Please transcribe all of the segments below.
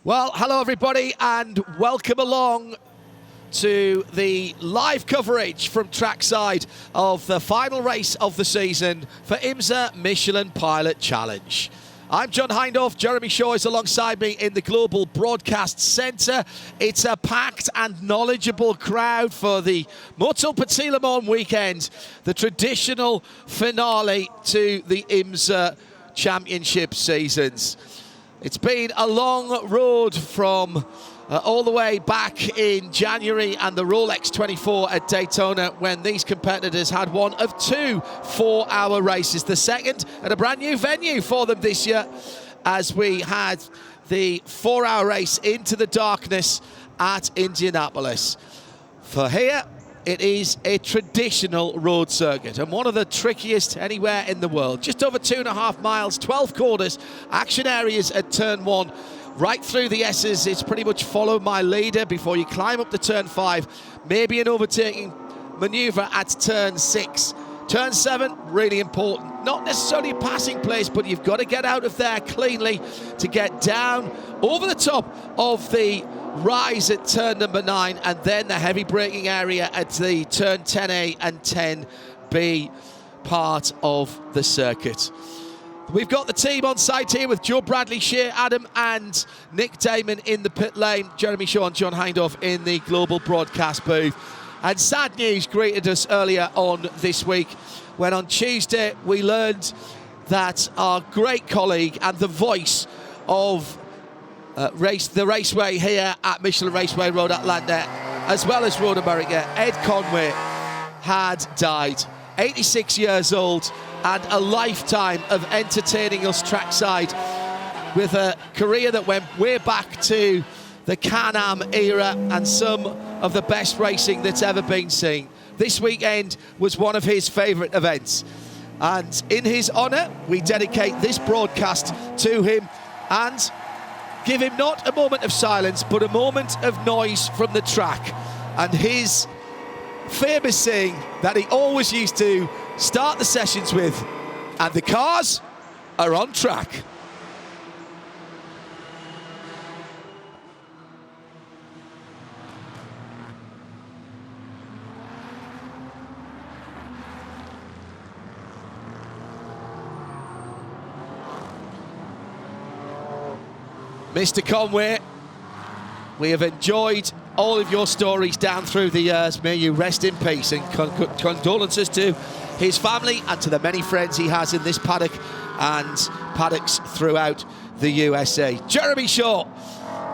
Well, hello everybody and welcome along to the live coverage from trackside of the final race of the season for IMSA Michelin Pilot Challenge. I'm John Hindhaugh. Jeremy Shaw is alongside me in the Global Broadcast Centre. It's a packed and knowledgeable crowd for the Motul Petit Le Mans weekend, the traditional finale to the IMSA Championship seasons. It's been a long road from all the way back in January and the Rolex 24 at Daytona when these competitors had one of two 4-hour races. The second at a brand new venue for them this year as we had the 4-hour race into the darkness at Indianapolis. For here, it is a traditional road circuit and one of the trickiest anywhere in the world. Just over 2.5 miles, 12 quarters, action areas at turn 1. Right through the S's, it's pretty much follow my leader before you climb up to turn 5. Maybe an overtaking manoeuvre at turn 6. Turn 7, really important. Not necessarily a passing place, but you've got to get out of there cleanly to get down over the top of the rise at turn number 9, and then the heavy braking area at the turn 10A and 10B part of the circuit. We've got the team on site here with Joe Bradley, Shea Adam and Nick Damon in the pit lane. Jeremy Shaw and John Hindhaugh in the Global Broadcast booth. And sad news greeted us earlier on this week when on Tuesday we learned that our great colleague and the voice of the raceway here at Michelin Raceway Road Atlanta, as well as Road America, Ed Conway, had died. 86 years old and a lifetime of entertaining us trackside with a career that went way back to the Can-Am era and some of the best racing that's ever been seen. This weekend was one of his favourite events, and in his honour we dedicate this broadcast to him and give him not a moment of silence but a moment of noise from the track, and his famous saying that he always used to start the sessions with, and the cars are on track. Mr. Conway, we have enjoyed all of your stories down through the years. May you rest in peace, and condolences to his family and to the many friends he has in this paddock and paddocks throughout the USA. Jeremy Shaw,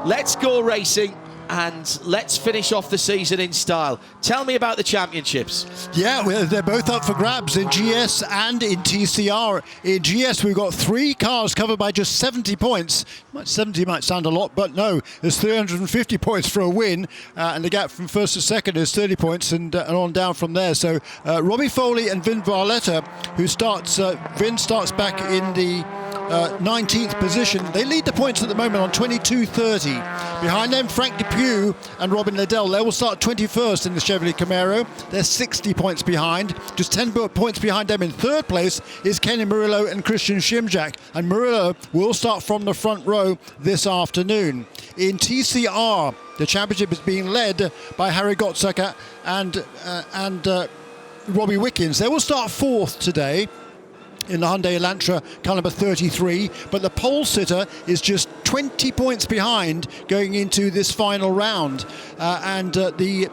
let's go racing and let's finish off the season in style. Tell me about the championships. Yeah, well, they're both up for grabs in GS and in TCR. In GS, we've got 3 cars covered by just 70 points. 70 might sound a lot, but no, there's 350 points for a win, and the gap from first to second is 30 points and on down from there. So Robbie Foley and Vin Barletta, who starts, Vin starts back in the 19th position. They lead the points at the moment on 22.30. Behind them, Frank Depew and Robin Liddell. They will start 21st in the Chevrolet Camaro. They're 60 points behind. Just 10 points behind them in third place is Kenny Murillo and Christian Shimjak. And Murillo will start from the front row this afternoon. In TCR, the championship is being led by Harry Gottsacker and Robbie Wickens. They will start 4th today in the Hyundai Elantra, car number 33, but the pole sitter is just 20 points behind going into this final round. The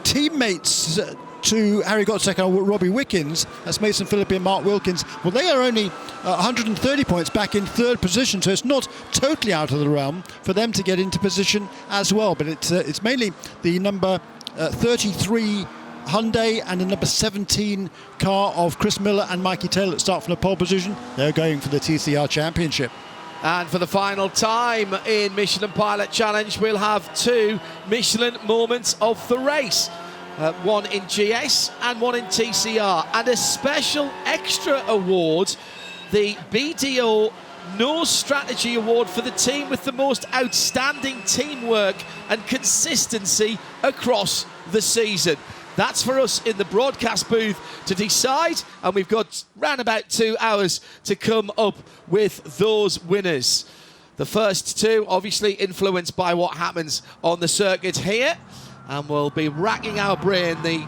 teammates to Harry Gottsacker and Robbie Wickens, that's Mason Philippi and Mark Wilkins, well, they are only 130 points back in third position, so it's not totally out of the realm for them to get into position as well. But it's mainly the number 33 Hyundai and the number 17 car of Chris Miller and Mikey Taylor that start from the pole position. They're going for the TCR Championship. And for the final time in Michelin Pilot Challenge, we'll have 2 Michelin moments of the race. One in GS and one in TCR. And a special extra award, the BDO Nose Strategy Award for the team with the most outstanding teamwork and consistency across the season. That's for us in the broadcast booth to decide, and we've got round about 2 hours to come up with those winners. The first two obviously influenced by what happens on the circuit here, and we'll be racking our brain, the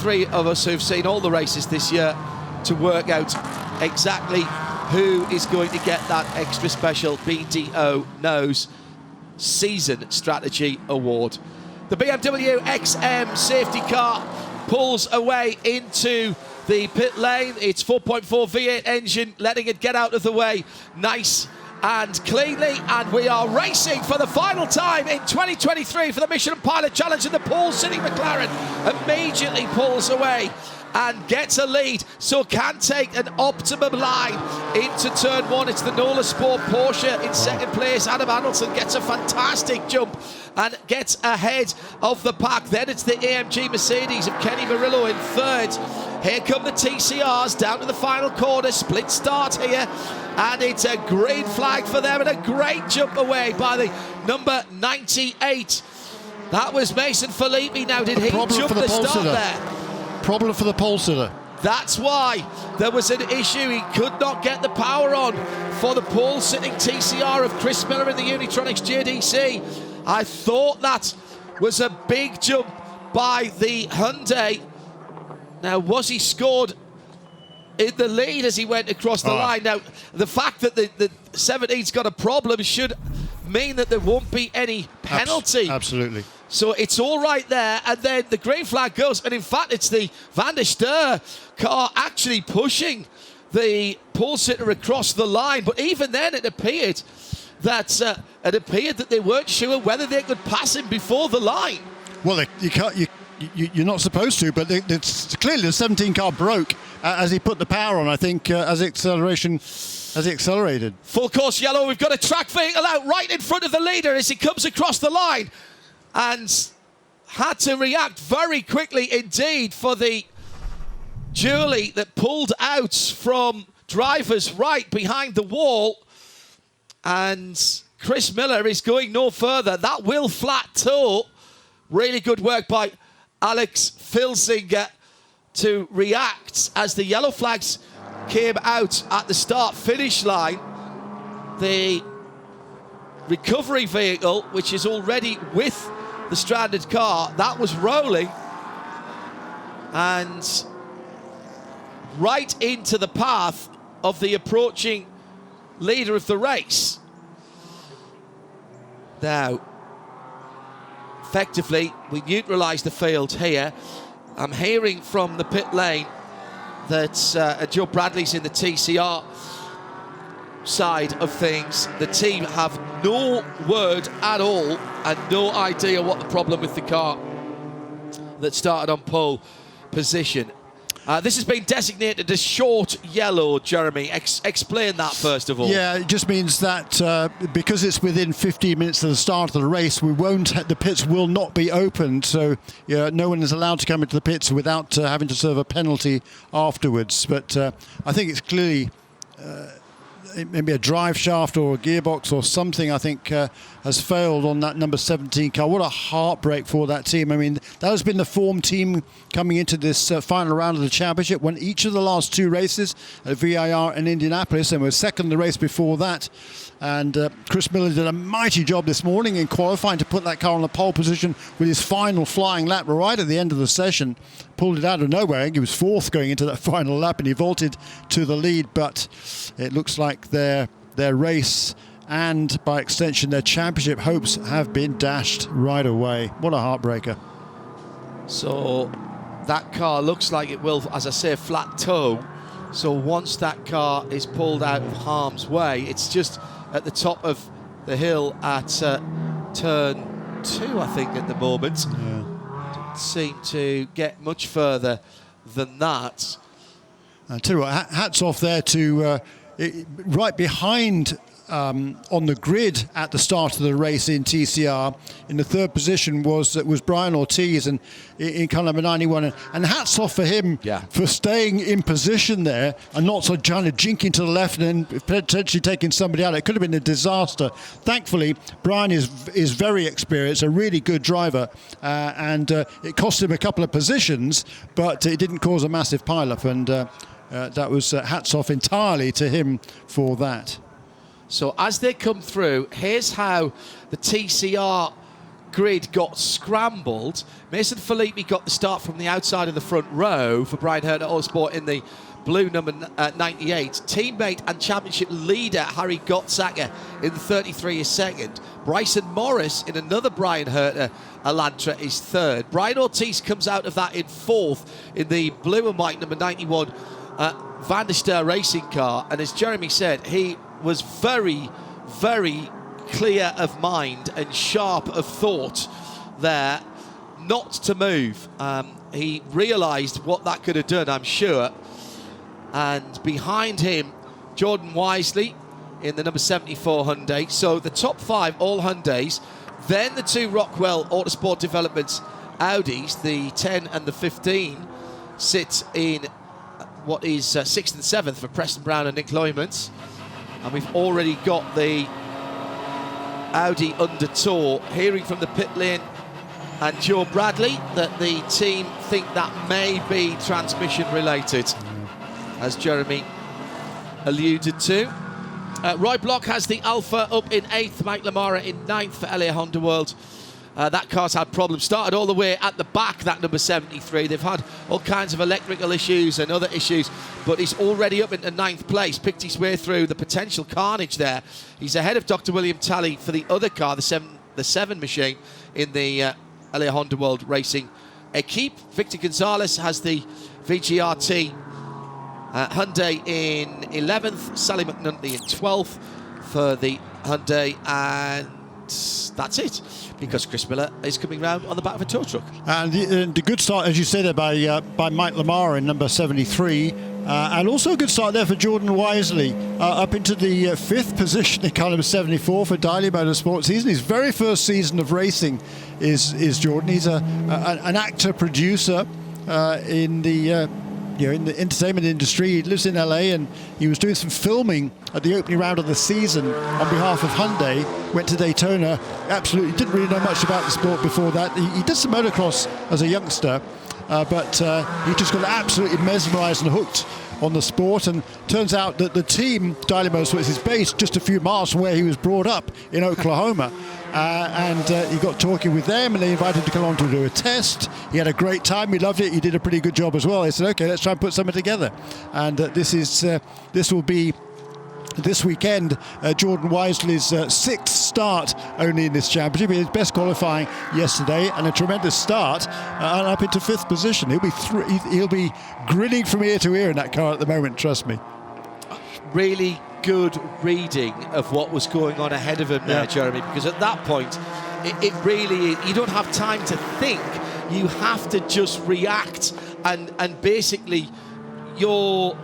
three of us who've seen all the races this year, to work out exactly who is going to get that extra special BDO Knows Season Strategy Award. The BMW XM safety car pulls away into the pit lane. It's 4.4 V8 engine, letting it get out of the way nice and cleanly, and we are racing for the final time in 2023 for the Michelin Pilot Challenge, and the pole-sitting McLaren immediately pulls away and gets a lead, so can take an optimum line into turn one. It's the Nola Sport Porsche in second place. Adam Adelson gets a fantastic jump and gets ahead of the pack. Then it's the AMG Mercedes of Kenny Murillo in third. Here come the TCRs down to the final corner, split start here, and it's a green flag for them, and a great jump away by the number 98. That was Mason Filippi. Now, did he jump the start there? Problem for the pole sitter. That's why there was an issue. He could not get the power on for the pole-sitting TCR of Chris Miller in the Unitronics JDC. I thought that was a big jump by the Hyundai. Now, was he scored in the lead as he went across the line? Now, the fact that the 17's got a problem should mean that there won't be any penalty. Absolutely. So it's all right there, and then the green flag goes, and in fact it's the Van der Steur car actually pushing the pole sitter across the line. But even then it appeared that they weren't sure whether they could pass him before the line. Well, you're not supposed to, but it's clearly the 17 car broke as he put the power on, I think, as he accelerated. Full course yellow, we've got a track vehicle out right in front of the leader as he comes across the line, and had to react very quickly indeed for the Julie that pulled out from driver's right behind the wall, and Chris Miller is going no further. That will flat toe. Really good work by Alex Filsinger to react as the yellow flags came out at the start-finish line. The recovery vehicle, which is already with the stranded car, that was rolling and right into the path of the approaching leader of the race. Now, effectively, we neutralised the field here. I'm hearing from the pit lane that Joe Bradley's in the TCR side of things. The team have no word at all and no idea what the problem with the car that started on pole position. This has been designated as short yellow, Jeremy. Explain that first of all. Yeah, it just means that because it's within 15 minutes of the start of the race, the pits will not be opened. So no one is allowed to come into the pits without having to serve a penalty afterwards. But I think it's clearly maybe a drive shaft or a gearbox or something, I think, has failed on that number 17 car. What a heartbreak for that team. I mean, that has been the form team coming into this final round of the championship, won each of the last two races at VIR and Indianapolis, and was second in the race before that. And Chris Miller did a mighty job this morning in qualifying to put that car on the pole position with his final flying lap right at the end of the session. Pulled it out of nowhere. I think he was fourth going into that final lap, and he vaulted to the lead. But it looks like their race and, by extension, their championship hopes have been dashed right away. What a heartbreaker. So that car looks like it will, as I say, flat toe. So once that car is pulled out of harm's way, it's just at the top of the hill at turn 2, I think, at the moment. Yeah. Didn't seem to get much further than that. I tell you what, hats off there to right behind on the grid at the start of the race in TCR. In the third position was Brian Ortiz, and in car number 91. And hats off for him for staying in position there and not sort of trying to jinking to the left and then potentially taking somebody out. It could have been a disaster. Thankfully, Brian is very experienced, a really good driver, and it cost him a couple of positions, but it didn't cause a massive pileup, and that was hats off entirely to him for that. So as they come through, here's how the TCR grid got scrambled. Mason Filippi got the start from the outside of the front row for Brian Herter Autosport in the blue number 98. Teammate and championship leader Harry Gottsacker in the 33 is second. Bryson Morris in another Brian Herter Elantra is third. Brian Ortiz comes out of that in fourth in the blue and white number 91 Van der Steur racing car. And as Jeremy said, he was very, very clear of mind and sharp of thought there not to move. He realised what that could have done, I'm sure. And behind him, Jordan Wisely in the number 74 Hyundai. So the top five, all Hyundais. Then the two Rockwell Autosport Developments Audis, the 10 and the 15, sit in what is 6th and 7th for Preston Brown and Nick Loymans. And we've already got the Audi under tour. Hearing from the pit lane and Joe Bradley that the team think that may be transmission related, as Jeremy alluded to. Roy Block has the Alpha up in 8th, Mike Lamara in 9th for LA Honda World. That car's had problems. Started all the way at the back, that number 73. They've had all kinds of electrical issues and other issues, but he's already up into 9th place, picked his way through the potential carnage there. He's ahead of Dr. William Talley for the other car, the 7 machine in the LA Honda World Racing Equipe. Victor Gonzalez has the VGRT Hyundai in 11th, Sally McNulty in 12th for the Hyundai, and that's it, because Chris Miller is coming round on the back of a tow truck. And the good start, as you said, there by Mike Lamar in number 73, and also a good start there for Jordan Wisely, up into the 5th position in car number 74 for Daily Motorsport season. His very first season of racing is Jordan. He's an actor, producer in the entertainment industry. He lives in LA, and he was doing some filming at the opening round of the season on behalf of Hyundai. Went to Daytona. Absolutely didn't really know much about the sport before that. He did some motocross as a youngster, but he just got absolutely mesmerised and hooked on the sport. And turns out that the team, Daily Motorsports, is based just a few miles from where he was brought up in Oklahoma. And he got talking with them, and they invited him to come on to do a test. He had a great time. He loved it. He did a pretty good job as well. They said, okay, let's try and put something together. And this will be this weekend Jordan Wisely's 6th start only in this championship. His best qualifying yesterday, and a tremendous start, and up into 5th position. He'll be grinning from ear to ear in that car at the moment, trust me. Really good reading of what was going on ahead of him there, Jeremy, because at that point it really, you don't have time to think. You have to just react, and basically your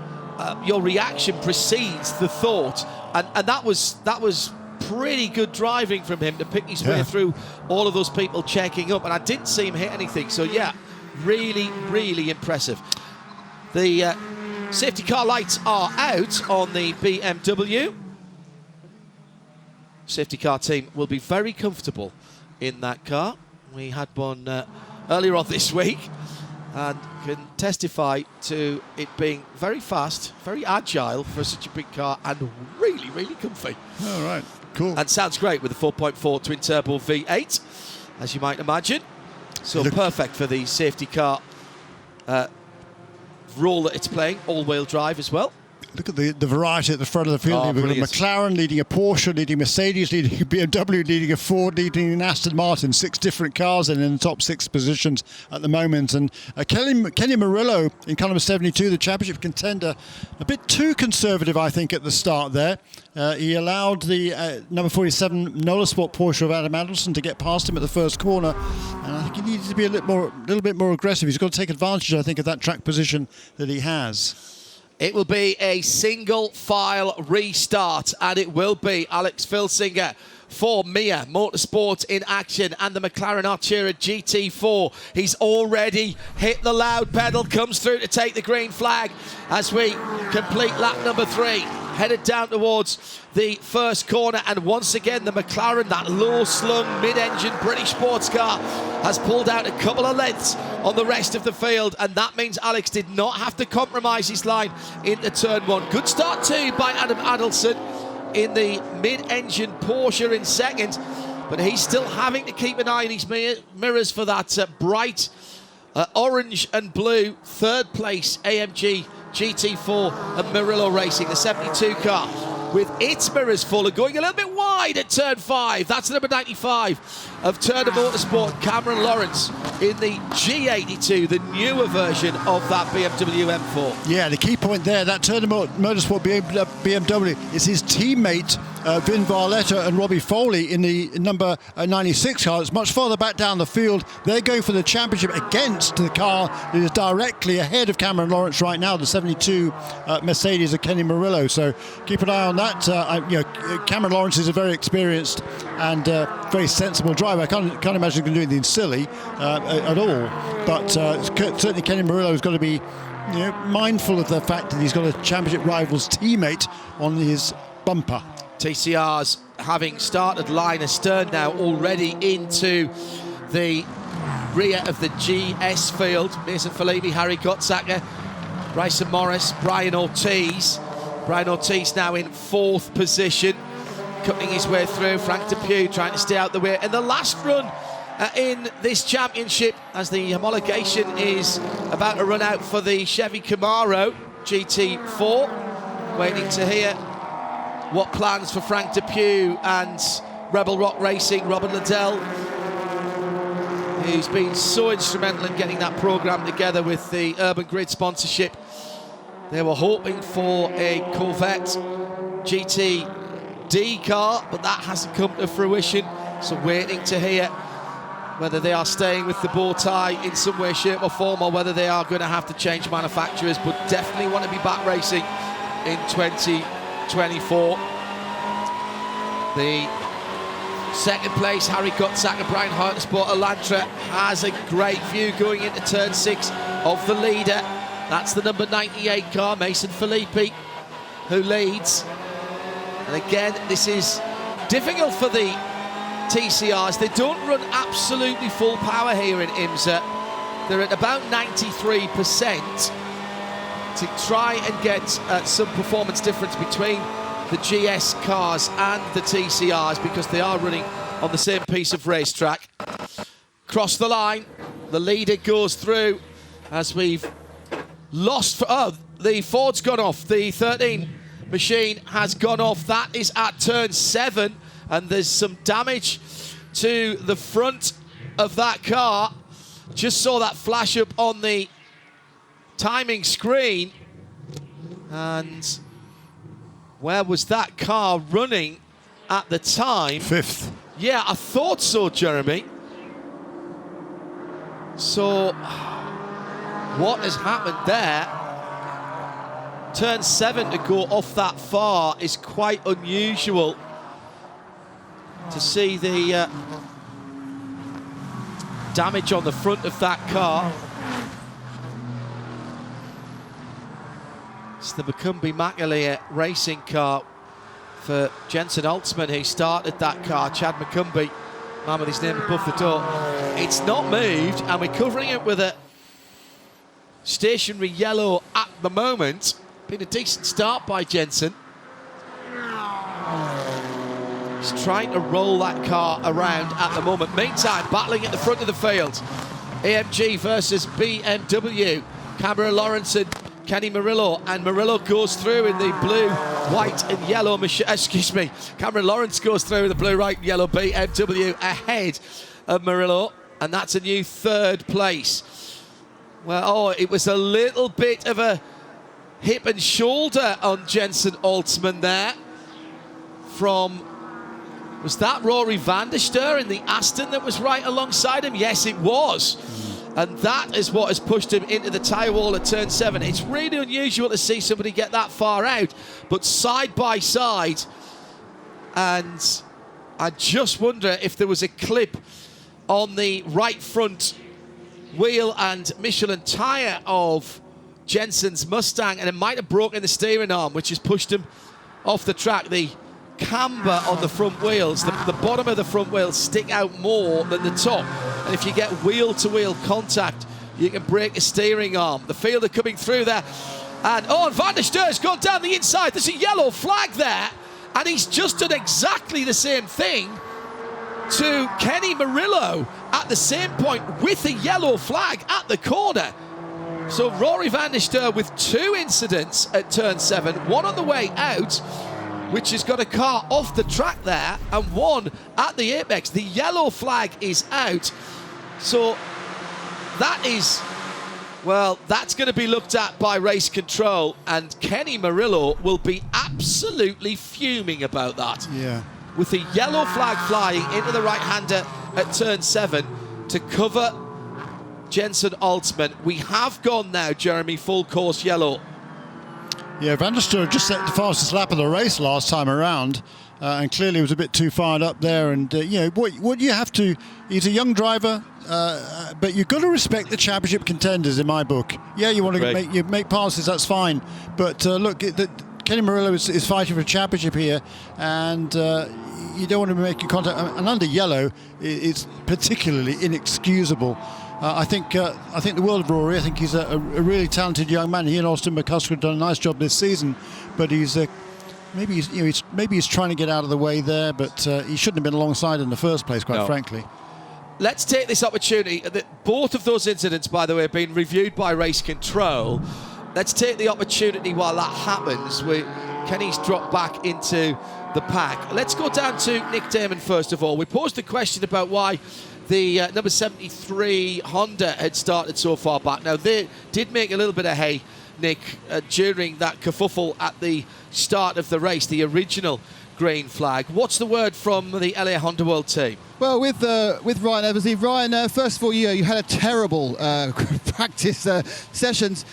reaction precedes the thought, and that was pretty good driving from him to pick his way through all of those people checking up, and I didn't see him hit anything. So yeah, really, really impressive. The safety car lights are out on the BMW. Safety car team will be very comfortable in that car. We had one earlier on this week, and can testify to it being very fast, very agile for such a big car, and really, really comfy. All right, cool. And sounds great with the 4.4 twin-turbo V8, as you might imagine. So perfect for the safety car role that it's playing, all-wheel drive as well. Look at the variety at the front of the field. We've got a McLaren leading a Porsche, leading a Mercedes, leading a BMW, leading a Ford, leading an Aston Martin. 6 different cars in the top 6 positions at the moment. And Kenny Murillo in car number 72, the championship contender, a bit too conservative, I think, at the start there. He allowed the number 47 Nola Sport Porsche of Adam Adelson to get past him at the first corner. And I think he needed to be a little bit more aggressive. He's got to take advantage, I think, of that track position that he has. It will be a single file restart, and it will be Alex Filsinger for Mia Motorsport in action, and the McLaren Artura GT4. He's already hit the loud pedal, comes through to take the green flag as we complete lap number 3. Headed down towards the first corner, and once again the McLaren, that low-slung mid-engine British sports car, has pulled out a couple of lengths on the rest of the field, and that means Alex did not have to compromise his line into turn 1. Good start too by Adam Adelson in the mid-engine Porsche in second, but he's still having to keep an eye on his mirrors for that bright orange and blue third place AMG GT4 and Murillo Racing, the 72 car, with its mirrors full and going a little bit wide at turn 5. That's number 95 of Turner Motorsport, Cameron Lawrence, in the G82, the newer version of that BMW M4. Yeah, the key point there, that Turner Motorsport BMW is his teammate Vin Varletta and Robbie Foley in the number 96 car. It's much farther back down the field. They're going for the championship against the car that is directly ahead of Cameron Lawrence right now, the 72 Mercedes of Kenny Murillo. So keep an eye on that. Cameron Lawrence is a very experienced and very sensible driver. I can't imagine him doing anything silly at all. But certainly Kenny Murillo has got to be mindful of the fact that he's got a championship rival's teammate on his bumper. TCR's having started line astern now, already into the rear of the GS field. Mason Filippi, Harry Gotzacker, Bryson Morris, Brian Ortiz. Brian Ortiz now in 4th position, cutting his way through. Frank Depew trying to stay out the way. And the last run in this championship, as the homologation is about to run out for the Chevy Camaro GT4. Waiting to hear what plans for Frank Depew and Rebel Rock Racing, Robin Liddell, who's been so instrumental in getting that programme together with the Urban Grid sponsorship. They were hoping for a Corvette GTD car, but that hasn't come to fruition. So waiting to hear whether they are staying with the bow tie in some way, shape or form, or whether they are going to have to change manufacturers, but definitely want to be back racing in 2024. The second place, Harry Gotzacker, Brian Hartensport, Elantra, has a great view going into turn 6 of the leader. That's the number 98 car, Mason Filippi, who leads. And again, this is difficult for the TCRs. They don't run absolutely full power here in IMSA. They're at about 93% to try and get some performance difference between the GS cars and the TCRs, because they are running on the same piece of racetrack. Cross the line, the leader goes through as we've lost. The Ford's gone off. The 13 machine has gone off. That is at turn 7, and there's some damage to the front of that car. Just saw that flash up on the timing screen. And where was that car running at the time? 5th. Yeah, I thought so, Jeremy. So what has happened there? Turn 7 to go off that far is quite unusual. To see the damage on the front of that car. It's the Macumbi Macaleer racing car for Jensen Altsman, who started that car. Chad Macumbi, man with his name above the door. It's not moved, and we're covering it with a stationary yellow at the moment. Been a decent start by Jensen. He's trying to roll that car around at the moment. Meantime, battling at the front of the field. AMG versus BMW. Cameron Lawrence and Kenny Murillo, and Murillo goes through in the blue, white and yellow machine. Excuse me, Cameron Lawrence goes through in the blue, white and yellow BMW ahead of Murillo, and that's a new 3rd place. Well, it was a little bit of a hip and shoulder on Jensen Altsman there from, was that Rory van der Steur in the Aston that was right alongside him? Yes, it was. And that is what has pushed him into the tyre wall at turn 7. It's really unusual to see somebody get that far out, but side by side. And I just wonder if there was a clip on the right front wheel and Michelin tyre of Jensen's Mustang, and it might have broken the steering arm, which has pushed him off the track. The camber on the front wheels, the bottom of the front wheels stick out more than the top, and if you get wheel-to-wheel contact, you can break a steering arm. The fielder coming through there, and Van der Steur's gone down the inside. There's a yellow flag there, And he's just done exactly the same thing to Kenny Murillo at the same point with a yellow flag at the corner. So Rory van der Steur with 2 incidents at turn 7, one on the way out, which has got a car off the track there, and one at the apex. The yellow flag is out. So that is, well, that's going to be looked at by race control, and Kenny Murillo will be absolutely fuming about that. Yeah. With the yellow flag flying into the right-hander at turn 7 to cover Jensen Altman. We have gone now, Jeremy, full course yellow. Yeah, Van der Steur just set the fastest lap of the race last time around, and clearly was a bit too fired up there. And you know what you have to. He's a young driver, but you've got to respect the championship contenders in my book. Yeah, you want to make passes, that's fine. But look, Kenny Murillo is fighting for a championship here, and you don't want to be making contact. And under yellow, it's particularly inexcusable. I think the world of Rory. I think he's a really talented young man. He and Austin McCusker have done a nice job this season, but maybe he's trying to get out of the way there, but he shouldn't have been alongside in the first place, quite frankly. Let's take this opportunity. Both of those incidents, by the way, have been reviewed by race control. Let's take the opportunity while that happens. Kenny's dropped back into the pack. Let's go down to Nick Damon first of all. We posed a question about why the number 73 Honda had started so far back. Now, they did make a little bit of hay, Nick, during that kerfuffle at the start of the race, the original green flag. What's the word from the LA Honda World team? Well, with Ryan Eversley, Ryan, first of all, you had a terrible practice sessions.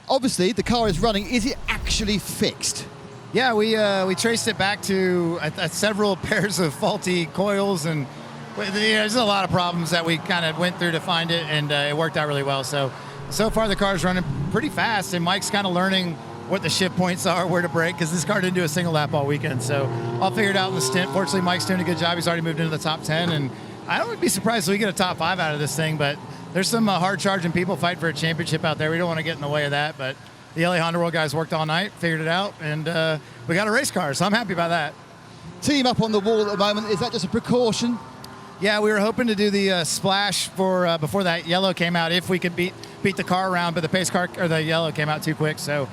Obviously, the car is running. Is it actually fixed? Yeah, we traced it back to several pairs of faulty coils, and there's a lot of problems that we kind of went through to find it, and it worked out really well. So far the car's running pretty fast, and Mike's kind of learning what the shift points are, where to brake, because this car didn't do a single lap all weekend. So I'll figure it out in the stint. Fortunately, Mike's doing a good job. He's already moved into the top 10, and I don't would be surprised if we get a top 5 out of this thing, but there's some hard-charging people fighting for a championship out there. We don't want to get in the way of that, but the LA Honda World guys worked all night, figured it out, and we got a race car, so I'm happy about that. Team up on the wall at the moment. Is that just a precaution? Yeah, we were hoping to do the splash for before that yellow came out, if we could beat the car around, but the pace car or the yellow came out too quick. So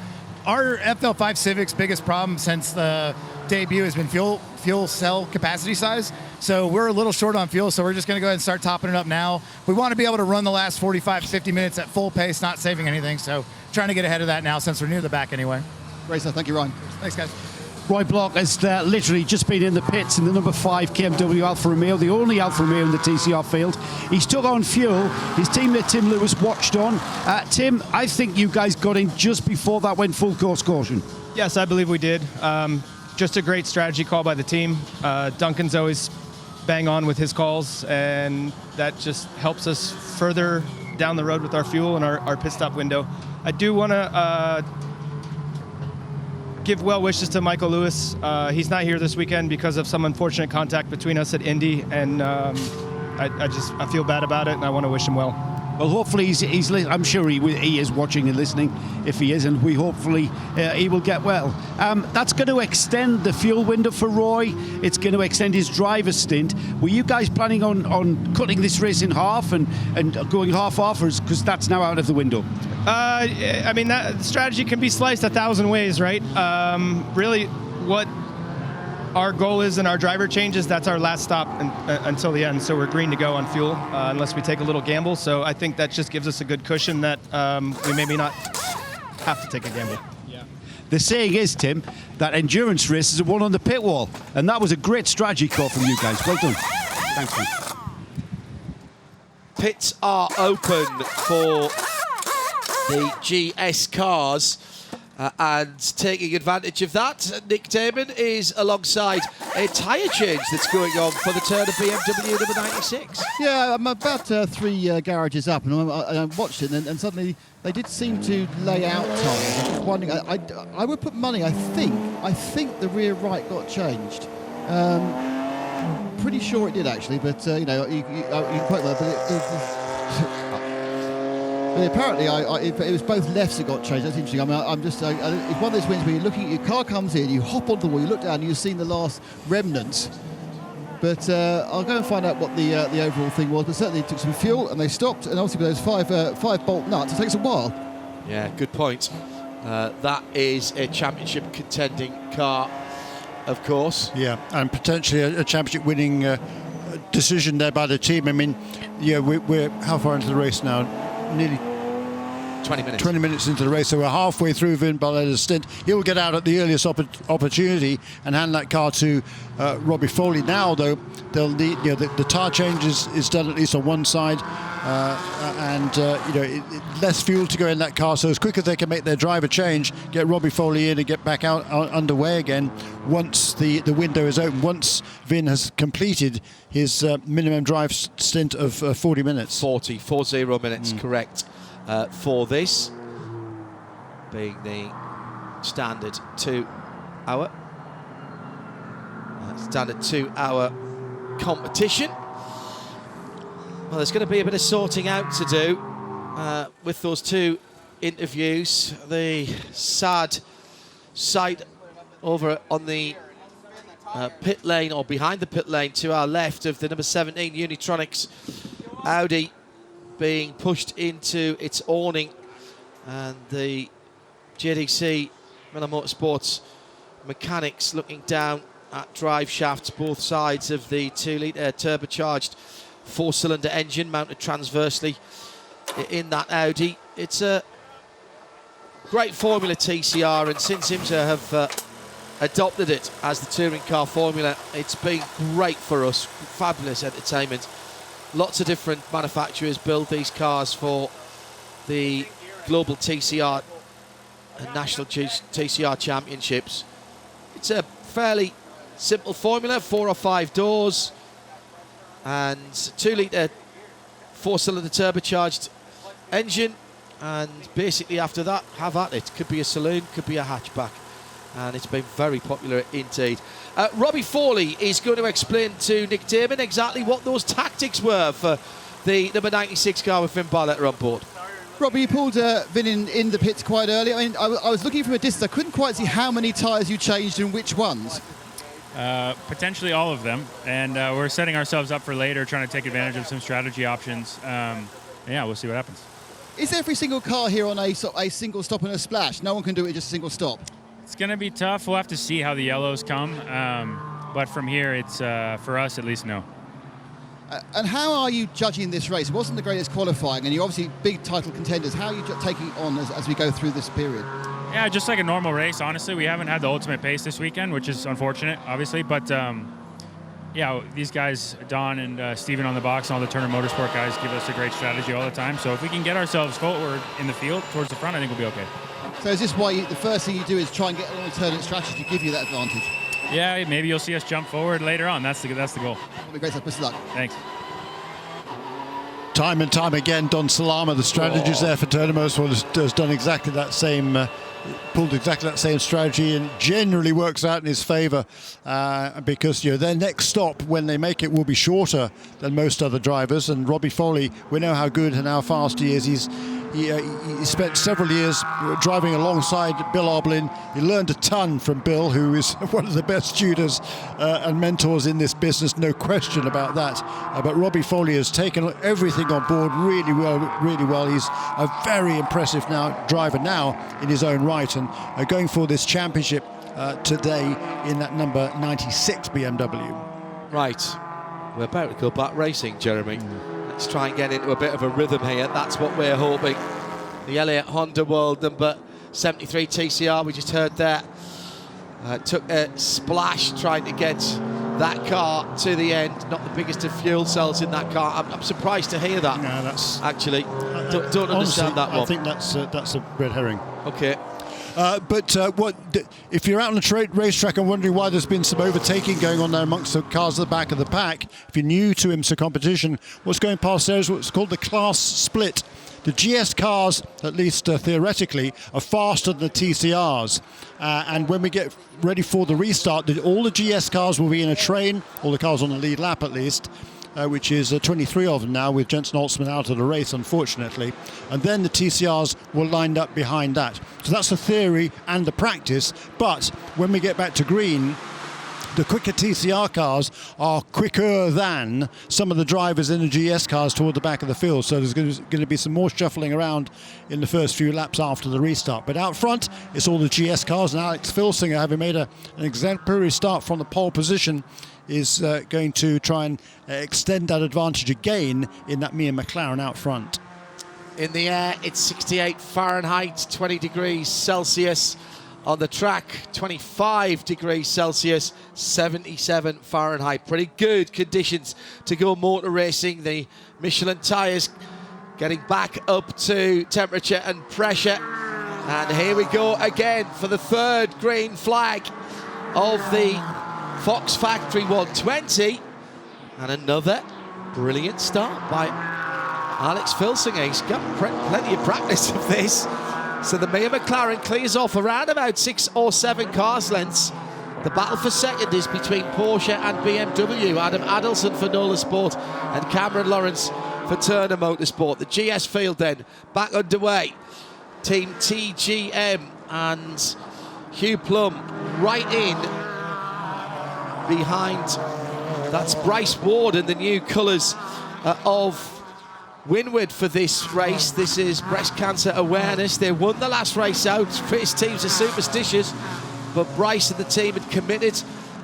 our FL5 Civic's biggest problem since the debut has been fuel cell capacity size. So we're a little short on fuel, so we're just going to go ahead and start topping it up now. We want to be able to run the last 45 to 50 minutes at full pace, not saving anything. So trying to get ahead of that now since we're near the back anyway. Great stuff. Thank you, Ryan. Thanks, guys. Roy Block has literally just been in the pits in the number 5 KMW Alfa Romeo, the only Alfa Romeo in the TCR field. He's took on fuel. His teammate Tim Lewis watched on. Tim, I think you guys got in just before that went full course caution. Yes, I believe we did. Just a great strategy call by the team. Duncan's always bang on with his calls, and that just helps us further down the road with our fuel and our pit stop window. I do want to give well wishes to Michael Lewis. He's not here this weekend because of some unfortunate contact between us at Indy, and I feel bad about it, and I want to wish him well. Well, hopefully he's I'm sure he is watching and listening. If he isn't, hopefully he will get well. That's going to extend the fuel window for Roy. It's going to extend his driver's stint. Were you guys planning on cutting this race in half and going half-off, because that's now out of the window? I mean, that strategy can be sliced 1,000 ways, right? Really, what our goal is in our driver changes, that's our last stop until the end. So we're green to go on fuel unless we take a little gamble. So I think that just gives us a good cushion that we maybe not have to take a gamble. Yeah. The saying is, Tim, that endurance races are won on the pit wall. And that was a great strategy call from you guys. Well done. Thanks, man. Pits are open for the GS cars. And taking advantage of that, Nick Damon is alongside a tyre change that's going on for the Turner BMW number 96. Yeah, I'm about 3 garages up, and I watched it, and suddenly they did seem to lay out tyres. I'm just wondering, I would put money, I think the rear right got changed. Pretty sure it did, actually, but, you quite well, but But apparently, it was both lefts that got changed. That's interesting. I mean, it's one of those wins where you're looking, your car comes in, you hop onto the wall, you look down, and you've seen the last remnants. But I'll go and find out what the overall thing was. But certainly it took some fuel, and they stopped. And obviously with those five bolt nuts, it takes a while. Yeah, good point. That is a championship contending car, of course. Yeah, and potentially a championship winning decision there by the team. I mean, yeah, we're how far into the race now? Nearly 20 minutes. 20 minutes into the race, so we're halfway through Vin Balletta's stint. He'll get out at the earliest opportunity and hand that car to Robbie Foley. Now, though, they'll need, the tyre change is done at least on one side, and less fuel to go in that car. So as quick as they can make their driver change, get Robbie Foley in and get back out underway again once the window is open. Once Vin has completed his minimum drive stint of 40 minutes. 40 minutes, correct. For this being the standard 2 hour competition. Well, there's going to be a bit of sorting out to do with those two interviews. The sad sight over on the pit lane, or behind the pit lane to our left, of the number 17 Unitronics Audi being pushed into its awning, and the JDC Miller Motorsports mechanics looking down at drive shafts, both sides of the 2-litre turbocharged 4-cylinder engine mounted transversely in that Audi. It's a great formula, TCR, and since IMSA have adopted it as the touring car formula, it's been great for us. Fabulous entertainment. Lots of different manufacturers build these cars for the global TCR and national TCR championships. It's a fairly simple formula, 4 or 5 doors and 2-litre 4-cylinder turbocharged engine, and basically after that, have at it. Could be a saloon, could be a hatchback, and it's been very popular indeed. Robbie Foley is going to explain to Nick Damon exactly what those tactics were for the number 96 car with Vin Balletta on board. Robbie, you pulled Vin in the pits quite early. I mean, I was looking from a distance. I couldn't quite see how many tyres you changed and which ones. Potentially all of them, and we're setting ourselves up for later, trying to take advantage of some strategy options. Yeah, we'll see what happens. Is every single car here on a single stop and a splash? No one can do it just a single stop. It's going to be tough. We'll have to see how the yellows come, but from here, it's for us at least, no. And how are you judging this race? It wasn't the greatest qualifying, and you're obviously big title contenders. How are you taking it on as we go through this period? Yeah, just like a normal race, honestly. We haven't had the ultimate pace this weekend, which is unfortunate, obviously. But, yeah, these guys, Don and Steven on the box and all the Turner Motorsport guys give us a great strategy all the time. So if we can get ourselves forward in the field towards the front, I think we'll be okay. So is this why the first thing you do is try and get an alternate strategy to give you that advantage? Yeah, maybe you'll see us jump forward later on. That's the goal. That'll be great stuff. Best of luck. Thanks. Time and time again, Don Salama, the strategist there for Turner Motorsport, has done exactly that same, pulled exactly that same strategy, and generally works out in his favour because their next stop, when they make it, will be shorter than most other drivers. And Robbie Foley, we know how good and how fast he is. He spent several years driving alongside Bill Oblin. He learned a ton from Bill, who is one of the best tutors and mentors in this business, no question about that. But Robbie Foley has taken everything on board really well. He's a very impressive driver now in his own right, and going for this championship today in that number 96 BMW. Right, we're about to go back racing, Jeremy. Let's try and get into a bit of a rhythm here. That's what we're hoping. The Elliott Honda World number 73 TCR we just heard there took a splash trying to get that car to the end. Not the biggest of fuel cells in that car. I'm surprised to hear that. No, that's actually don't honestly, understand that one. I think that's a red herring. Okay. But if you're out on a racetrack and wondering why there's been some overtaking going on there amongst the cars at the back of the pack, if you're new to IMSA competition, what's going past there is what's called the class split. The GS cars, at least theoretically, are faster than the TCRs. And when we get ready for the restart, all the GS cars will be in a train, all the cars on the lead lap at least. which is 23 of them now, with Jensen Holtzman out of the race, unfortunately. And then the TCRs will line up behind that. So that's the theory and the practice. But when we get back to green, the quicker TCR cars are quicker than some of the drivers in the GS cars toward the back of the field. So there's going to be some more shuffling around in the first few laps after the restart. But out front, it's all the GS cars. And Alex Filsinger, having made an exemplary start from the pole position, is going to try and extend that advantage again in that Mia McLaren out front. In the air, it's 68 Fahrenheit, 20 degrees Celsius. On the track, 25 degrees Celsius, 77 Fahrenheit. Pretty good conditions to go motor racing. The Michelin tyres getting back up to temperature and pressure. And here we go again for the third green flag of the Fox Factory 120. And another brilliant start by Alex Filsinger. He's got plenty of practice of this. So the Mia McLaren clears off around about 6 or 7 cars lengths. The battle for second is between Porsche and BMW. Adam Adelson for Nola Sport and Cameron Lawrence for Turner Motorsport. The GS field then back underway. Team TGM and Hugh Plum right in behind. That's Bryce Ward and the new colours of Winward for this race. This is breast cancer awareness. They won the last race out. British teams are superstitious, but Bryce and the team had committed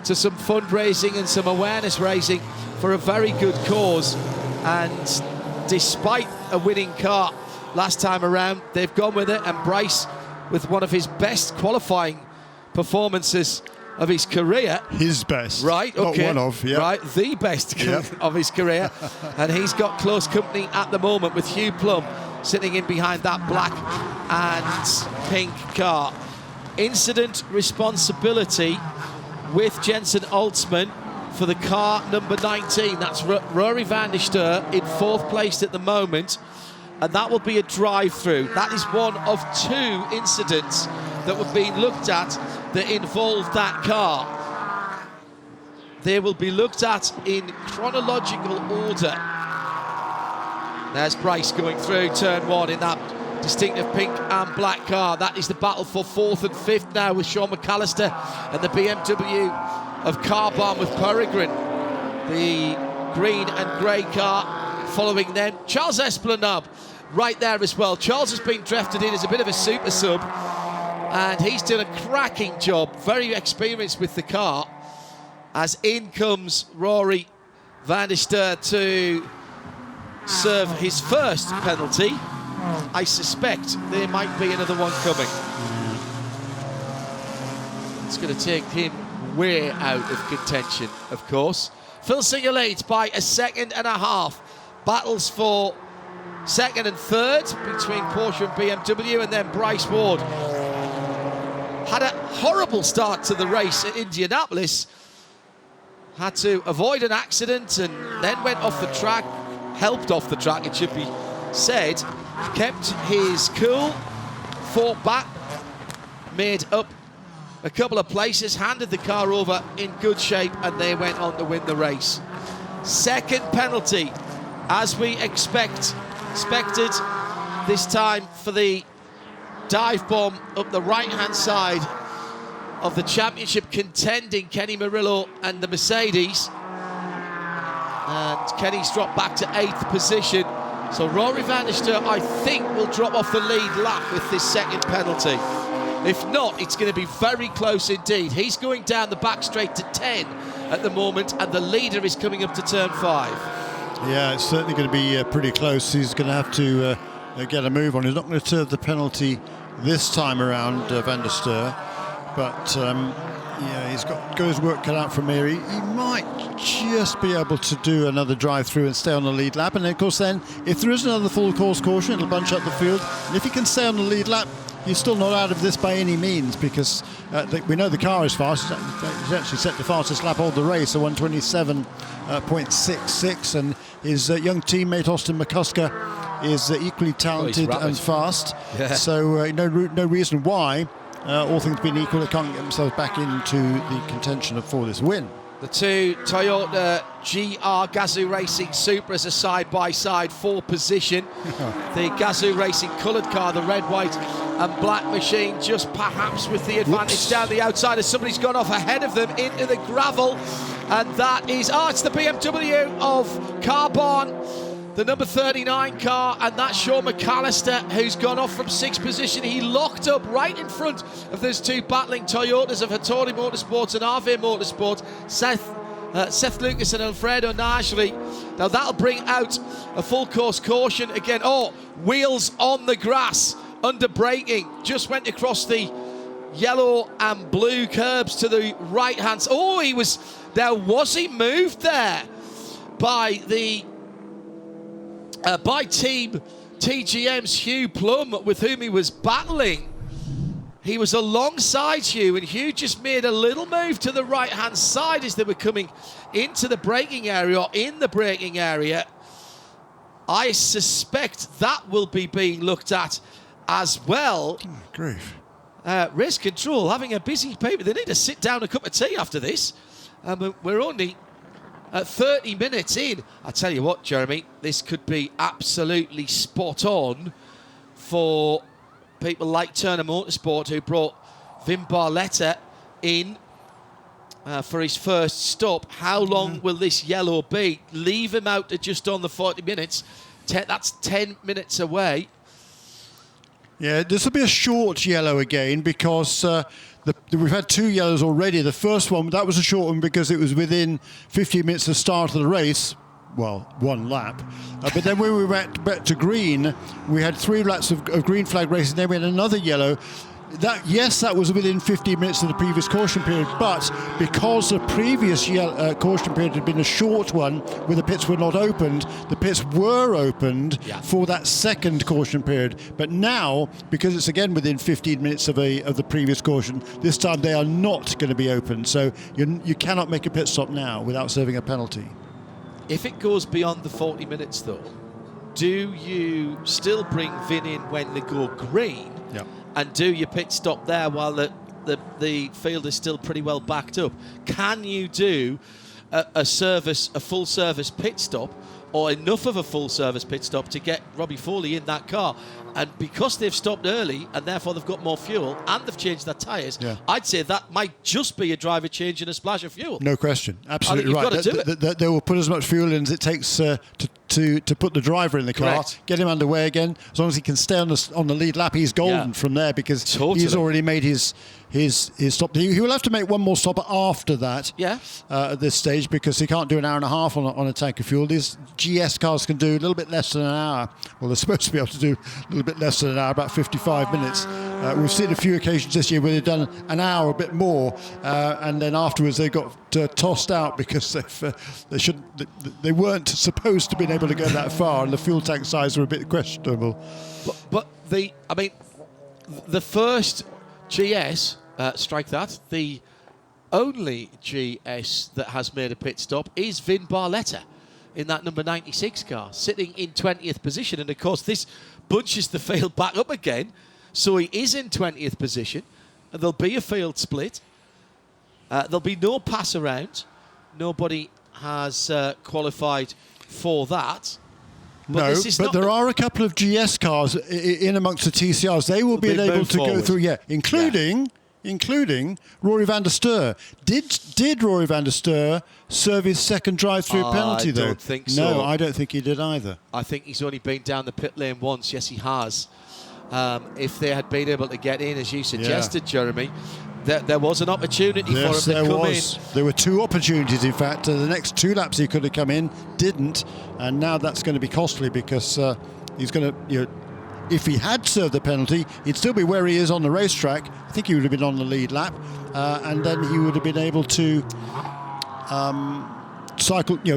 to some fundraising and some awareness raising for a very good cause. And despite a winning car last time around, they've gone with it. And Bryce, with one of his best qualifying performances of his career. His best. Right, okay. Not one of, yeah. Right, the best of his career. And he's got close company at the moment with Hugh Plum sitting in behind that black and pink car. Incident responsibility with Jensen Holtzman for the car number 19. That's Rory van der Steur in 4th place at the moment. And that will be a drive-through. That is one of 2 incidents that were being looked at that involved that car. They will be looked at in chronological order. There's Bryce going through turn 1 in that distinctive pink and black car. That is the battle for 4th and 5th now with Sean McAllister and the BMW of Carbon with Peregrine. The green and grey car following them. Charles Esplanade right there as well. Charles has been drafted in as a bit of a super sub, and he's done a cracking job, very experienced with the car, as in comes Rory van der Steur to serve his first penalty. I suspect there might be another one coming. It's going to take him way out of contention, of course. Filsinger leads by 1.5 seconds. Battles for 2nd and 3rd between Porsche and BMW, and then Bryce Ward had a horrible start to the race at Indianapolis. Had to avoid an accident and then went off the track, helped off the track, it should be said. Kept his cool, fought back, made up a couple of places, handed the car over in good shape, and they went on to win the race. 2nd penalty, as we expected this time for the dive bomb up the right-hand side of the championship contending Kenny Murillo and the Mercedes. And Kenny's dropped back to 8th position. So Rory van der Steur, I think, will drop off the lead lap with this 2nd penalty. If not, it's going to be very close indeed. He's going down the back straight to 10 at the moment, and the leader is coming up to turn 5. Yeah, it's certainly going to be pretty close. He's going to have to get a move on. He's not going to serve the penalty this time around, van der Steur. But, yeah, he's got his work cut out from here. He might just be able to do another drive-through and stay on the lead lap. And then, of course, then, if there is another full course caution, it'll bunch up the field. And if he can stay on the lead lap, he's still not out of this by any means, because we know the car is fast. He's actually set the fastest lap of the race, a 127.66, and his young teammate Austin McCusker is equally talented and fast. Yeah. So no reason why, all things being equal, they can't get themselves back into the contention for this win. The two Toyota GR Gazoo Racing Supras are side by side for position. The Gazoo Racing coloured car, the red, white and black machine, just perhaps with the advantage down the outside as somebody's gone off ahead of them into the gravel. And that is, it's the BMW of Carbon, the number 39 car, and that's Sean McAllister, who's gone off from 6th position. He locked up right in front of those two battling Toyotas of Hattori Motorsports and RV Motorsport, Seth Lucas and Alfredo Najri. Now that'll bring out a full course caution again. Wheels on the grass, under braking, just went across the yellow and blue curbs to the right hand. Was he moved there by the by Team TGM's Hugh Plum, with whom he was battling? He was alongside Hugh, and Hugh just made a little move to the right-hand side as they were coming into the braking area, or in the braking area. I suspect that will be being looked at as well. Oh, grief. Race control having a busy paper. They need to sit down a cup of tea after this. We're only at 30 minutes in. I tell you what, Jeremy, this could be absolutely spot on for people like Turner Motorsport, who brought Vin Barletta in for his first stop. How long will this yellow be? Leave him out to just on the 40 minutes. That's 10 minutes away. Yeah, this will be a short yellow again, because we've had two yellows already. The first one, that was a short one because it was within 15 minutes of the start of the race. Well, one lap. But then when we went back to green, we had 3 laps of green flag racing. Then we had another yellow. That was within 15 minutes of the previous caution period. But because the previous caution period had been a short one, where the pits were not opened, the pits were opened for that second caution period. But now, because it's again within 15 minutes of the previous caution, this time they are not going to be opened. So you cannot make a pit stop now without serving a penalty. If it goes beyond the 40 minutes, though, do you still bring Vin in when they go green? Yeah. And do your pit stop there while the field is still pretty well backed up? Can you do a full service pit stop, or enough of a full service pit stop to get Robbie Foley in that car? And because they've stopped early and therefore they've got more fuel and they've changed their tyres, I'd say that might just be a driver change and a splash of fuel. No question. Absolutely right. They will put as much fuel in as it takes to put the driver in the car, Correct. get him underway again. As long as he can stay on the lead lap, he's golden from there, because he's already made his stop. He will have to make one more stop after that at this stage, because he can't do an hour and a half on a tank of fuel. These GS cars can do a little bit less than an hour. Well, they're supposed to be able to do a little bit less than an hour, about 55 minutes. We've seen a few occasions this year where they've done an hour, a bit more, and then afterwards they got tossed out because they weren't supposed to be able to go that far, and the fuel tank size were a bit questionable. But the first GS, the only GS that has made a pit stop is Vin Barletta in that number 96 car, sitting in 20th position. And of course, this bunches the field back up again, so he is in 20th position, and there'll be a field split. There'll be no pass around. Nobody has qualified for that. But there are a couple of GS cars in amongst the TCRs. They will be able to go through, including Rory van der Steur. Did Rory van der Steur serve his second drive-through penalty, though? I don't think so. No, I don't think he did either. I think he's only been down the pit lane once. Yes, he has. If they had been able to get in, as you suggested, Jeremy, there was an opportunity for him to come in. There were 2 opportunities, in fact. The next 2 laps he could have come in, didn't, and now that's going to be costly, because he's going to, if he had served the penalty, he'd still be where he is on the racetrack. I think he would have been on the lead lap, and then he would have been able to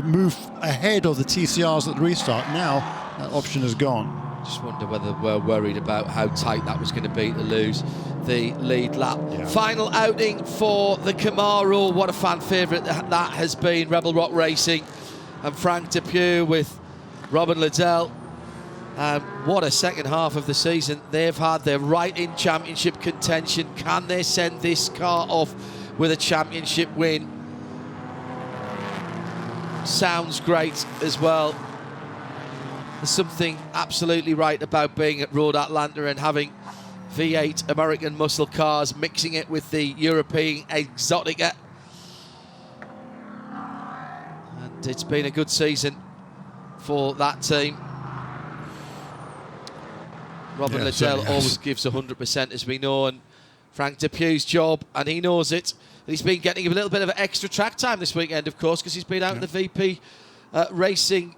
move ahead of the TCRs at the restart. Now that option is gone. Just wonder whether we're worried about how tight that was going to be to lose the lead lap. Final outing for the Camaro. What a fan favourite that has been. Rebel Rock Racing and Frank Depew with Robin Liddell. What a second half of the season they've had. They're right in championship contention. Can they send this car off with a championship win? sounds great as well. There's something absolutely right about being at Road Atlanta and having V8 American muscle cars, mixing it with the European Exotica. And it's been a good season for that team. Robin Liddell always gives 100%, as we know, and Frank Depuy's job, and he knows it. He's been getting a little bit of extra track time this weekend, of course, because he's been out in the VP Racing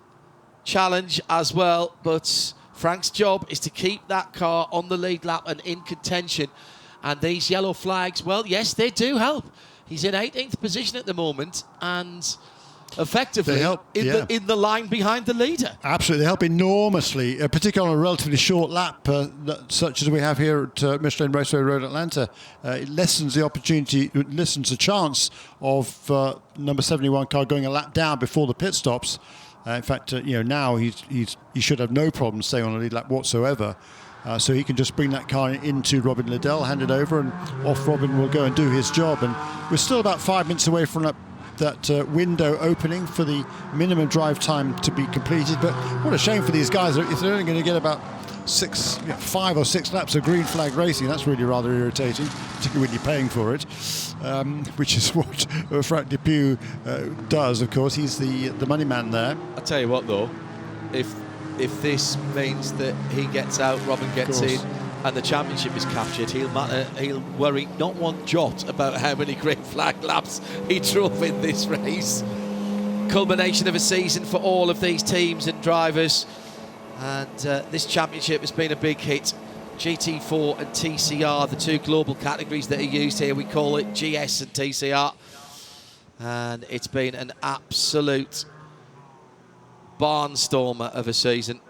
Challenge as well. But Frank's job is to keep that car on the lead lap and in contention. And these yellow flags, well, yes, they do help. He's in 18th position at the moment, and effectively in the line behind the leader. Absolutely, they help enormously, particularly on a relatively short lap such as we have here at Michelin Raceway Road Atlanta. It lessens the opportunity, lessens the chance of number 71 car going a lap down before the pit stops. In fact, now he should have no problem staying on a lead lap whatsoever. So he can just bring that car into Robin Liddell, hand it over, and off Robin will go and do his job. And we're still about 5 minutes away from that window opening for the minimum drive time to be completed. But what a shame for these guys if they're only going to get about 5 or 6 laps of green flag racing. That's really rather irritating, particularly when you're paying for it, which is what Frank Depuy does. Of course, he's the money man there. I tell you what, though, if this means that he gets out, Robin gets in, and the championship is captured, he'll worry not one jot about how many green flag laps he drove in this race. Culmination of a season for all of these teams and drivers, and this championship has been a big hit. GT4 and TCR, the two global categories that are used here, we call it GS and TCR, and it's been an absolute barnstormer of a season.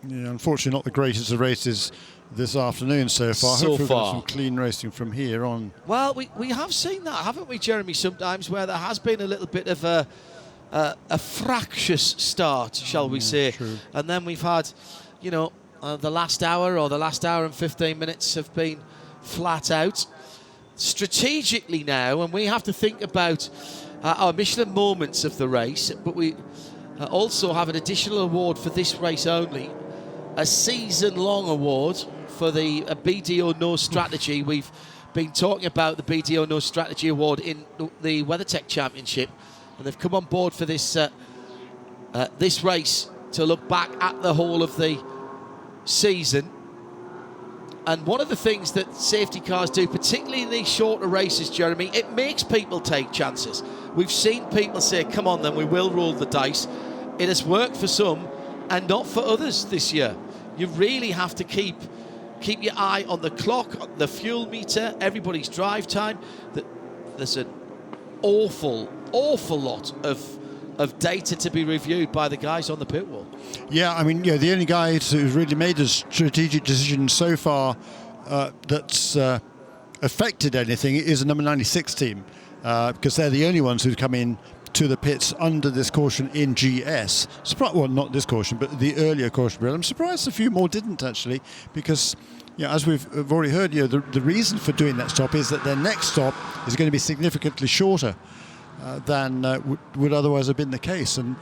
Yeah, unfortunately not the greatest of races this afternoon so far. Hopefully we've got some clean racing from here on. Well, we have seen that, haven't we, Jeremy, sometimes where there has been a little bit of a fractious start, shall we say. True. And then we've had, the last hour or the last hour and 15 minutes have been flat out. Strategically now, and we have to think about our Michelin moments of the race, but we also have an additional award for this race only, a season-long award for the BDO No Strategy. We've been talking about the BDO No Strategy Award in the WeatherTech Championship, and they've come on board for this this race to look back at the whole of the season. And one of the things that safety cars do, particularly in these shorter races, Jeremy, it makes people take chances. We've seen people say, come on then, we will roll the dice. It has worked for some and not for others this year. You really have to keep your eye on the clock, the fuel meter, everybody's drive time. There's an awful lot of data to be reviewed by the guys on the pit wall. Yeah, I mean, the only guy who's really made a strategic decision so far that's affected anything is the number 96 team, because they're the only ones who've come in to the pits under this caution in GS. Well, not this caution, but the earlier caution. I'm surprised a few more didn't, actually, because as we've already heard, the reason for doing that stop is that their next stop is going to be significantly shorter than would otherwise have been the case. And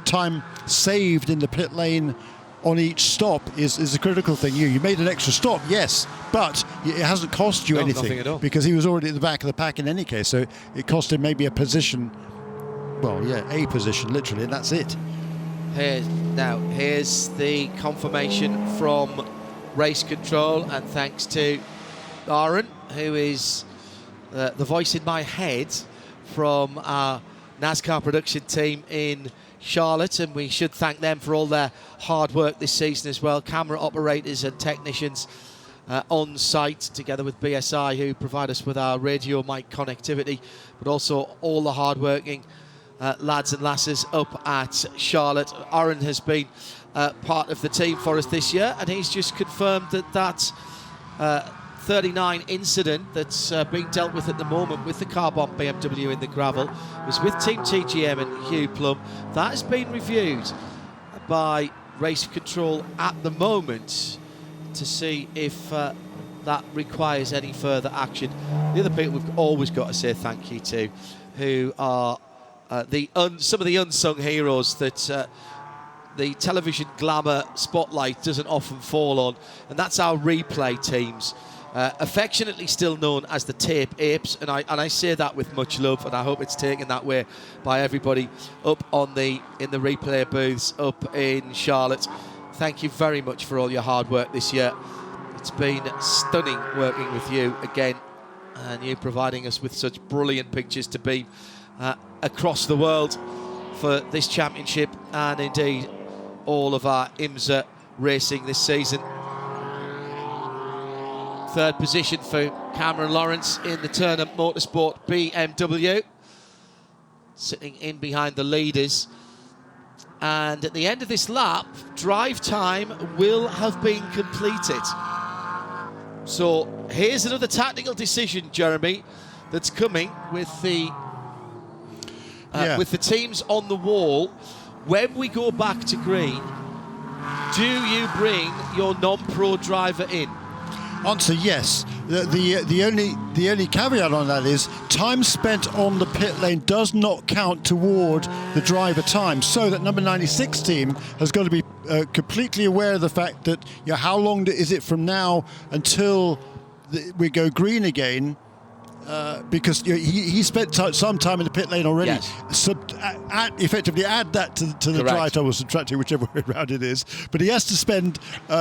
time saved in the pit lane on each stop is a critical thing. You made an extra stop, yes, but it hasn't cost you anything, nothing at all, because he was already at the back of the pack in any case. So it cost him maybe a position. Well, a position, literally, and that's it. Here's the confirmation from race control, and thanks to Aaron, who is the voice in my head from our NASCAR production team in Charlotte, and we should thank them for all their hard work this season as well. Camera operators and technicians on site, together with BSI, who provide us with our radio mic connectivity, but also all the hard-working lads and lasses up at Charlotte. Aaron has been part of the team for us this year, and he's just confirmed that 39 incident that's being dealt with at the moment with the car bomb BMW in the gravel was with Team TGM and Hugh Plum. That has been reviewed by race control at the moment to see if that requires any further action. The other people we've always got to say thank you to, who are some of the unsung heroes that the television glamour spotlight doesn't often fall on, and that's our replay teams, affectionately still known as the Tape Apes, and I say that with much love, and I hope it's taken that way by everybody up in the replay booths up in Charlotte. Thank you very much for all your hard work this year. It's been stunning working with you again, and you providing us with such brilliant pictures to be across the world for this championship, and indeed all of our IMSA racing this season. Third position for Cameron Lawrence in the Turner Motorsport BMW, sitting in behind the leaders. And at the end of this lap, drive time will have been completed. So here's another tactical decision, Jeremy, that's coming with the teams on the wall. When we go back to green, do you bring your non-pro driver in? Answer yes. The only caveat on that is time spent on the pit lane does not count toward the driver time. So that number 96 team has got to be completely aware of the fact that how long is it from now until we go green again. Because he spent some time in the pit lane already. Yes. So effectively add that to the drive time or subtract it, whichever way around it is. But he has to spend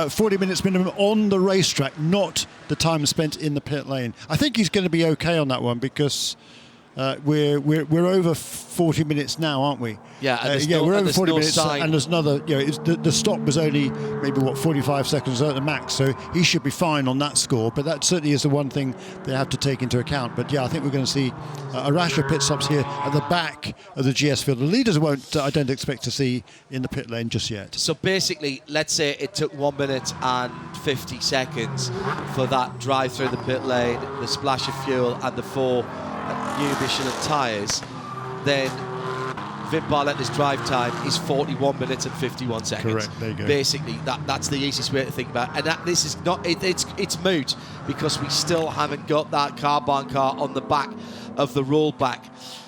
40 minutes minimum on the racetrack, not the time spent in the pit lane. I think he's going to be okay on that one because we're over 40 minutes now, aren't we? Yeah, we're over 40 minutes, sign. and there's another. The stop was only maybe 45 seconds at the max, so he should be fine on that score. But that certainly is the one thing they have to take into account. But yeah, I think we're going to see a rash of pit stops here at the back of the GS field. The leaders I don't expect to see in the pit lane just yet. So basically, let's say it took 1 minute and 50 seconds for that drive through the pit lane, the splash of fuel, and the 4 new Michelin tyres, then Vin Barletta's drive time is 41 minutes and 51 seconds. Correct, there you go. Basically, that's the easiest way to think about it. And this is not, it's moot because we still haven't got that carbon car on the back of the rollback.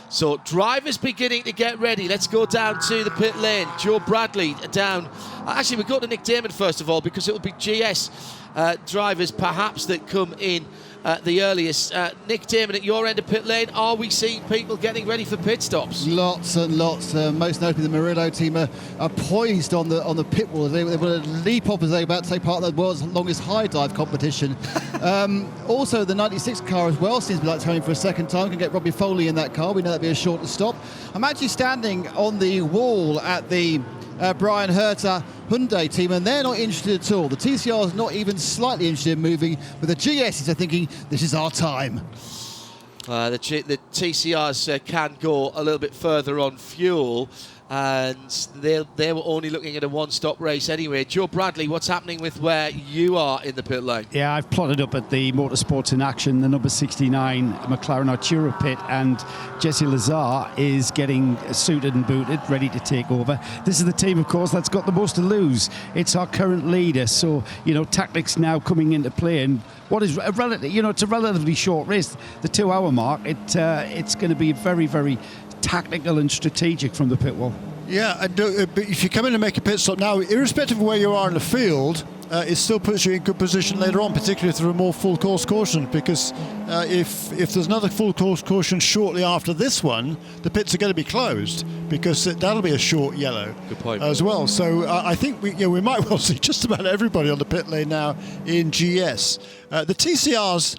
So drivers beginning to get ready. Let's go down to the pit lane. Joe Bradley down. Actually, we go to Nick Damon first of all because it will be GS drivers perhaps that come in the earliest. Nick Damon, at your end of pit lane, are we seeing people getting ready for pit stops? Lots and lots. Most notably, the Murillo team are poised on the pit wall. They want to leap up as they're about to take part in the world's longest high dive competition. Also, the 96 car as well seems to be like turning for a second time. Can get Robbie Foley in that car. We know that'd be a shorter stop. I'm actually standing on the wall at the Brian Herta Hyundai team, and they're not interested at all. The TCR is not even slightly interested in moving, but the GSs are thinking, this is our time. The TCRs can go a little bit further on fuel, and they were only looking at a one-stop race anyway. Joe Bradley, what's happening with where you are in the pit lane? Yeah, I've plotted up at the Motorsports in Action, the number 69 McLaren Artura pit, and Jesse Lazar is getting suited and booted, ready to take over. This is the team, of course, that's got the most to lose. It's our current leader, so, tactics now coming into play, and what is a it's a relatively short race, the 2-hour mark. It's going to be very, very tactical and strategic from the pit wall. Yeah, but if you come in and make a pit stop now, irrespective of where you are in the field, it still puts you in good position later on, particularly through a more full course caution, because if there's another full course caution shortly after this one, the pits are going to be closed because that'll be a short yellow. Good point. As well. So I think we might well see just about everybody on the pit lane now in GS. The TCRs,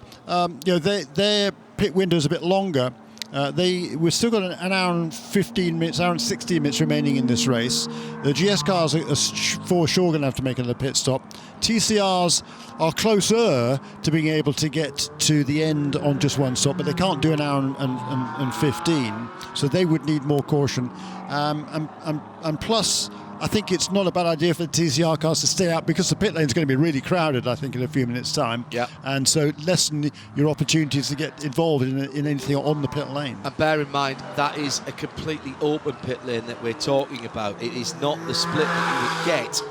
their pit window is a bit longer. We've still got an hour and 15 minutes, hour and 16 minutes remaining in this race. The GS cars are for sure going to have to make another pit stop. TCRs are closer to being able to get to the end on just one stop, but they can't do an hour and 15, so they would need more caution. And plus, I think it's not a bad idea for the TCR cars to stay out because the pit lane is going to be really crowded, I think, in a few minutes' time. Yeah. And so lessen your opportunities to get involved in anything on the pit lane. And bear in mind, that is a completely open pit lane that we're talking about. It is not the split that you would get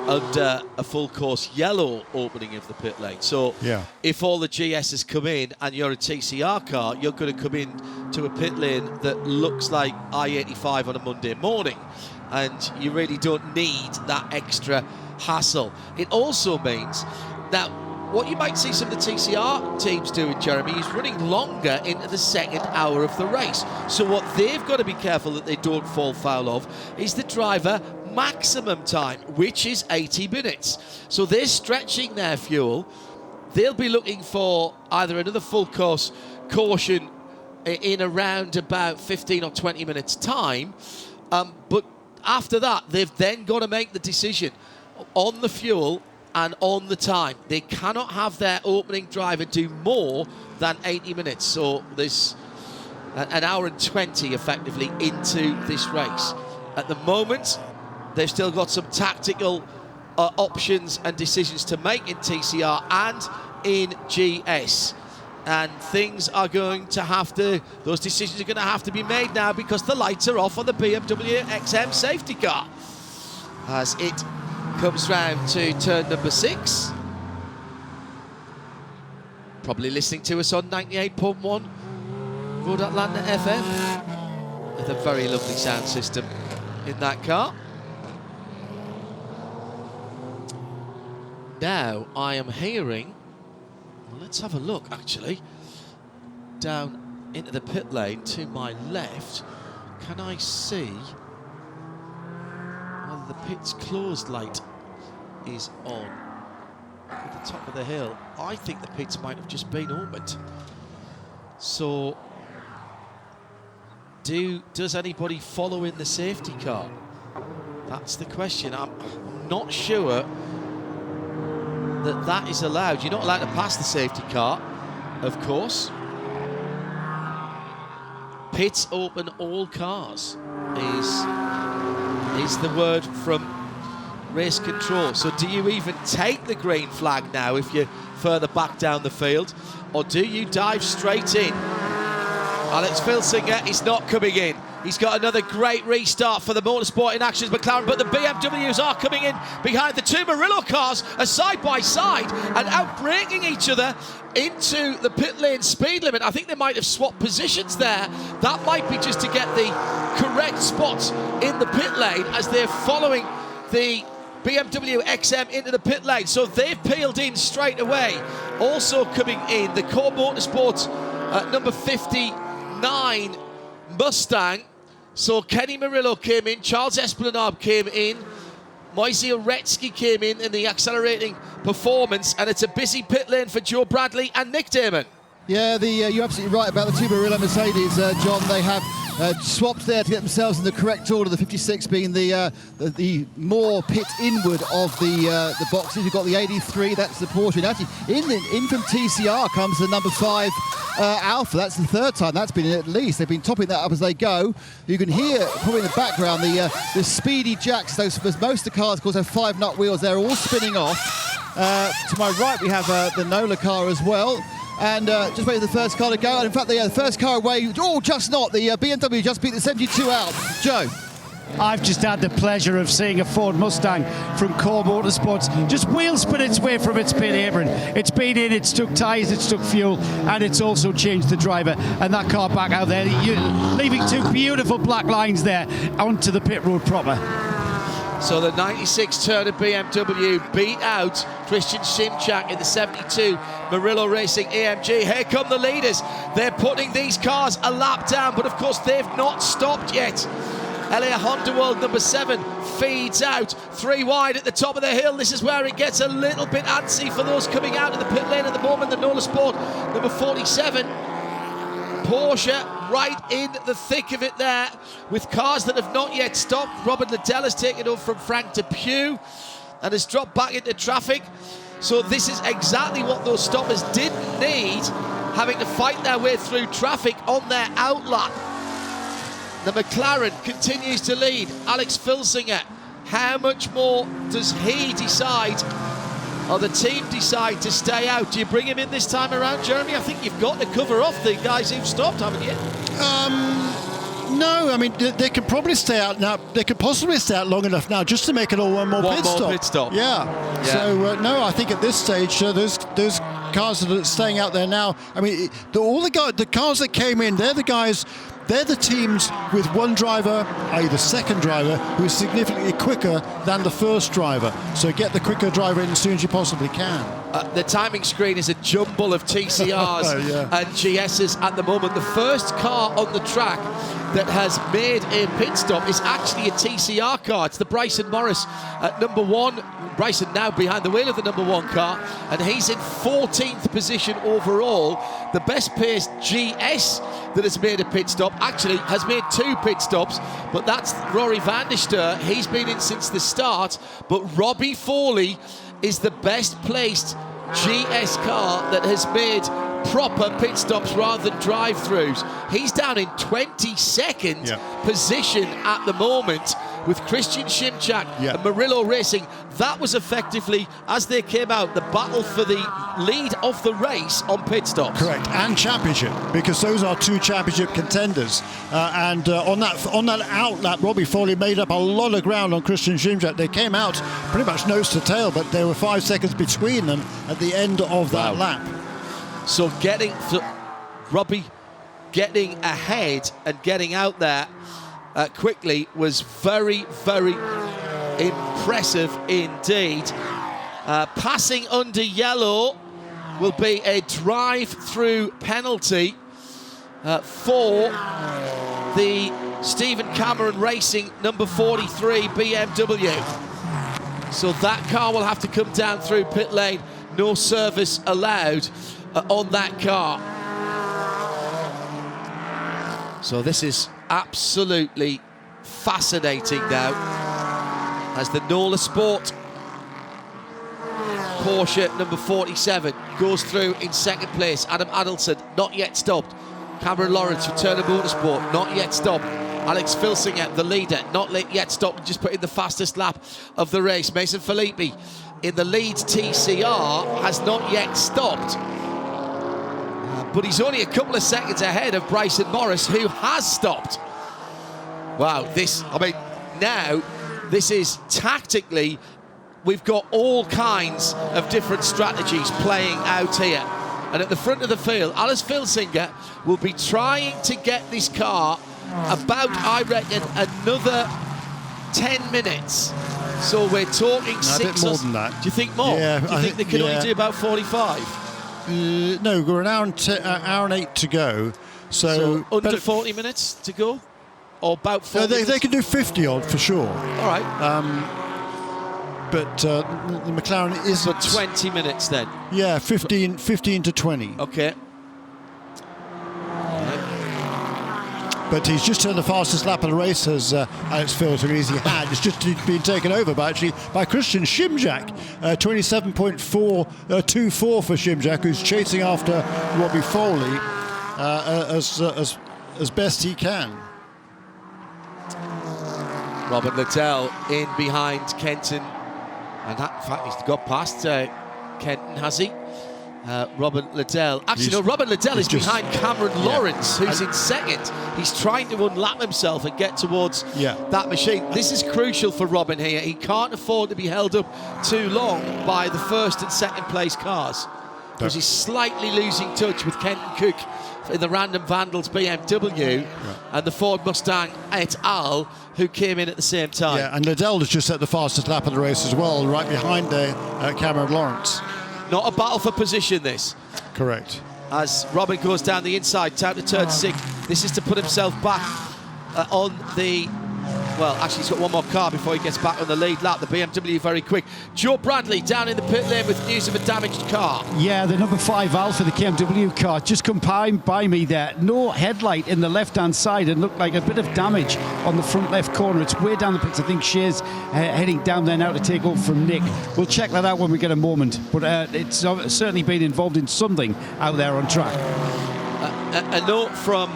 under a full course yellow opening of the pit lane. So Yeah. if all the GSs come in and you're a TCR car, you're going to come in to a pit lane that looks like I-85 on a Monday morning, and you really don't need that extra hassle. It also means that what you might see some of the TCR teams doing, Jeremy, is running longer into the second hour of the race. So what they've got to be careful that they don't fall foul of is the driver maximum time, which is 80 minutes. So they're stretching their fuel. They'll be looking for either another full course caution in around about 15 or 20 minutes time. But after that, they've then got to make the decision on the fuel and on the time. They cannot have their opening driver do more than 80 minutes. So there's an hour and 20 effectively into this race. At the moment, they've still got some tactical options and decisions to make in TCR and in GS. And things are going to have to, those decisions are going to have to be made now because the lights are off on the BMW XM safety car as it comes round to turn number 6. Probably listening to us on 98.1 Road Atlanta FM with a very lovely sound system in that car. Now I am hearing, well, let's have a look actually, down into the pit lane to my left. Can I see whether the pit's closed light is on at the top of the hill? I think the pits might have just been opened. So does anybody follow in the safety car? That's the question. I'm not sure that is allowed. You're not allowed to pass the safety car, of course. Pits open all cars is the word from race control. So do you even take the green flag now if you're further back down the field, or do you dive straight in? Alex Filsinger is not coming in. He's got another great restart for the Motorsport in Actions McLaren, but the BMWs are coming in behind. The two Murillo cars are side by side and outbraking each other into the pit lane speed limit. I think they might have swapped positions there. That might be just to get the correct spots in the pit lane as they're following the BMW XM into the pit lane. So they've peeled in straight away. Also coming in, the Core Motorsport number 59 Mustang. So Kenny Murillo came in, Charles Esplanade came in, Moisey Uretsky came in the accelerating performance, and it's a busy pit lane for Joe Bradley and Nick Damon. Yeah, you're absolutely right about the two Murillo Mercedes, John. They have swapped there to get themselves in the correct order, the 56 being the more pit inward of the boxes. You've got the 83, that's the Porsche. And actually, in from TCR comes the number 5 Alpha. That's the third time that's been in at least. They've been topping that up as they go. You can hear, probably in the background, the speedy jacks. Most of the cars, of course, have 5-nut wheels. They're all spinning off. To my right, we have the Nola car as well. And just waiting for the first car to go. And in fact, the first car away, just not. The BMW just beat the 72 out. Joe. I've just had the pleasure of seeing a Ford Mustang from Core Motorsports just wheel spin its way from its pit apron. It's been in, it's took tyres, it's took fuel, and it's also changed the driver. And that car back out there, leaving two beautiful black lines there onto the pit road proper. So the 96 Turner BMW beat out Christian Simchak in the 72 Murillo Racing AMG. Here come the leaders. They're putting these cars a lap down, but of course they've not stopped yet. Elia Honda World number 7 feeds out 3 wide at the top of the hill. This is where it gets a little bit antsy for those coming out of the pit lane at the moment. The Nola Sport number 47. Porsche right in the thick of it there with cars that have not yet stopped. Robert Liddell has taken over from Frank Depew and has dropped back into traffic. So this is exactly what those stoppers didn't need, having to fight their way through traffic on their outlap. The McLaren continues to lead. Alex Filsinger, how much more does he decide, or the team decide, to stay out? Do you bring him in this time around, Jeremy? I think you've got to cover off the guys who've stopped, haven't you? No, I mean they could probably stay out now. They could possibly stay out long enough now just to make it all one more pit stop. Yeah. So no, I think at this stage those cars that are staying out there now. I mean, the cars that came in, they're the guys. They're the teams with one driver, i.e. the second driver, who is significantly quicker than the first driver. So get the quicker driver in as soon as you possibly can. The timing screen is a jumble of TCRs and GSs at the moment. The first car on the track that has made a pit stop is actually a TCR car. It's the Bryson Morris at number 1. Bryson now behind the wheel of the number 1 car, and he's in 14th position overall. The best paced GS that has made a pit stop actually has made 2 pit stops, but that's Rory van der Steur. He's been in since the start, but Robbie Foley is the best placed GS car that has made proper pit stops rather than drive-throughs. He's down in 22nd position at the moment with Christian Šimčák and Murillo Racing. That was effectively, as they came out, the battle for the lead of the race on pit stops. Correct, and championship, because those are 2 championship contenders. On that out lap, Robbie Foley made up a lot of ground on Christian Šimčák. They came out pretty much nose to tail, but there were 5 seconds between them at the end of that lap. So Robbie getting ahead and getting out there quickly was very, very impressive indeed. Passing under yellow will be a drive-through penalty for the Stephen Cameron Racing number 43 BMW. So that car will have to come down through pit lane. No service allowed on that car. So this is absolutely fascinating now as the Nola Sport Porsche number 47 goes through in 2nd place. Adam Adelson not yet stopped. Cameron Lawrence for Turner Motorsport not yet stopped. Alex Filsinger, the leader, not yet stopped, just put in the fastest lap of the race. Mason Filippi in the lead TCR has not yet stopped. But he's only a couple of seconds ahead of Bryson Morris, who has stopped. Wow, now this is tactically, we've got all kinds of different strategies playing out here. And at the front of the field, Alex Filsinger will be trying to get this car about, I reckon, another 10 minutes. So we're talking 6 a bit more than that. Do you think more? Yeah, do you think they can only do about 45? No, we're an hour and 8 to go. So under 40 minutes to go? Or about 40 minutes? They can do 50 odd for sure. All right. But the McLaren is... So 20 minutes then? Yeah, 15 to 20. Okay. But he's just turned the fastest lap of the race, as Alex Filsinger had. It's just been taken over by Christian Šimčák. 27.424 for Šimčák, who's chasing after Robbie Foley as best he can. Robert Liddell in behind Kenton. And in fact, he's got past Kenton, has he? Robert Liddell. Actually, no, Robert Liddell is behind Cameron Lawrence, who's in 2nd. He's trying to unlap himself and get towards that machine. This is crucial for Robin here. He can't afford to be held up too long by the 1st and 2nd place cars, because he's slightly losing touch with Kenton Cook in the Random Vandals BMW and the Ford Mustang et al., who came in at the same time. Yeah, and Liddell has just set the fastest lap of the race as well, right behind Cameron Lawrence. Not a battle for position, this. Correct. As Robin goes down the inside, down to turn 6. This is to put himself back on the... Well, actually, he's got one more car before he gets back on the lead lap. The BMW very quick. Joe Bradley down in the pit lane with news of a damaged car. Yeah, the number 5 Alfa, the KMW car, just come by me there. No headlight in the left-hand side and looked like a bit of damage on the front left corner. It's way down the pits. I think Shea's heading down there now to take over from Nick. We'll check that out when we get a moment. But it's certainly been involved in something out there on track. A note from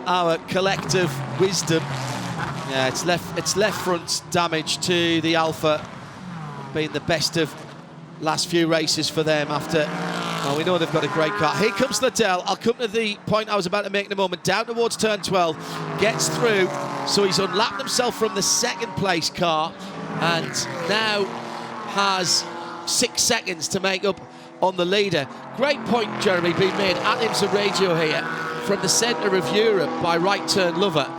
our collective wisdom. Yeah, it's left front damage to the Alfa, being the best of last few races for them after Well, we know they've got a great car. Here comes Liddell. I'll come to the point I was about to make in a moment. Down towards turn 12, gets through, so he's unlapped himself from the second place car and now has 6 seconds to make up on the leader. Great point, Jeremy, being made at IMSA Radio here from the centre of Europe by Right Turn Lover.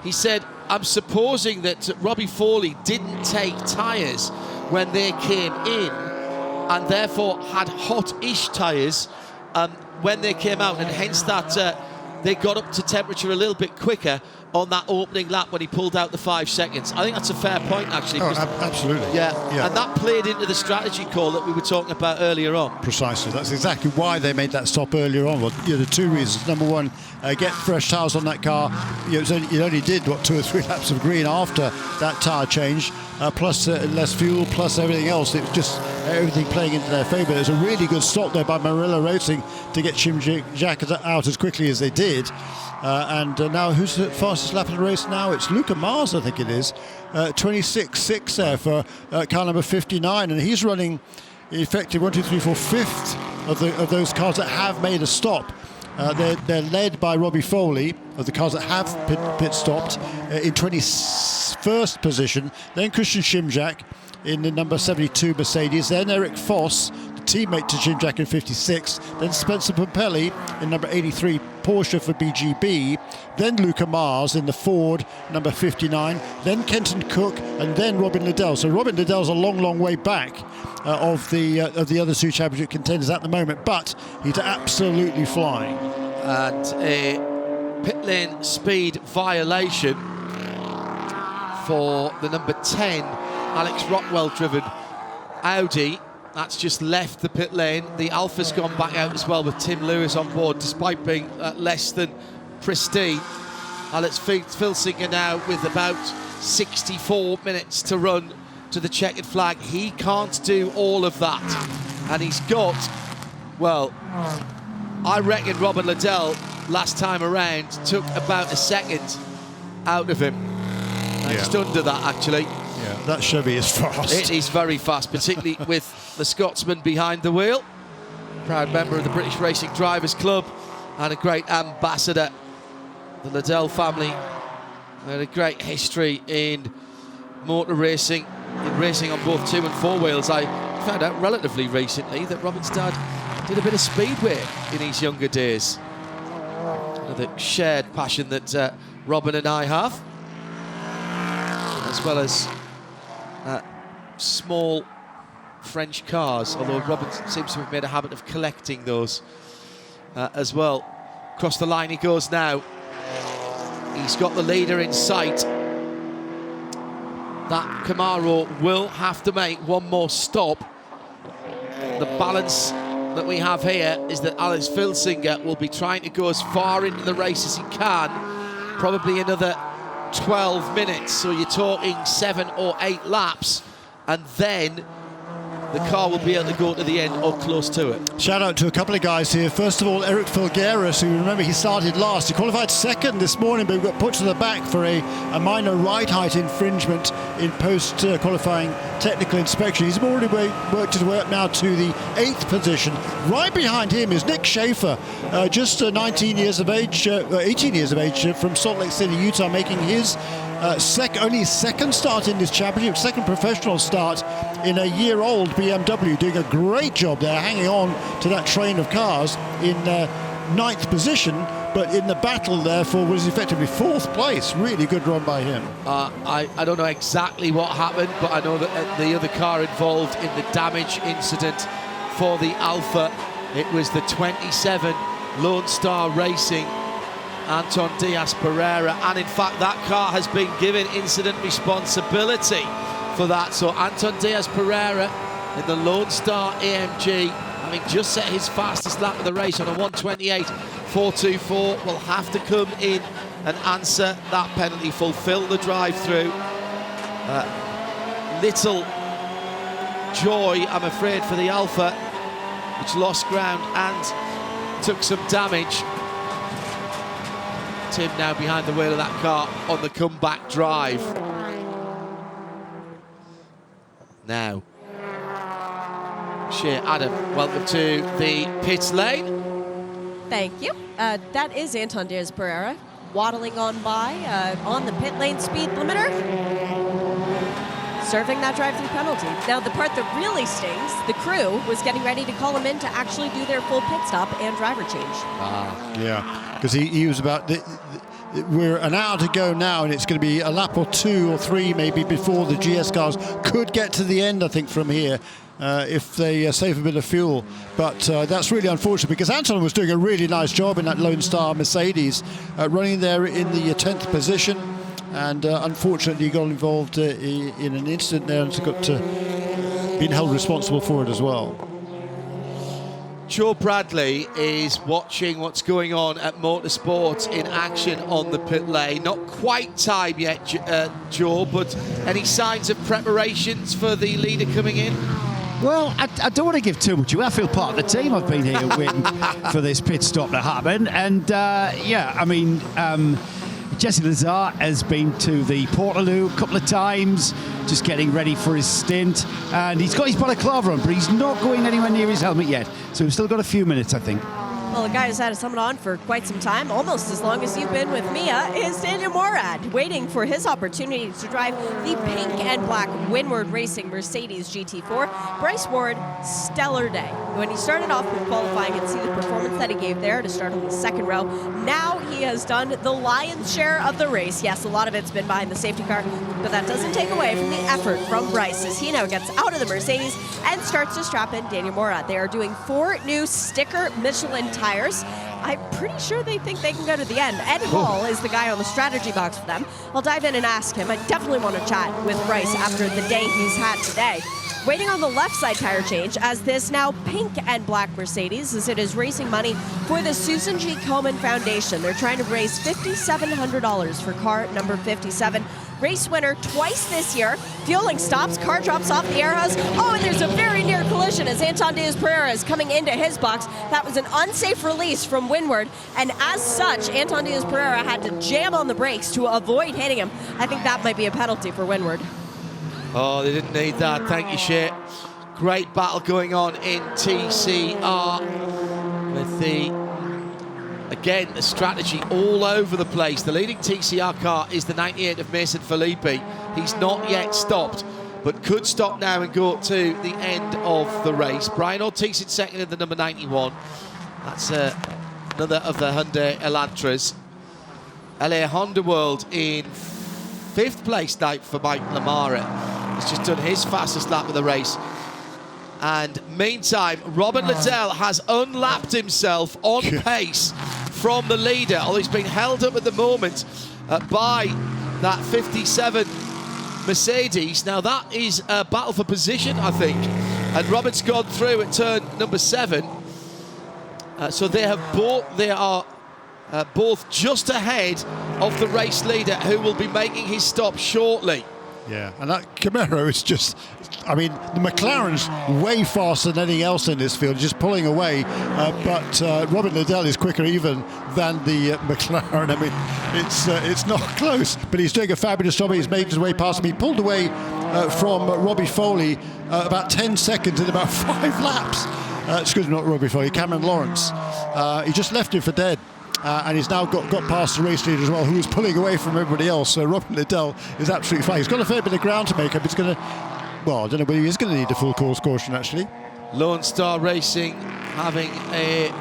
He said, I'm supposing that Robbie Foley didn't take tyres when they came in and therefore had hot-ish tyres when they came out, and hence that they got up to temperature a little bit quicker on that opening lap when he pulled out the 5 seconds. I think that's a fair point, actually. Oh, absolutely. Yeah, and that played into the strategy call that we were talking about earlier on. Precisely. That's exactly why they made that stop earlier on. Well, the two reasons. Number one, get fresh tyres on that car. It only did, 2 or 3 laps of green after that tyre change, plus less fuel, plus everything else. It was just everything playing into their favour. It was a really good stop there by Michelin Racing to get Shimjak out as quickly as they did. And now who's the fastest lap in the race now? It's Luca Mars, I think it is. 26.6 there for car number 59, and he's running effectively 1, 2, 3, 4, fifth of those cars that have made a stop. They're led by Robbie Foley of the cars that have pit stopped in 21st position. Then Christian Shimjak in the number 72 Mercedes. Then Eric Foss, the teammate to Shimjak in 56. Then Spencer Pompelli in number 83 Porsche for BGB. Then Luca Mars in the Ford number 59. Then Kenton Cook, and then Robin Liddell. So Robin Liddell's a long way back of the other 2 championship contenders at the moment, but he's absolutely flying. And a pit lane speed violation for the number 10 Alex Rockwell driven Audi. That's just left the pit lane. The Alpha's gone back out as well with Tim Lewis on board, despite being less than pristine. Alex Filsinger now with about 64 minutes to run to the checkered flag. He can't do all of that. And he's got, well, I reckon Robin Liddell last time around took about a second out of him. Just under that, actually. Yeah, that Chevy is fast. It is very fast, particularly with the Scotsman behind the wheel. Proud member of the British Racing Drivers Club and a great ambassador. The Liddell family had a great history in motor racing, in racing on both 2 and 4 wheels. I found out relatively recently that Robin's dad did a bit of speedway in his younger days. Another shared passion that Robin and I have, as well as small French cars, although Robin seems to have made a habit of collecting those as well. Across the line he goes now. He's got the leader in sight. That Camaro will have to make one more stop. The balance that we have here is that Alex Filsinger will be trying to go as far into the race as he can, probably another 12 minutes, so you're talking 7 or 8 laps, and then the car will be able to go to the end or close to it. Shout out to a couple of guys here. First of all, Eric Filgueras, who, remember, he started last. He qualified second this morning, but got put to the back for a minor ride height infringement in post-qualifying technical inspection. He's already worked his way up now to the 8th position. Right behind him is Nick Schaefer, just 18 years of age from Salt Lake City, Utah, making his only second start in this championship, second professional start in a year-old BMW, doing a great job there, hanging on to that train of cars in 9th position, but in the battle there for what is effectively 4th place. Really good run by him. I don't know exactly what happened, but I know that the other car involved in the damage incident for the Alpha, it was the 27 Lone Star Racing Anton Diaz Pereira, and in fact that car has been given incident responsibility for that. So Anton Diaz Pereira in the Lone Star AMG, having just set his fastest lap of the race on a 1:28.424, will have to come in and answer that penalty, fulfill the drive-through. Little joy, I'm afraid, for the Alpha, which lost ground and took some damage. Tim now behind the wheel of that car on the comeback drive. Now, Shea. Adam, welcome to the pit lane. Thank you. That is Anton Diaz-Pereira waddling on by on the pit lane speed limiter, serving that drive-through penalty. Now, the part that really stings, the crew was getting ready to call him in to actually do their full pit stop and driver change. Yeah, because he was about... we're an hour to go now, and it's going to be a lap or 2 or 3 maybe before the GS cars could get to the end, I think, from here. If they save a bit of fuel. But that's really unfortunate, because Anton was doing a really nice job in that Lone Star Mercedes, running there in the 10th position, and unfortunately he got involved in an incident there and got been held responsible for it as well. Joe Bradley is watching what's going on at Motorsport in action on the pit lane. Not quite time yet, Joe, but any signs of preparations for the leader coming in? Well, I don't want to give too much away. I feel part of the team. I've been here waiting for this pit stop to happen. And, Jesse Lazar has been to the Portaloo a couple of times, just getting ready for his stint. And he's got his balaclava on, but he's not going anywhere near his helmet yet. So we've still got a few minutes, I think. Well, the guy who's had his helmet on for quite some time, almost as long as you've been with Mia, is Daniel Morad, waiting for his opportunity to drive the pink and black Windward Racing Mercedes GT4. Bryce Ward, stellar day. When he started off with qualifying and see the performance that he gave there to start on the second row, now he has done the lion's share of the race. Yes, a lot of it's been behind the safety car, but that doesn't take away from the effort from Bryce as he now gets out of the Mercedes and starts to strap in Daniel Morad. They are doing 4 new sticker Michelin tires. I'm pretty sure they think they can go to the end. Ed Hall is the guy on the strategy box for them. I'll dive in and ask him. I definitely want to chat with Bryce after the day he's had today. Waiting on the left side tire change as this now pink and black Mercedes, as it is raising money for the Susan G. Komen Foundation. They're trying to raise $5,700 for car number 57. Race winner twice this year. Fueling stops, car drops off the air hose. Oh, and there's a very near collision as Anton Diaz-Pereira is coming into his box. That was an unsafe release from Windward, and as such, Anton Diaz-Pereira had to jam on the brakes to avoid hitting him. I think that might be a penalty for Windward. Oh, they didn't need that. Thank you, Shea. Great battle going on in TCR with the strategy all over the place. The leading TCR car is the 98 of Mason Filippi. He's not yet stopped, but could stop now and go to the end of the race. Brian Ortiz in second in the number 91. That's another of the Hyundai Elantras. LA Honda World in 5th place now for Mike Lamara. He's just done his fastest lap of the race. And meantime, Robin Liddell has unlapped himself on pace from the leader, although he's been held up at the moment by that 57 Mercedes. Now that is a battle for position, I think. And Robin's gone through at turn number 7. So they are both just ahead of the race leader, who will be making his stop shortly. Yeah, and that Camaro is just, I mean, the McLaren's way faster than anything else in this field, just pulling away. But Robin Liddell is quicker even than the McLaren. I mean, it's not close, but he's doing a fabulous job. He's made his way past him. He pulled away from Robbie Foley about 10 seconds in about 5 laps. Excuse me, not Robbie Foley, Cameron Lawrence. He just left him for dead. And he's now got past the race leader as well, who was pulling away from everybody else. So Robin Liddell is absolutely fine. He's got a fair bit of ground to make up. He's going to, well, I don't know whether he is going to need a full course caution, actually. Lone Star Racing having a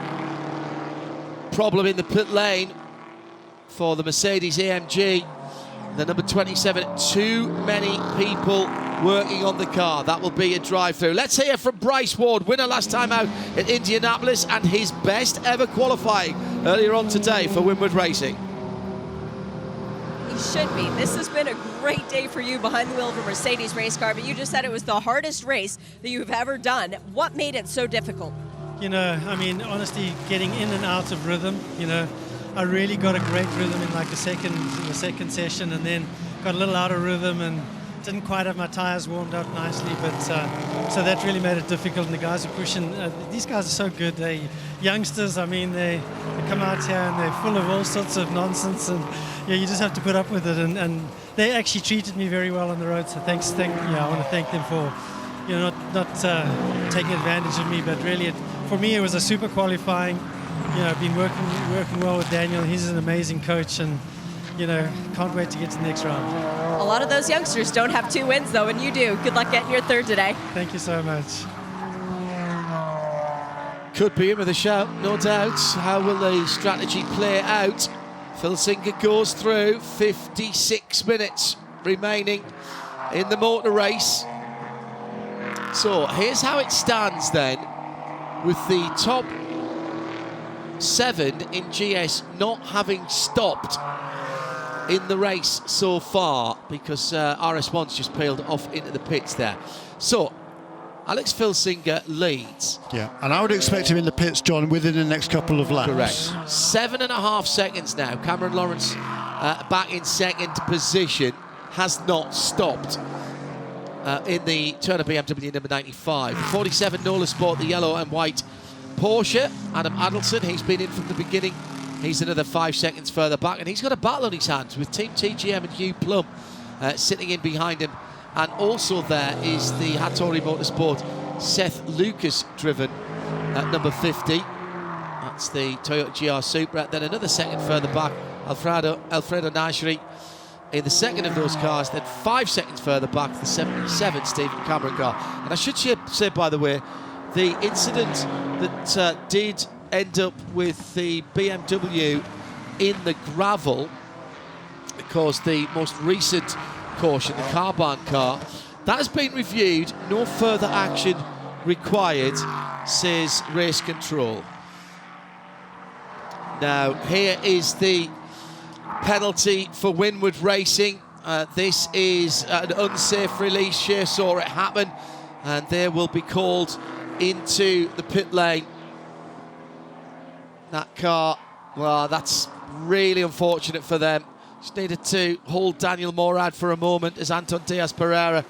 problem in the pit lane for the Mercedes AMG. The number 27, too many people working on the car. That will be a drive-through. Let's hear from Bryce Ward, winner last time out at Indianapolis and his best ever qualifying earlier on today for Windward Racing. He should be. This has been a great day for you behind the wheel of a Mercedes race car, but you just said it was the hardest race that you've ever done. What made it so difficult? You know, I mean, honestly, getting in and out of rhythm, you know, I really got a great rhythm in like the second session, and then got a little out of rhythm and didn't quite have my tires warmed up nicely, but so that really made it difficult. And the guys are pushing. These guys are so good. They youngsters. I mean, they come out here and they're full of all sorts of nonsense, and yeah, you just have to put up with it. And they actually treated me very well on the road. So I want to thank them you know, not taking advantage of me, but really, for me, it was a super qualifying. You know, I've been working well with Daniel. He's an amazing coach, and you know, can't wait to get to the next round. A lot of those youngsters don't have 2 wins, though, and you do. Good luck getting your 3rd today. Thank you so much. Could be in with a shout, no doubt. How will the strategy play out? Phil Singer goes through. 56 minutes remaining in the motor race. So here's how it stands then, with the top 7 in GS not having stopped in the race so far, because our response just peeled off into the pits there. So Alex Filsinger leads. Yeah, and I would expect him in the pits, John, within the next couple of laps. Correct. 7.5 seconds now. Cameron Lawrence back in 2nd position, has not stopped in the Turner BMW number 95. 47 Nola Sport, the yellow and white Porsche. Adam Adelson, he's been in from the beginning. He's another 5 seconds further back, and he's got a battle on his hands with Team TGM and Hugh Plum sitting in behind him. And also there is the Hattori Motorsport Seth Lucas driven at number 50. That's the Toyota GR Supra. Then another second further back, Alfredo Najri in the second of those cars. Then 5 seconds further back, the 77 Stephen Cameron car. And I should say, by the way, the incident that did end up with the BMW in the gravel, because the most recent caution, the Carbon car, that has been reviewed. No further action required, says Race Control. Now, here is the penalty for Winward Racing. This is an unsafe release. Shea saw it happen, and they will be called into the pit lane. That car, well, that's really unfortunate for them. Just needed to hold Daniel Morad for a moment as Anton Diaz Pereira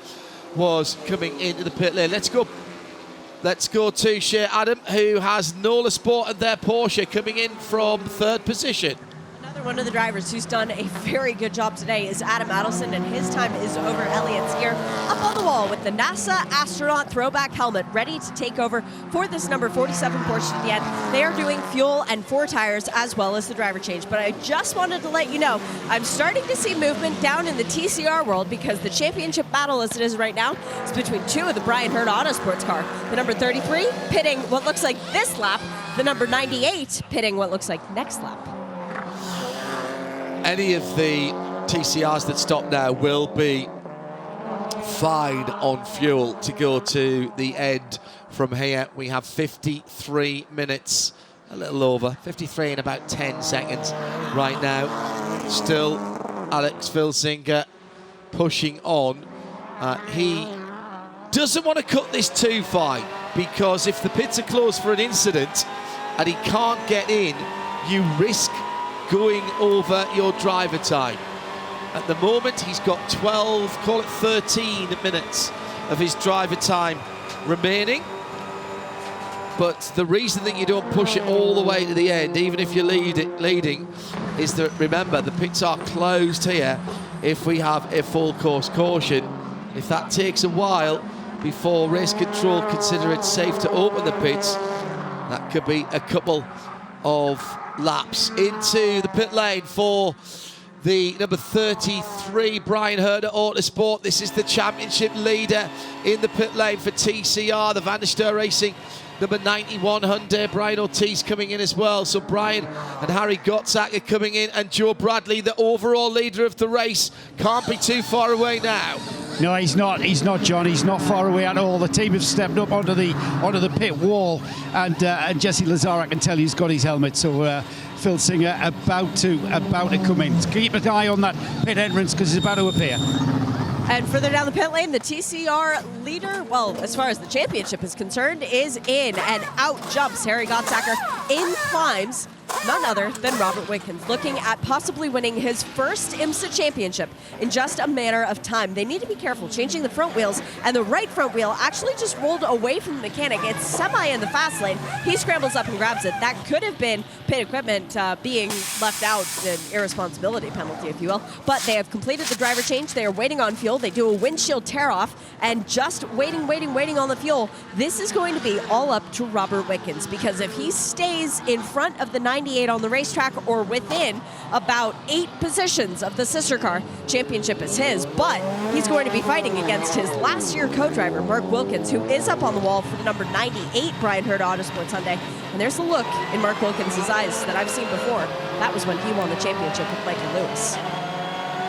was coming into the pit lane. Let's go to Shea Adam, who has Nola Sport and their Porsche coming in from 3rd position. Another one of the drivers who's done a very good job today is Adam Adelson, and his time is over Elliot's gear. Up on the wall with the NASA astronaut throwback helmet, ready to take over for this number 47 Porsche at the end. They are doing fuel and 4 tires as well as the driver change. But I just wanted to let you know, I'm starting to see movement down in the TCR world, because the championship battle as it is right now is between 2 of the Brian Hurd Autosports car. The number 33 pitting what looks like this lap, the number 98 pitting what looks like next lap. Any of the TCRs that stop now will be fine on fuel to go to the end from here. We have 53 minutes, a little over, 53 in about 10 seconds right now. Still Alex Filsinger pushing on. He doesn't want to cut this too fine, because if the pits are closed for an incident and he can't get in, you risk going over your driver time. At the moment, he's got 12, call it 13 minutes of his driver time remaining. But the reason that you don't push it all the way to the end, even if you're leading, is that, remember, the pits are closed here if we have a full course caution. If that takes a while before Race Control consider it safe to open the pits, that could be a couple of laps. Into the pit lane for the number 33 Brian Hurd Autosport. This is the championship leader in the pit lane for TCR, the Van der Steur Racing number 91 Hyundai. Brian Ortiz coming in as well. So Brian and Harry Gottzak are coming in, and Joe Bradley, the overall leader of the race, can't be too far away now. No, he's not, John. He's not far away at all. The team have stepped up onto the pit wall, and Jesse Lazar, I can tell you, he's got his helmet. So Phil Singer about to come in. Keep an eye on that pit entrance, because he's about to appear. And further down the pit lane, the TCR leader, well, as far as the championship is concerned, is in, and out jumps Harry Gottsacker. In climbs none other than Robert Wickens, looking at possibly winning his first IMSA championship in just a matter of time. They need to be careful changing the front wheels, and the right front wheel actually just rolled away from the mechanic. It's semi in the fast lane. He scrambles up and grabs it. That could have been pit equipment being left out, an irresponsibility penalty, if you will. But they have completed the driver change. They are waiting on fuel. They do a windshield tear-off, and just waiting on the fuel. This is going to be all up to Robert Wickens, because if he stays in front of the 98 on the racetrack or within about 8 positions of the sister car, championship is his. But he's going to be fighting against his last year co-driver, Mark Wilkins, who is up on the wall for the number 98 Brian Hurd Autosport Sunday. And there's the look in Mark Wilkins' eyes that I've seen before. That was when he won the championship with Mikey Lewis.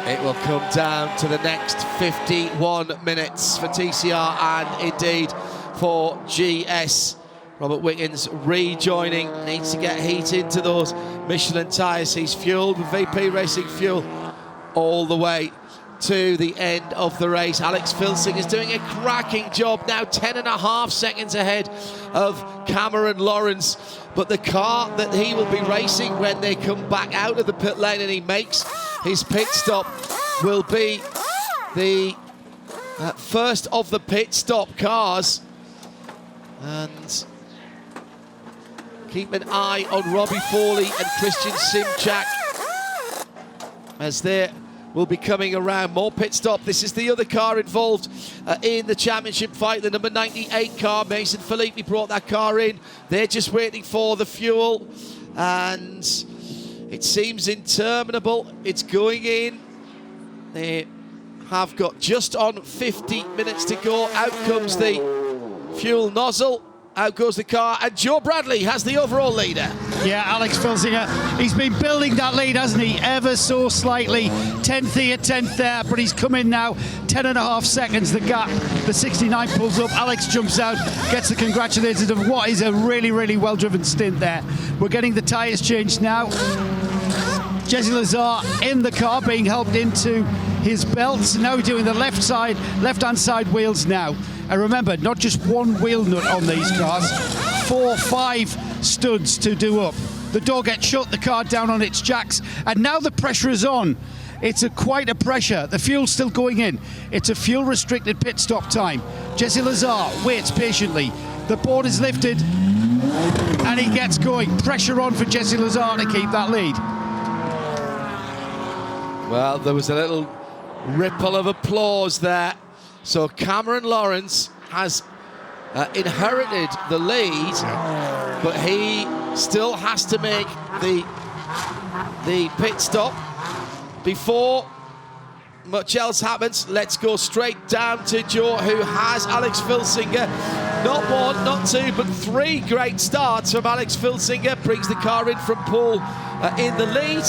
It will come down to the next 51 minutes for TCR and indeed for GS. Robert Wickens rejoining, needs to get heat into those Michelin tyres. He's fueled with VP Racing fuel all the way to the end of the race. Alex Filsing is doing a cracking job now, 10.5 seconds ahead of Cameron Lawrence. But the car that he will be racing when they come back out of the pit lane and he makes his pit stop will be the first of the pit stop cars. And keep an eye on Robbie Fawley and Christian Simchak as they will be coming around. More pit stop. This is the other car involved in the championship fight, the number 98 car. Mason Filippi brought that car in. They're just waiting for the fuel, and it seems interminable. It's going in. They have got just on 50 minutes to go. Out comes the fuel nozzle. Out goes the car, and Joe Bradley has the overall leader. Yeah, Alex Filsinger, he's been building that lead, hasn't he? Ever so slightly. 10th here, 10th there, but he's come in now. 10.5 seconds, the gap. The 69 pulls up. Alex jumps out, gets the congratulations of what is a really, really well-driven stint there. We're getting the tyres changed now. Jesse Lazar in the car, being helped into his belts. Now we're doing the left-hand side wheels now. And remember, not just one wheel nut on these cars, 4, 5 studs to do up. The door gets shut, the car down on its jacks, and now the pressure is on. It's quite a pressure. The fuel's still going in. It's a fuel-restricted pit stop time. Jesse Lazar waits patiently. The board is lifted, and he gets going. Pressure on for Jesse Lazar to keep that lead. Well, there was a little ripple of applause there. So Cameron Lawrence has inherited the lead, but he still has to make the pit stop before much else happens. Let's go straight down to Joe, who has Alex Filsinger. Not 1, not 2, but 3 great starts from Alex Filsinger. Brings the car in from Paul in the lead.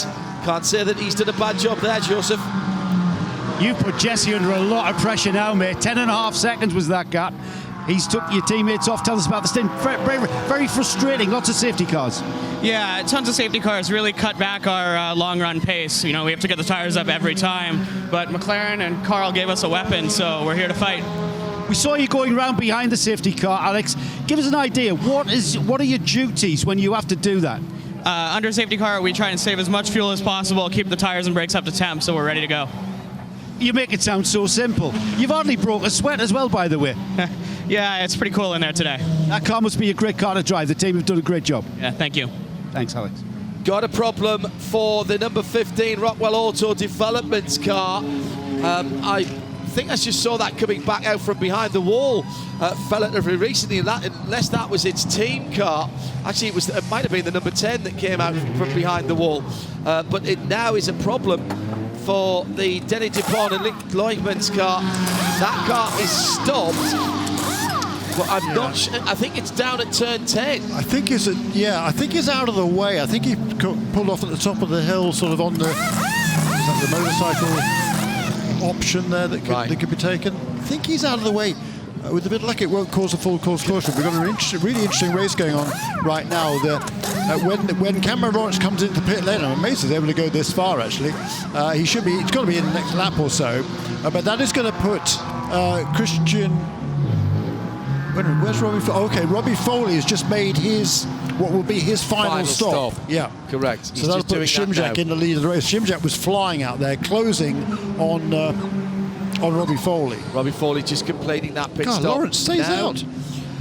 Can't say that he's done a bad job there, Joseph. You put Jesse under a lot of pressure now, mate. 10.5 seconds was that gap. He's took your teammates off. Tell us about the stint. Very, very frustrating. Lots of safety cars. Yeah, tons of safety cars really cut back our long-run pace. You know, we have to get the tires up every time. But McLaren and Carl gave us a weapon, so we're here to fight. We saw you going round behind the safety car, Alex. Give us an idea. What are your duties when you have to do that? Under safety car, we try and save as much fuel as possible, keep the tires and brakes up to temp, so we're ready to go. You make it sound so simple. You've hardly broke a sweat as well, by the way. Yeah, it's pretty cool in there today. That car must be a great car to drive. The team have done a great job. Yeah, thank you. Thanks, Alex. Got a problem for the number 15 Rockwell Auto Developments car. I think I just saw that coming back out from behind the wall relatively recently, unless that was its team car. Actually, it might have been the number 10 that came out from behind the wall. But it now is a problem for the Denny Dupont and Link Leugman's car. That car is stopped. But I'm not sure. I think it's down at turn 10. I think it's out of the way. I think he pulled off at the top of the hill, sort of on the motorcycle option there that could be taken. I think he's out of the way. With a bit of luck, it won't cause a full course caution. We've got a really interesting race going on right now. When Cameron Lawrence comes into the pit lane, I'm amazed he's able to go this far. Actually, he's got to be in the next lap or so. But that is going to put Christian. Where's Robbie? Okay, Robbie Foley has just made his what will be his final stop. Yeah, correct. So that'll put Shimjak in the lead of the race. Shimjak was flying out there, closing on Robbie Foley. Robbie Foley just completing that pit stop. Lawrence stays out.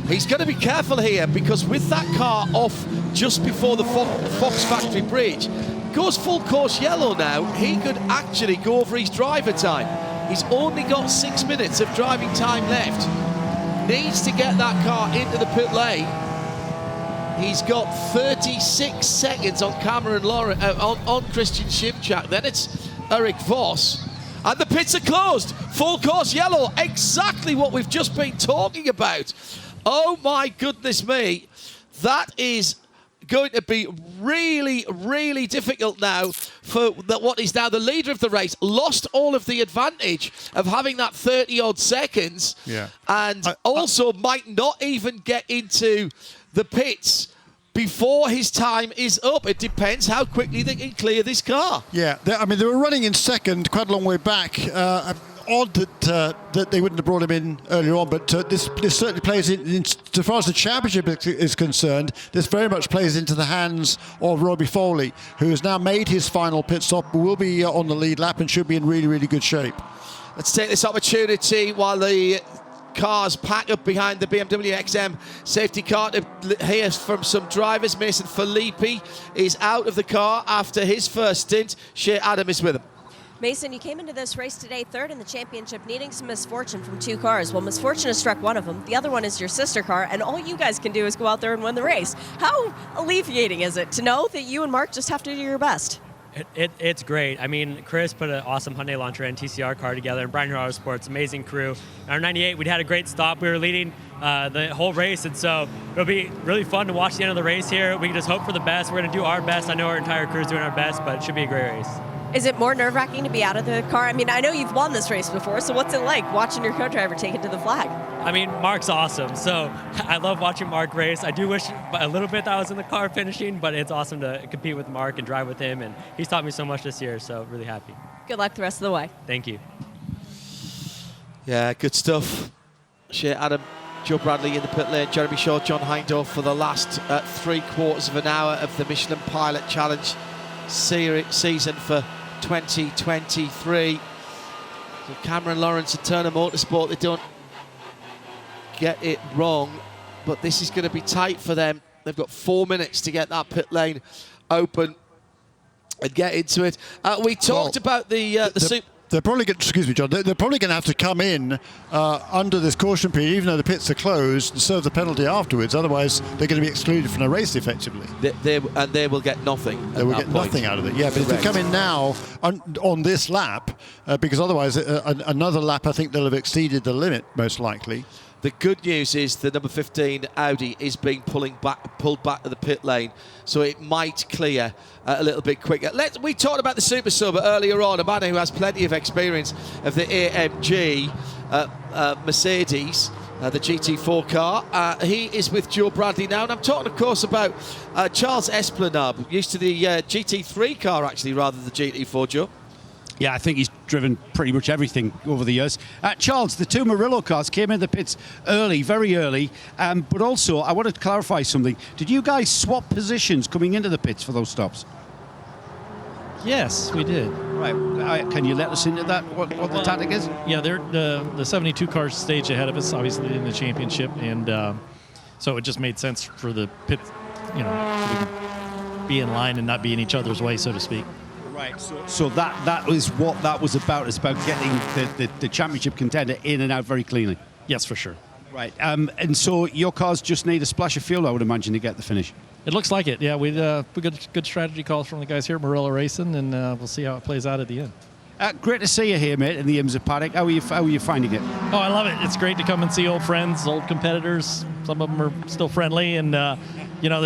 He's going to be careful here because with that car off just before the Fox Factory Bridge, goes full course yellow now, he could actually go over his driver time. He's only got 6 minutes of driving time left. Needs to get that car into the pit lane. He's got 36 seconds on Cameron Lawrence, on Christian Shimjak. Then it's Eric Voss. And the pits are closed. Full course yellow. Exactly what we've just been talking about. Oh my goodness me. That is going to be really, really difficult now for what is now the leader of the race. Lost all of the advantage of having that 30-odd seconds. Yeah. And also might not even get into the pits before his time is up. It depends how quickly they can clear this car. Yeah, they were running in second, quite a long way back. Odd that they wouldn't have brought him in earlier on, but this certainly plays in so far as the championship is concerned. This very much plays into the hands of Robbie Foley, who has now made his final pit stop, will be on the lead lap and should be in really, really good shape. Let's take this opportunity while the cars pack up behind the BMW XM safety car to hear from some drivers. Mason Filippi is out of the car after his first stint. Shea Adam is with him. Mason, you came into this race today third in the championship, needing some misfortune from two cars. Well, misfortune has struck one of them. The other one is your sister car, and all you guys can do is go out there and win the race. How alleviating is it to know that you and Mark just have to do your best? It's great. I mean, Chris put an awesome Hyundai Elantra and TCR car together, and Brian Hero Autosports, amazing crew. In our 98, we'd had a great stop. We were leading the whole race, and so it'll be really fun to watch the end of the race here. We can just hope for the best. We're going to do our best. I know our entire crew is doing our best, but it should be a great race. Is it more nerve-wracking to be out of the car? I mean, I know you've won this race before, so what's it like watching your co-driver take it to the flag? I mean, Mark's awesome, so I love watching Mark race. I do wish a little bit that I was in the car finishing, but it's awesome to compete with Mark and drive with him, and he's taught me so much this year, so really happy. Good luck the rest of the way. Thank you. Yeah, good stuff. Shea Adam, Joe Bradley in the pit lane, Jeremy Shaw, John Hindhaugh for the last 3/4 of an hour of the Michelin Pilot Challenge season for 2023. So Cameron Lawrence and Turner Motorsport, they don't get it wrong, but this is going to be tight for them. They've got 4 minutes to get that pit lane open and get into it. We talked about They're probably going. Excuse me, John. They're probably going to have to come in under this caution period, even though the pits are closed, and serve the penalty afterwards. Otherwise, they're going to be excluded from the race effectively. They will get nothing. They will get nothing out of it. Yeah, but if they come in now on this lap, because otherwise another lap, I think they'll have exceeded the limit most likely. The good news is the number 15 Audi is being pulled back to the pit lane, so it might clear a little bit quicker. We talked about the Super Sub earlier on, a man who has plenty of experience of the AMG Mercedes, the GT4 car. He is with Joe Bradley now, and I'm talking, of course, about Charles Esplanade, used to the GT3 car, actually, rather than the GT4, Joe. Yeah, I think he's driven pretty much everything over the years. Charles, the two Murillo cars came in the pits early, very early, but also I wanted to clarify something. Did you guys swap positions coming into the pits for those stops? Yes, we did. Right. Can you let us into that, what the tactic is? Yeah, the 72 cars stage ahead of us, obviously in the championship, and so it just made sense for the pit, so we could be in line and not be in each other's way, so to speak. Right, so that was what that was about. It's about getting the championship contender in and out very cleanly. Yes, for sure. Right, and so your cars just need a splash of fuel, I would imagine, to get the finish. It looks like it. Yeah, we got good strategy calls from the guys here at Murillo Racing, and we'll see how it plays out at the end. Great to see you here, mate, in the IMSA paddock. How are you finding it? Oh, I love it. It's great to come and see old friends, old competitors. Some of them are still friendly, and the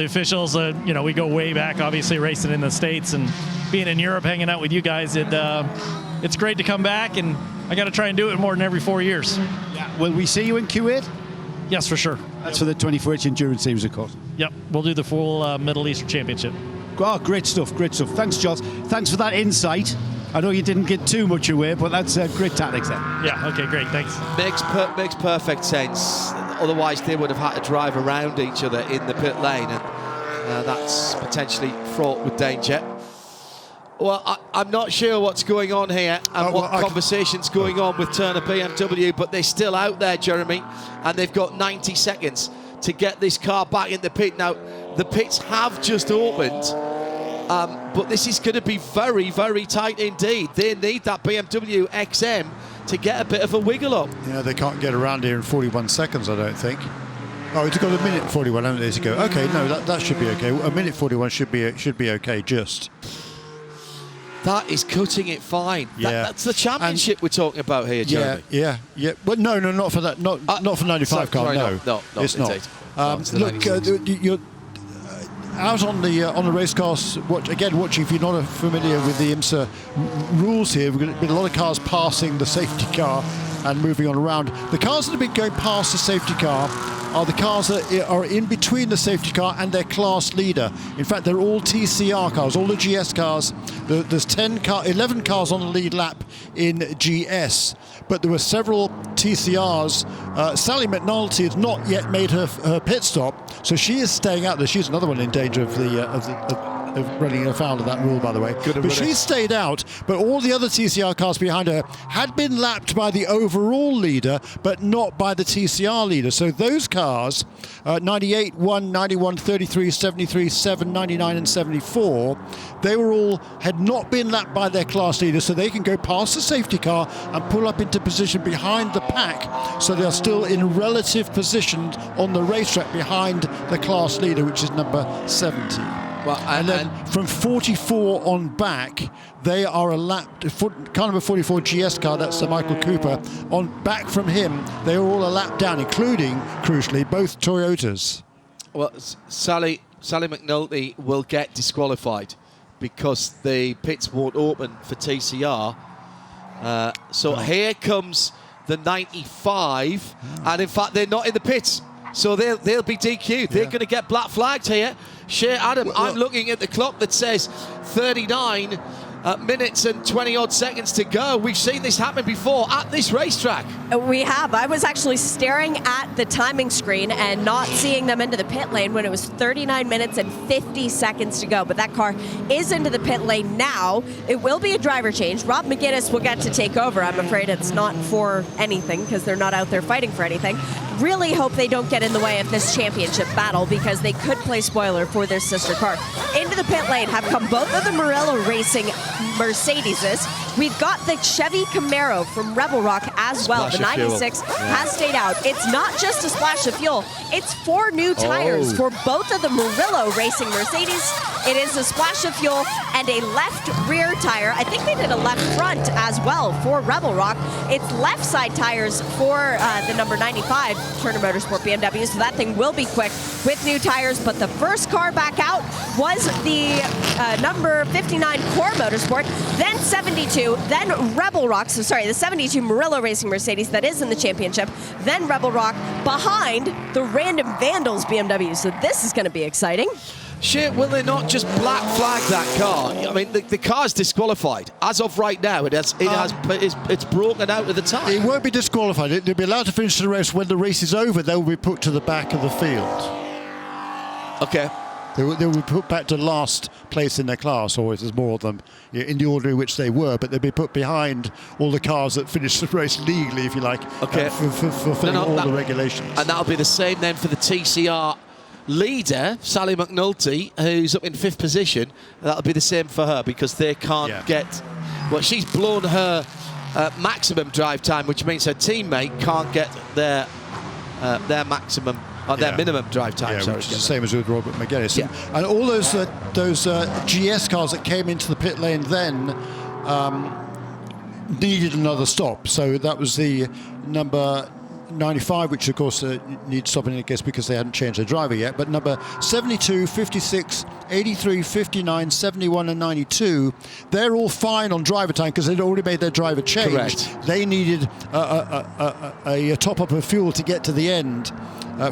officials. We go way back, obviously racing in the States, and being in Europe, hanging out with you guys. It's great to come back, and I got to try and do it more than every 4 years. Yeah. Will we see you in Kuwait? Yes, for sure. That's for the 24-inch endurance series, of course. Yep, we'll do the full Middle Eastern Championship. Oh, great stuff, great stuff. Thanks, Charles. Thanks for that insight. I know you didn't get too much away, but that's great tactics then. Yeah, okay, great, thanks. Makes perfect sense. Otherwise, they would have had to drive around each other in the pit lane. And That's potentially fraught with danger. Well, I'm not sure what's going on here and what conversation's going on with Turner BMW, but they're still out there, Jeremy, and they've got 90 seconds to get this car back in the pit. Now, the pits have just opened, but this is going to be very, very tight indeed. They need that BMW XM to get a bit of a wiggle up. Yeah, they can't get around here in 41 seconds, I don't think. Oh, it's got a minute 41, haven't they, to go? Okay, no, that should be okay. A minute 41 should be okay, just. That is cutting it fine. Yeah. That's the championship we're talking about here, Jeremy. Yeah. But no, not for that. Not for 95 car. Sorry, no, it's not. Look, you're out on the race cars. Watching. If you're not familiar with the IMSA rules here, we've been a lot of cars passing the safety car and moving on around. The cars that have been going past the safety car are the cars that are in between the safety car and their class leader. In fact, they're all TCR cars, all the GS cars. There's 11 cars on the lead lap in GS, but there were several TCRs. Sally McNulty has not yet made her pit stop, so she is staying out there. She's another one in danger of running afoul of that rule, by the way. But she stayed out, but all the other TCR cars behind her had been lapped by the overall leader, but not by the TCR leader. So those cars, 98, 1, 91, 33, 73, 7, 99 and 74, they had not been lapped by their class leader, so they can go past the safety car and pull up into position behind the pack, so they're still in relative position on the racetrack behind the class leader, which is number 70. Well, and then from 44 on back, they are a lap. Car number 44 GS car, that's Sir Michael Cooper. On back from him, they are all a lap down, including, crucially, both Toyotas. Well, Sally McNulty will get disqualified because the pits won't open for TCR. Here comes the 95, and in fact, they're not in the pits. So they'll be DQ'd. Yeah. They're going to get black flagged here. Shea Adam, I'm looking at the clock that says 39 minutes and 20-odd seconds to go. We've seen this happen before at this racetrack. We have. I was actually staring at the timing screen and not seeing them into the pit lane when it was 39 minutes and 50 seconds to go. But that car is into the pit lane now. It will be a driver change. Rob McGinnis will get to take over. I'm afraid it's not for anything because they're not out there fighting for anything. Really hope they don't get in the way of this championship battle because they could play spoiler for their sister car. Into the pit lane have come both of the Murillo Racing Mercedeses. We've got the Chevy Camaro from Rebel Rock as well. The 96 has stayed out. It's not just a splash of fuel. It's 4 new tires for both of the Murillo Racing Mercedes. It is a splash of fuel and a left rear tire. I think they did a left front as well for Rebel Rock. It's left side tires for the number 95 Turner Motorsport BMW, so that thing will be quick with new tires. But the first car back out was the number 59 Core Motorsport, then 72, then Rebel Rock. So sorry, the 72 Murillo Racing Mercedes that is in the championship, then Rebel Rock behind the Random Vandals BMW. So this is going to be exciting. Shit, will they not just black flag that car? I mean, the car's disqualified. As of right now, it's broken out of the time. It won't be disqualified. They'll be allowed to finish the race. When the race is over, they will be put to the back of the field. Okay. They will be put back to last place in their class, or if there's more of them, in the order in which they were, but they'll be put behind all the cars that finished the race legally, if you like, fulfilling all the regulations. And that'll be the same then for the TCR leader, Sally McNulty, who's up in 5th position. That'll be the same for her because they can't get... Well, she's blown her maximum drive time, which means her teammate can't get their maximum... their minimum drive time, which is the same as with Robert McGinnis. And all those GS cars that came into the pit lane then needed another stop. So that was the number 95, which of course needs stopping, I guess, because they hadn't changed their driver yet. But number 72, 56, 83, 59, 71 and 92, they're all fine on driver time because they'd already made their driver change. Correct. They needed a top-up of fuel to get to the end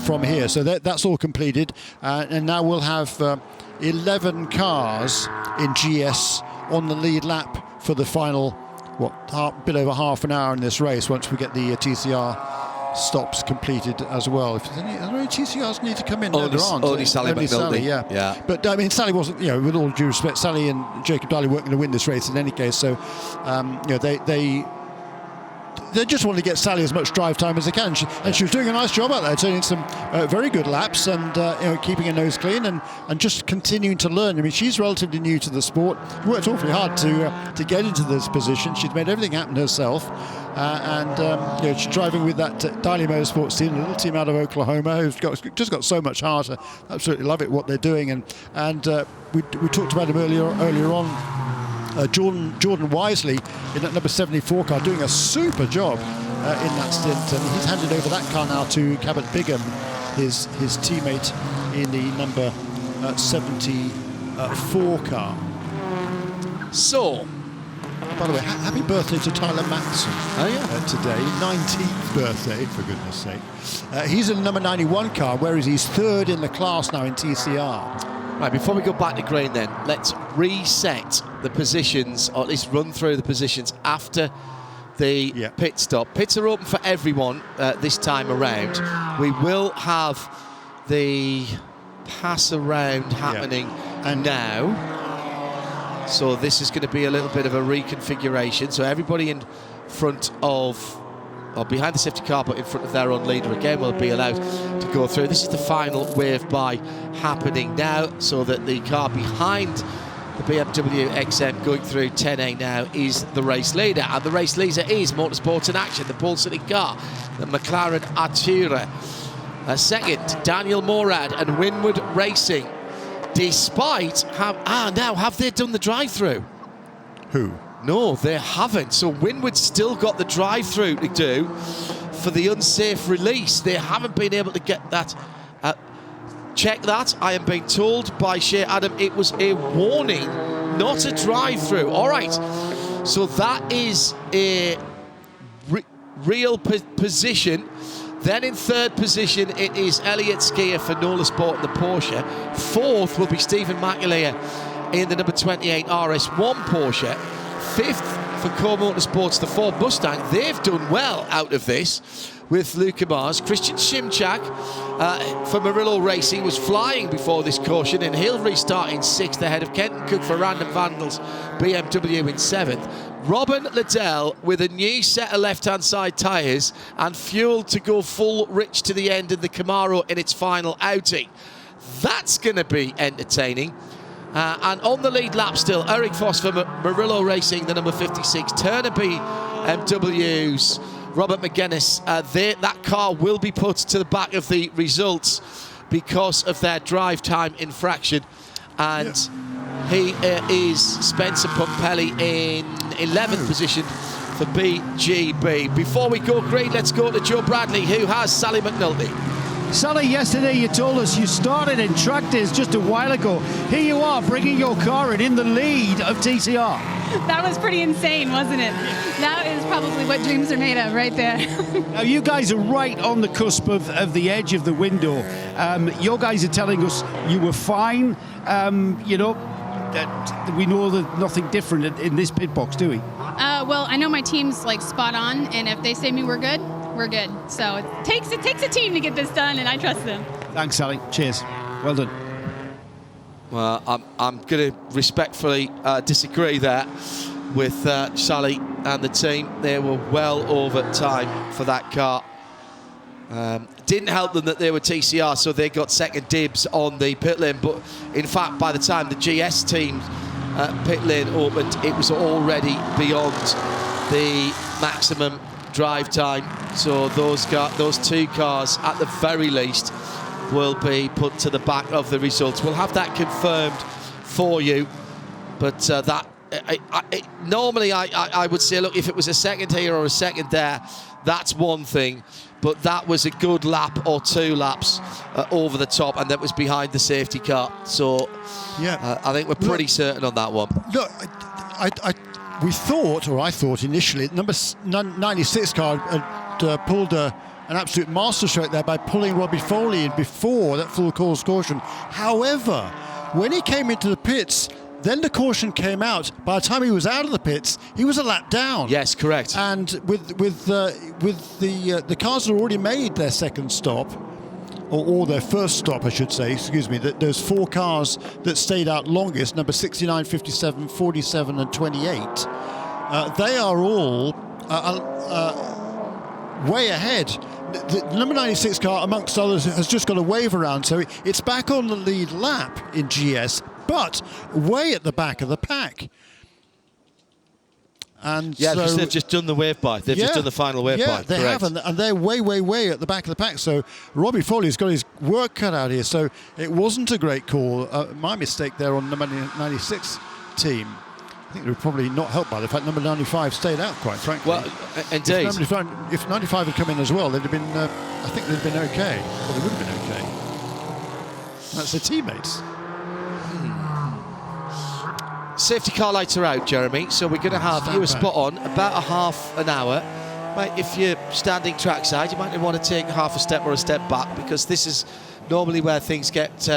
from here. So that's all completed. And now we'll have 11 cars in GS on the lead lap for the final, bit over half an hour in this race once we get the TCR stops completed as well. If there's any, are there any TCRs need to come in? No, there aren't. Only Sally McNulty. Yeah. But I mean, Sally wasn't. With all due respect, Sally and Jacob Daly weren't going to win this race in any case. So, they just want to get Sally as much drive time as they can. She was doing a nice job out there, turning some very good laps and keeping her nose clean and just continuing to learn. I mean, she's relatively new to the sport. Worked awfully hard to get into this position. She's made everything happen herself. She's driving with that Daly Motorsports team, a little team out of Oklahoma, who's just got so much heart. I absolutely love it what they're doing. And we talked about him earlier on. Jordan Wisely in that number 74 car doing a super job in that stint, and he's handed over that car now to Cabot Bigham, his teammate in the number 74 car. So, by the way, happy birthday to Tyler Matson. Oh yeah, today, 19th birthday, for goodness sake. He's in the number 91 car, whereas he's third in the class now in TCR. Right, before we go back to green then, let's reset the positions, or at least run through the positions after the pit stop. Pits are open for everyone this time around. We will have the pass around happening now. So this is going to be a little bit of a reconfiguration. So everybody in front of, or behind the safety car, but in front of their own leader again will be allowed to go through. This is the final wave by happening now, so that the car behind the BMW XM going through 10A now is the race leader, and the race leader is Motorsports in Action, the Paul City car, the McLaren Artura. Second, Daniel Morad and Winward Racing, despite have they done the drive-through? Who? No, they haven't. So Winward's still got the drive-through to do for the unsafe release. They haven't been able to get that. Check that. I am being told by Shea Adam it was a warning, not a drive-through. All right. So that is a real position. Then in third position, it is Elliot Skier for Nola Sport and the Porsche. Fourth will be Stephen McAleer in the number 28 RS1 Porsche. Fifth for Core Motorsports, the Ford Mustang. They've done well out of this with Luca Mars. Christian Shimchak for Murillo Racing was flying before this caution, and he'll restart in sixth ahead of Kenton Cook for Random Vandals BMW in seventh. Robin Liddell with a new set of left-hand side tyres and fuel to go full rich to the end in the Camaro in its final outing. That's going to be entertaining. And on the lead lap still, Eric Foss for Murillo Racing, the number 56. Turner BMW's Robert McGuinness. That car will be put to the back of the results because of their drive time infraction. And he is Spencer Pompelli in 11th position for BGB. Before we go green, let's go to Joe Bradley, who has Sally McNulty. Sally, yesterday you told us you started in track days just a while ago. Here you are, bringing your car in the lead of TCR. That was pretty insane, wasn't it? That is probably what dreams are made of right there. Now, you guys are right on the cusp of the edge of the window. Your guys are telling us you were fine. We know that nothing different in this pit box, do we? Well, I know my team's spot on, and if they say we're good, we're good. So it takes a team to get this done, and I trust them. Thanks, Sally. Cheers. Well done. Well, I'm going to respectfully disagree there with Sally and the team. They were well over time for that car. Didn't help them that they were TCR, so they got second dibs on the pit lane. But in fact, by the time the GS team pit lane opened, it was already beyond the maximum drive time. So those two cars, at the very least, will be put to the back of the results. We'll have that confirmed for you. But normally I would say, look, if it was a second here or a second there, that's one thing. But that was a good lap or two laps over the top, and that was behind the safety car. So I think we're pretty certain on that one. Look, I thought initially, number 96 car had pulled an absolute masterstroke there by pulling Robbie Foley in before that full course caution. However, when he came into the pits, Then the caution came out. By the time he was out of the pits, he was a lap down. Yes, correct. And with the cars that already made their second stop, or their first stop, I should say, excuse me, those 4 cars that stayed out longest, number 69, 57, 47 and 28, they are all way ahead. The number 96 car, amongst others, has just got a wave around, so it's back on the lead lap in GS, but way at the back of the pack. And yeah, because so, they've just done the wave by. They've just done the final wave by. Yeah, they have, and they're way at the back of the pack. So Robbie Foley's got his work cut out here. So it wasn't a great call. My mistake there on number 96 team. I think they were probably not helped by the fact number 95 stayed out, quite frankly. Well, indeed. If 95 had come in as well, they'd have been. I think they'd have been okay. Well, they would have been okay. That's their teammates. Safety car lights are out, Jeremy, so we're going to have you a spot on about a half an hour. If you're standing trackside, you might want to take half a step or a step back, because this is normally where things get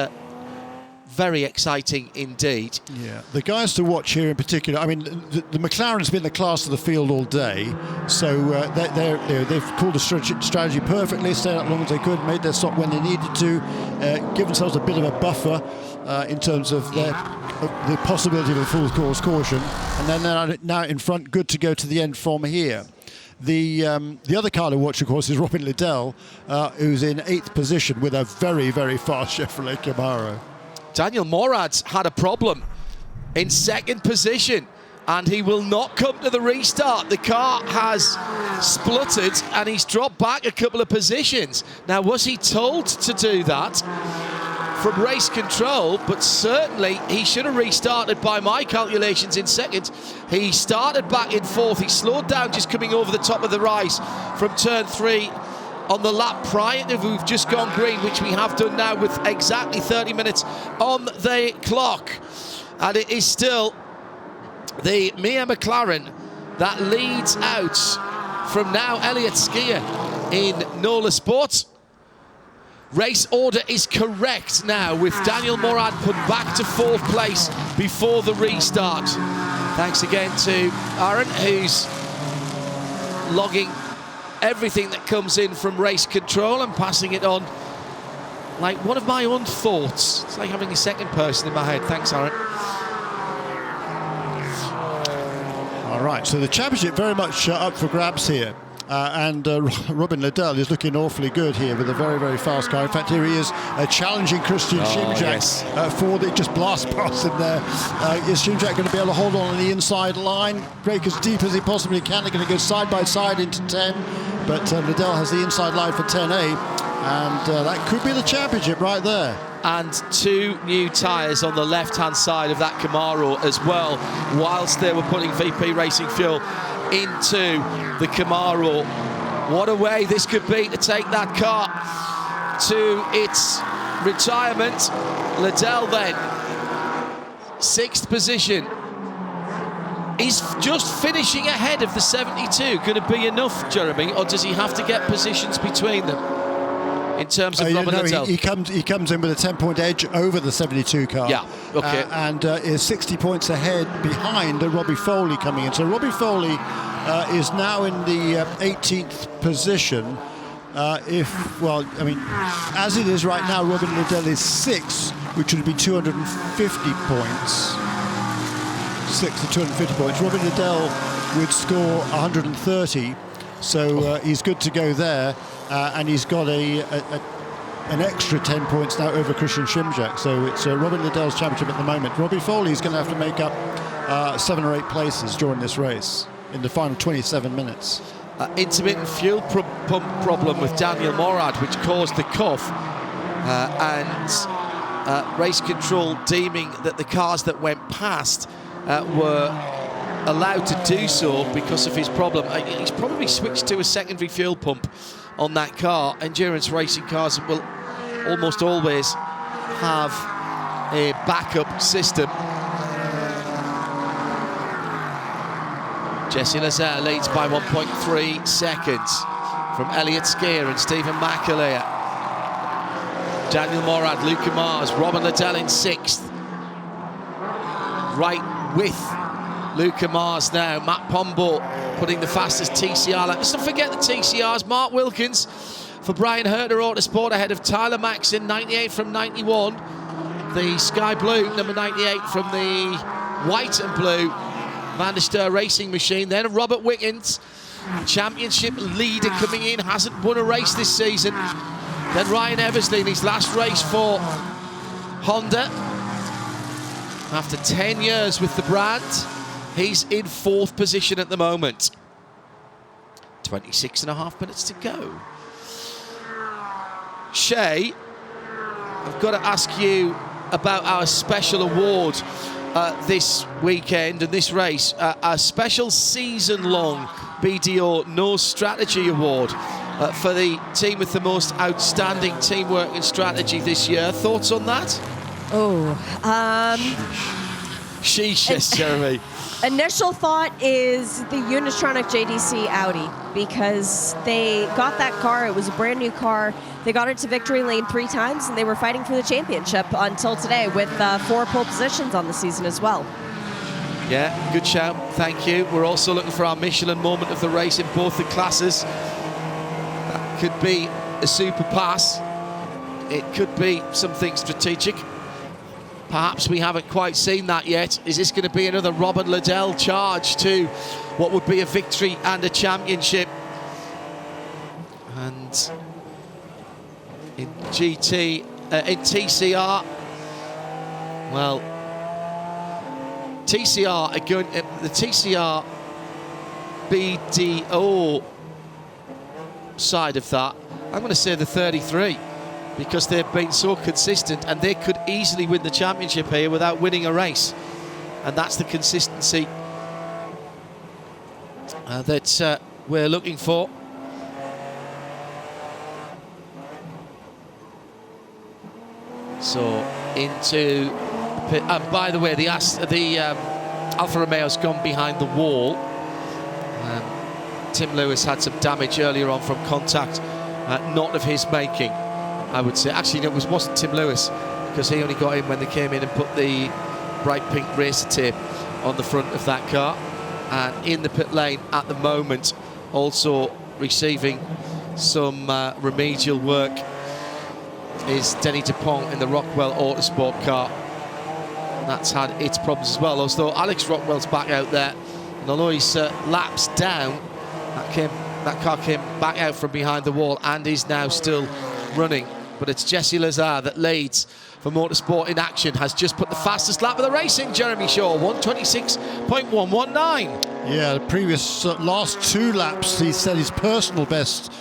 very exciting indeed. Yeah, the guys to watch here in particular, I mean, the McLaren's been the class of the field all day, so they've pulled a strategy perfectly, stayed out as long as they could, made their stop when they needed to, give themselves a bit of a buffer in terms of the possibility of a full course caution, and then they're now in front, good to go to the end from here. The other car to watch, of course, is Robin Liddell, who's in 8th position with a very fast Chevrolet Camaro. Daniel Morad's had a problem in 2nd position, and he will not come to the restart. The car has spluttered and he's dropped back a couple of positions. Now, was he told to do that from race control? But certainly he should have restarted by my calculations in 2nd. He started back in 4th. He slowed down just coming over the top of the rise from turn 3 on the lap prior to we've just gone green, which we have done now with exactly 30 minutes on the clock. And it is still the Mia McLaren that leads out from now Elliott Skier in NOLA Sports. Race order is correct now, with Daniel Morad put back to 4th place before the restart. Thanks again to Aaron, who's logging everything that comes in from race control and passing it on like one of my own thoughts. It's like having a second person in my head. Thanks, Aaron. All right, so the championship very much up for grabs here. And Robin Liddell is looking awfully good here with a very fast car. In fact, here he is challenging Christian Schimjack for the just blast past him there. Is Schimjack going to be able to hold on the inside line, break as deep as he possibly can? They're going to go side by side into 10, but Liddell has the inside line for 10A, and that could be the championship right there. And 2 new tyres on the left-hand side of that Camaro as well, whilst they were putting VP Racing Fuel into the Camaro. What a way this could be to take that car to its retirement. Liddell then, 6th position. Is just finishing ahead of the 72 going to be enough, Jeremy, or does he have to get positions between them in terms of Robin Liddell? He comes in with a 10-point edge over the 72 car. Yeah, okay. And is 60 points ahead behind Robbie Foley coming in. So Robbie Foley is now in the 18th position. As it is right now, Robin Liddell is 6th, which would be 250 points. 6 to 250 points. Robin Liddell would score 130, so he's good to go there. And he's got an extra 10 points now over Christian Schimjack. So it's Robin Liddell's championship at the moment. Robbie Foley's going to have to make up 7 or 8 places during this race in the final 27 minutes. Intermittent fuel pump problem with Daniel Morad, which caused the cuff, and race control deeming that the cars that went past were allowed to do so because of his problem. He's probably switched to a secondary fuel pump on that car. Endurance racing cars will almost always have a backup system. Jesse Lazare leads by 1.3 seconds from Elliott Skier and Stephen McAleer. Daniel Morad, Luca Mars, Robin Liddell in 6th. right with Luca Mars now. Matt Pombo putting the fastest TCR lap. Let's not forget the TCRs. Mark Wilkins for Brian Herter Autosport ahead of Tyler Maxson, 98 from 91. The Sky Blue, number 98 from the white and blue Van der Steur Racing Machine. Then Robert Wickens, championship leader coming in, hasn't won a race this season. Then Ryan Eversley in his last race for Honda. After 10 years with the brand, he's in 4th position at the moment. 26.5 minutes to go. Shay, I've got to ask you about our special award this weekend and this race, a special season-long BDO Nose Strategy Award for the team with the most outstanding teamwork and strategy this year. Thoughts on that? Sheesh, yes, Jeremy. Initial thought is the Unitronic JDC Audi, because they got that car. It was a brand new car. They got it to victory lane 3 times, and they were fighting for the championship until today with 4 pole positions on the season as well. Yeah, good shout. Thank you. We're also looking for our Michelin moment of the race in both the classes. That could be a super pass. It could be something strategic. Perhaps we haven't quite seen that yet. Is this going to be another Robert Liddell charge to what would be a victory and a championship? And in TCR, well, TCR are going, the TCR BDO side of that, I'm going to say the 33. Because they've been so consistent, and they could easily win the championship here without winning a race. And that's the consistency that we're looking for. So into, by the way, the Alfa Romeo's gone behind the wall. Tim Lewis had some damage earlier on from contact, not of his making, I would say. Actually, no, it wasn't Tim Lewis, because he only got in when they came in and put the bright pink racer tape on the front of that car. And in the pit lane at the moment, also receiving some remedial work, is Denny Dupont in the Rockwell Autosport car. That's had its problems as well, although Alex Rockwell's back out there, and although he's laps down, that car came back out from behind the wall and is now still running. But it's Jesse Lazar that leads for Motorsport in Action, has just put the fastest lap of the racing, Jeremy Shaw, 126.119. Yeah, the previous last 2 laps, he set his personal best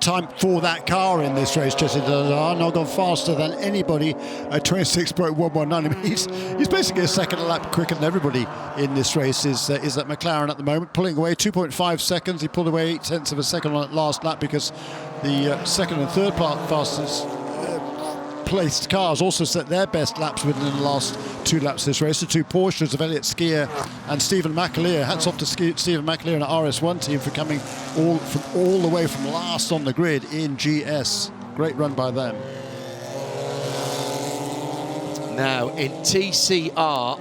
time for that car in this race. Jesse Lazar now gone faster than anybody at 26.119. I mean, he's basically a second lap quicker than everybody in this race is at McLaren at the moment, pulling away 2.5 seconds. He pulled away 0.8 of a second on that last lap because the second and third fastest placed cars also set their best laps within the last 2 laps of this race. The 2 Porsches of Elliott Skier and Stephen McAleer. Hats off to Stephen McAleer and the RS1 team for coming all the way from last on the grid in GS. Great run by them. Now in TCR,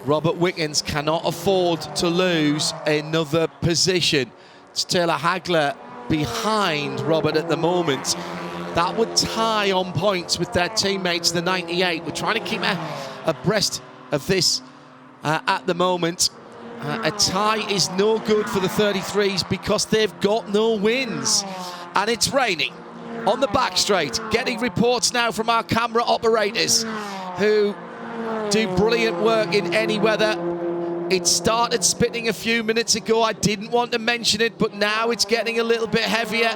Robert Wickens cannot afford to lose another position. It's Taylor Hagler behind Robert at the moment. That would tie on points with their teammates, the 98. We're trying to keep abreast of this at the moment. A tie is no good for the 33s because they've got no wins. And it's raining on the back straight. Getting reports now from our camera operators who do brilliant work in any weather. It started spitting a few minutes ago. I didn't want to mention it, but now it's getting a little bit heavier.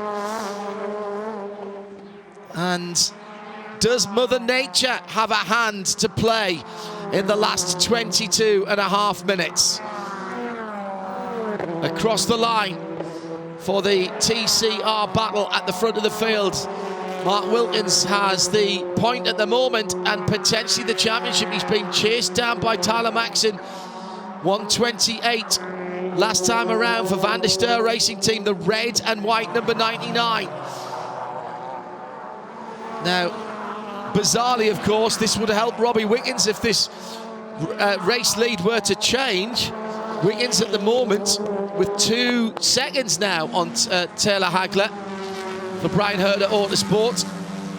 And does Mother Nature have a hand to play in the last 22.5 minutes? Across the line for the TCR battle at the front of the field, Mark Wilkins has the point at the moment and potentially the championship. He's been chased down by Tyler Maxson. 128 last time around for Van der Steur Racing Team, the red and white number 99. Now, bizarrely, of course, this would help Robbie Wickens if this race lead were to change, Wiggins at the moment with 2 seconds now on Taylor Hagler for Brian Herter Autosport.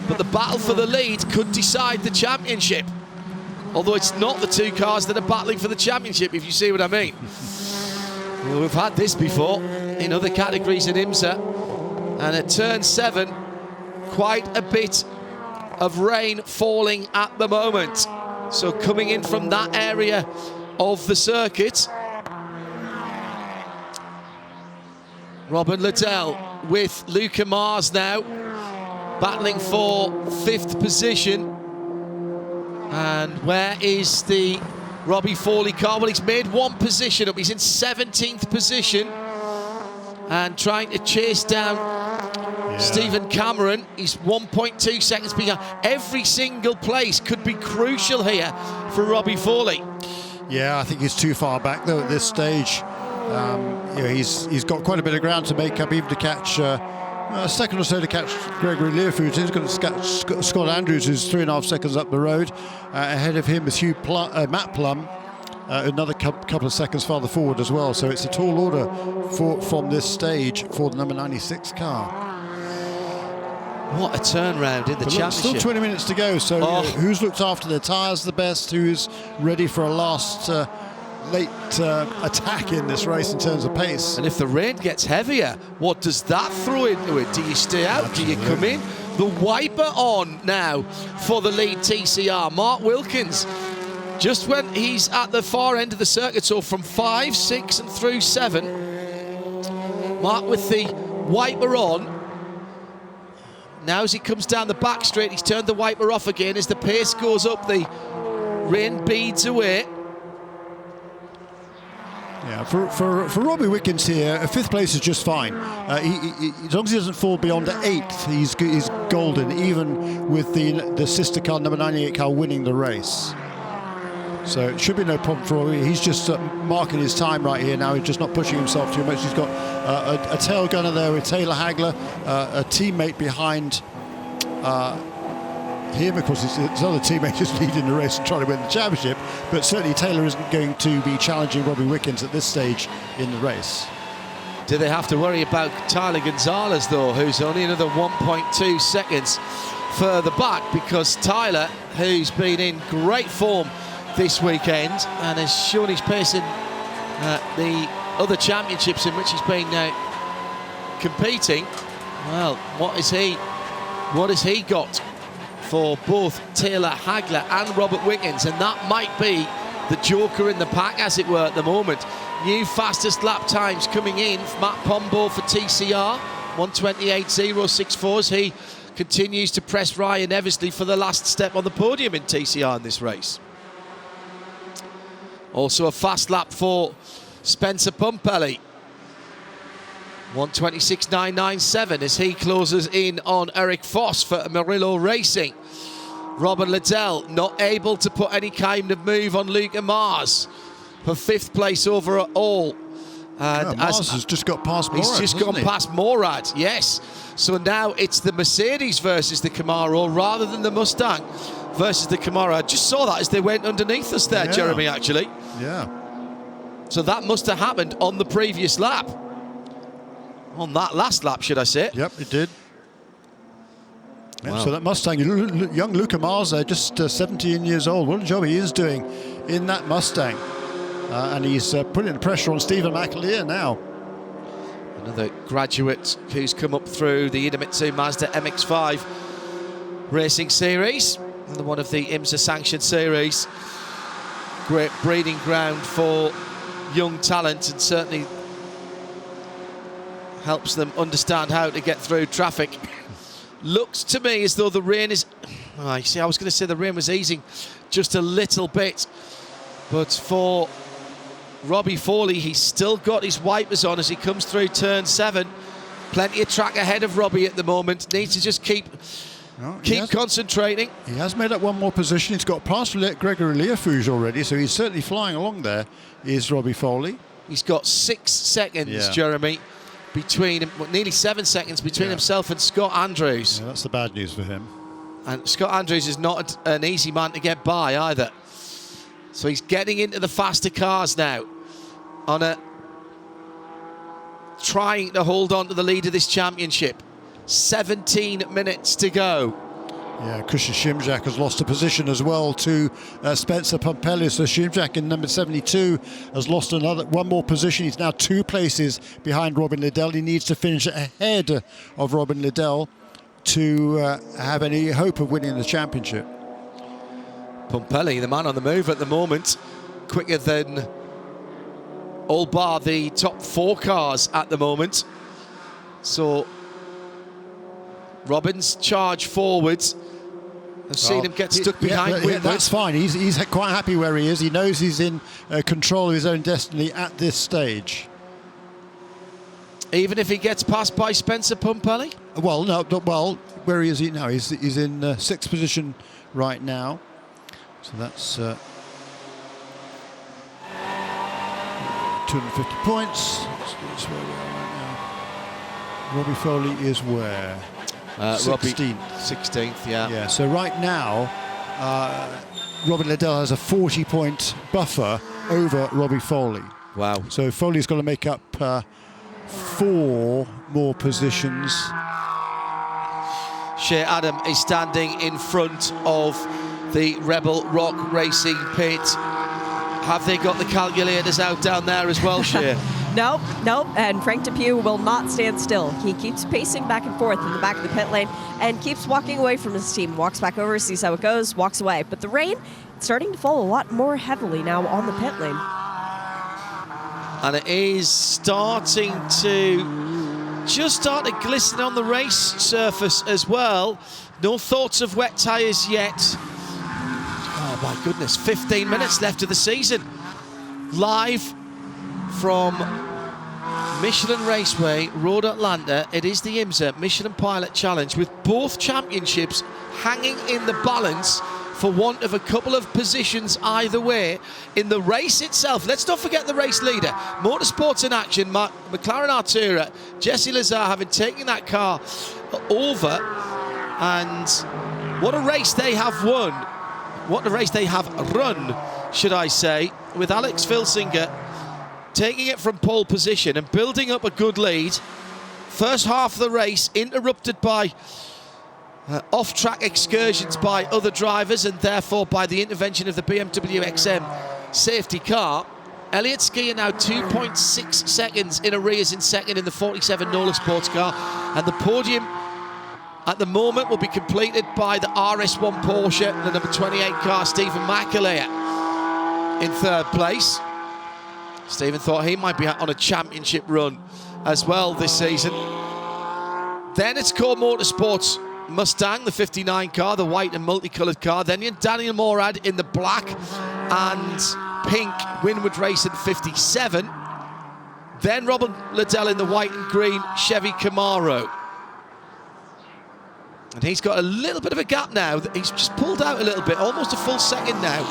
But the battle for the lead could decide the championship. Although it's not the 2 cars that are battling for the championship, if you see what I mean. Well, we've had this before in other categories in IMSA. And at turn 7, quite a bit of rain falling at the moment. So coming in from that area of the circuit, Robin Liddell with Luca Mars now battling for 5th position. And where is the Robbie Foley car? Well, he's made 1 position up. He's in 17th position and trying to chase down Stephen Cameron. He's 1.2 seconds behind. Every single place could be crucial here for Robbie Foley. Yeah, I think he's too far back though at this stage. He's got quite a bit of ground to make up, even to catch a second or so to catch Gregory Learfoot. He's going to catch Scott Andrews, who's 3.5 seconds up the road. Ahead of him is Matt Plum, another couple of seconds farther forward as well. So it's a tall order from this stage for the number 96 car. What a turnaround in the championship. Still 20 minutes to go, so who's looked after their tyres the best? Who's ready for a last late attack in this race in terms of pace? And if the rain gets heavier, what does that throw into it? Do you stay out? Absolutely. Do you come in? The wiper on now for the lead TCR. Mark Wilkins, just when he's at the far end of the circuit, so from 5, 6 and through 7. Mark with the wiper on. Now as he comes down the back straight, he's turned the wiper off again. As the pace goes up, the rain beads away. Yeah, for Robbie Wiggins here, 5th place is just fine. As long as he doesn't fall beyond 8th, he's golden, even with the sister car, number 98 car, winning the race. So it should be no problem for Robbie. He's just marking his time right here now. He's just not pushing himself too much. He's got a tail gunner there with Taylor Hagler, a teammate behind him. Of course, his other teammate is leading the race and trying to win the championship, but certainly Taylor isn't going to be challenging Robbie Wiggins at this stage in the race. Do they have to worry about Tyler Gonzalez, though, who's only another 1.2 seconds further back? Because Tyler, who's been in great form this weekend and has shown his pace in the other championships in which he's been competing, well, what has he got for both Taylor Hagler and Robert Wiggins? And that might be the joker in the pack, as it were, at the moment. New fastest lap times coming in. Matt Pombo for TCR, 1:28.064, as he continues to press Ryan Eversley for the last step on the podium in TCR in this race. Also a fast lap for Spencer Pumpelly, 1:26.997, as he closes in on Eric Foss for Amarillo Racing. Robin Liddell not able to put any kind of move on Luca Mars for 5th place overall. And Mars has just got past Morad. He's just gone past Morad, yes. So now it's the Mercedes versus the Camaro rather than the Mustang versus the Camaro. I just saw that as they went underneath us there, Jeremy, actually. Yeah. So that must have happened on the previous lap. On that last lap, should I say? Yep, it did. Wow. So that Mustang, young Luca Mars there, just 17 years old. What a job he is doing in that Mustang. And he's putting the pressure on Stephen McAleer now. Another graduate who's come up through the Idemitsu Mazda MX-5 Racing Series. Another one of the IMSA sanctioned series. Great breeding ground for young talent, and certainly helps them understand how to get through traffic. Looks to me as though the rain is... I was going to say the rain was easing just a little bit, but for Robbie Foley, he's still got his wipers on as he comes through turn 7. Plenty of track ahead of Robbie at the moment. Needs to just keep concentrating. He has made up one more position. He's got past Gregory Learfoot already, so he's certainly flying along there, is Robbie Foley. He's got 6 seconds, Jeremy, between him, nearly 7 seconds between himself and Scott Andrews. Yeah, that's the bad news for him. And Scott Andrews is not an easy man to get by either. So he's getting into the faster cars now trying to hold on to the lead of this championship. 17 minutes to go. Yeah, Christian Shimjak has lost a position as well to Spencer Pumpelly. So Shimjak in number 72 has lost one more position. He's now 2 places behind Robin Liddell. He needs to finish ahead of Robin Liddell to have any hope of winning the championship. Pumpelly, the man on the move at the moment, quicker than all bar the top 4 cars at the moment. So Robin's charge forwards. I've seen him get stuck behind Windward. Yeah, that's fine. He's quite happy where he is. He knows he's in control of his own destiny at this stage. Even if he gets passed by Spencer Pumpelly? Well, no. Well, where is he now? He's in 6th position right now. So that's 250 points. That's where we are right now. Robbie Foley is where? 16th. 16th, yeah. Yeah, so right now, Robin Liddell has a 40-point buffer over Robbie Foley. Wow. So Foley's got to make up 4 more positions. Shea Adam is standing in front of the Rebel Rock Racing pit. Have they got the calculators out down there as well, Shea? Nope. And Frank Depew will not stand still. He keeps pacing back and forth in the back of the pit lane and keeps walking away from his team. Walks back over, sees how it goes, walks away. But the rain is starting to fall a lot more heavily now on the pit lane. And it is starting to start to glisten on the race surface as well. No thoughts of wet tyres yet. Oh my goodness, 15 minutes left of the season. Live from Michelin Raceway, Road Atlanta, it is the IMSA Michelin Pilot Challenge, with both championships hanging in the balance for want of a couple of positions either way. In the race itself, let's not forget the race leader. Motorsports in action, McLaren Artura, Jesse Lazar having taken that car over, and what a race they have won. What a race they have run, should I say, with Alex Filsinger taking it from pole position and building up a good lead. First half of the race interrupted by off-track excursions by other drivers and therefore by the intervention of the BMW XM safety car. Elliott Skier now 2.6 seconds in arrears in second in the 47 Nola sports car, and the podium at the moment will be completed by the RS1 Porsche, the number 28 car, Stephen McAleer, in 3rd place. Stephen thought he might be on a championship run as well this season. Then it's Core Motorsports Mustang, the 59 car, the white and multicoloured car. Then you Daniel Morad in the black and pink Windward Racing 57. Then Robin Liddell in the white and green Chevy Camaro. And he's got a little bit of a gap now. He's just pulled out a little bit, almost a full second now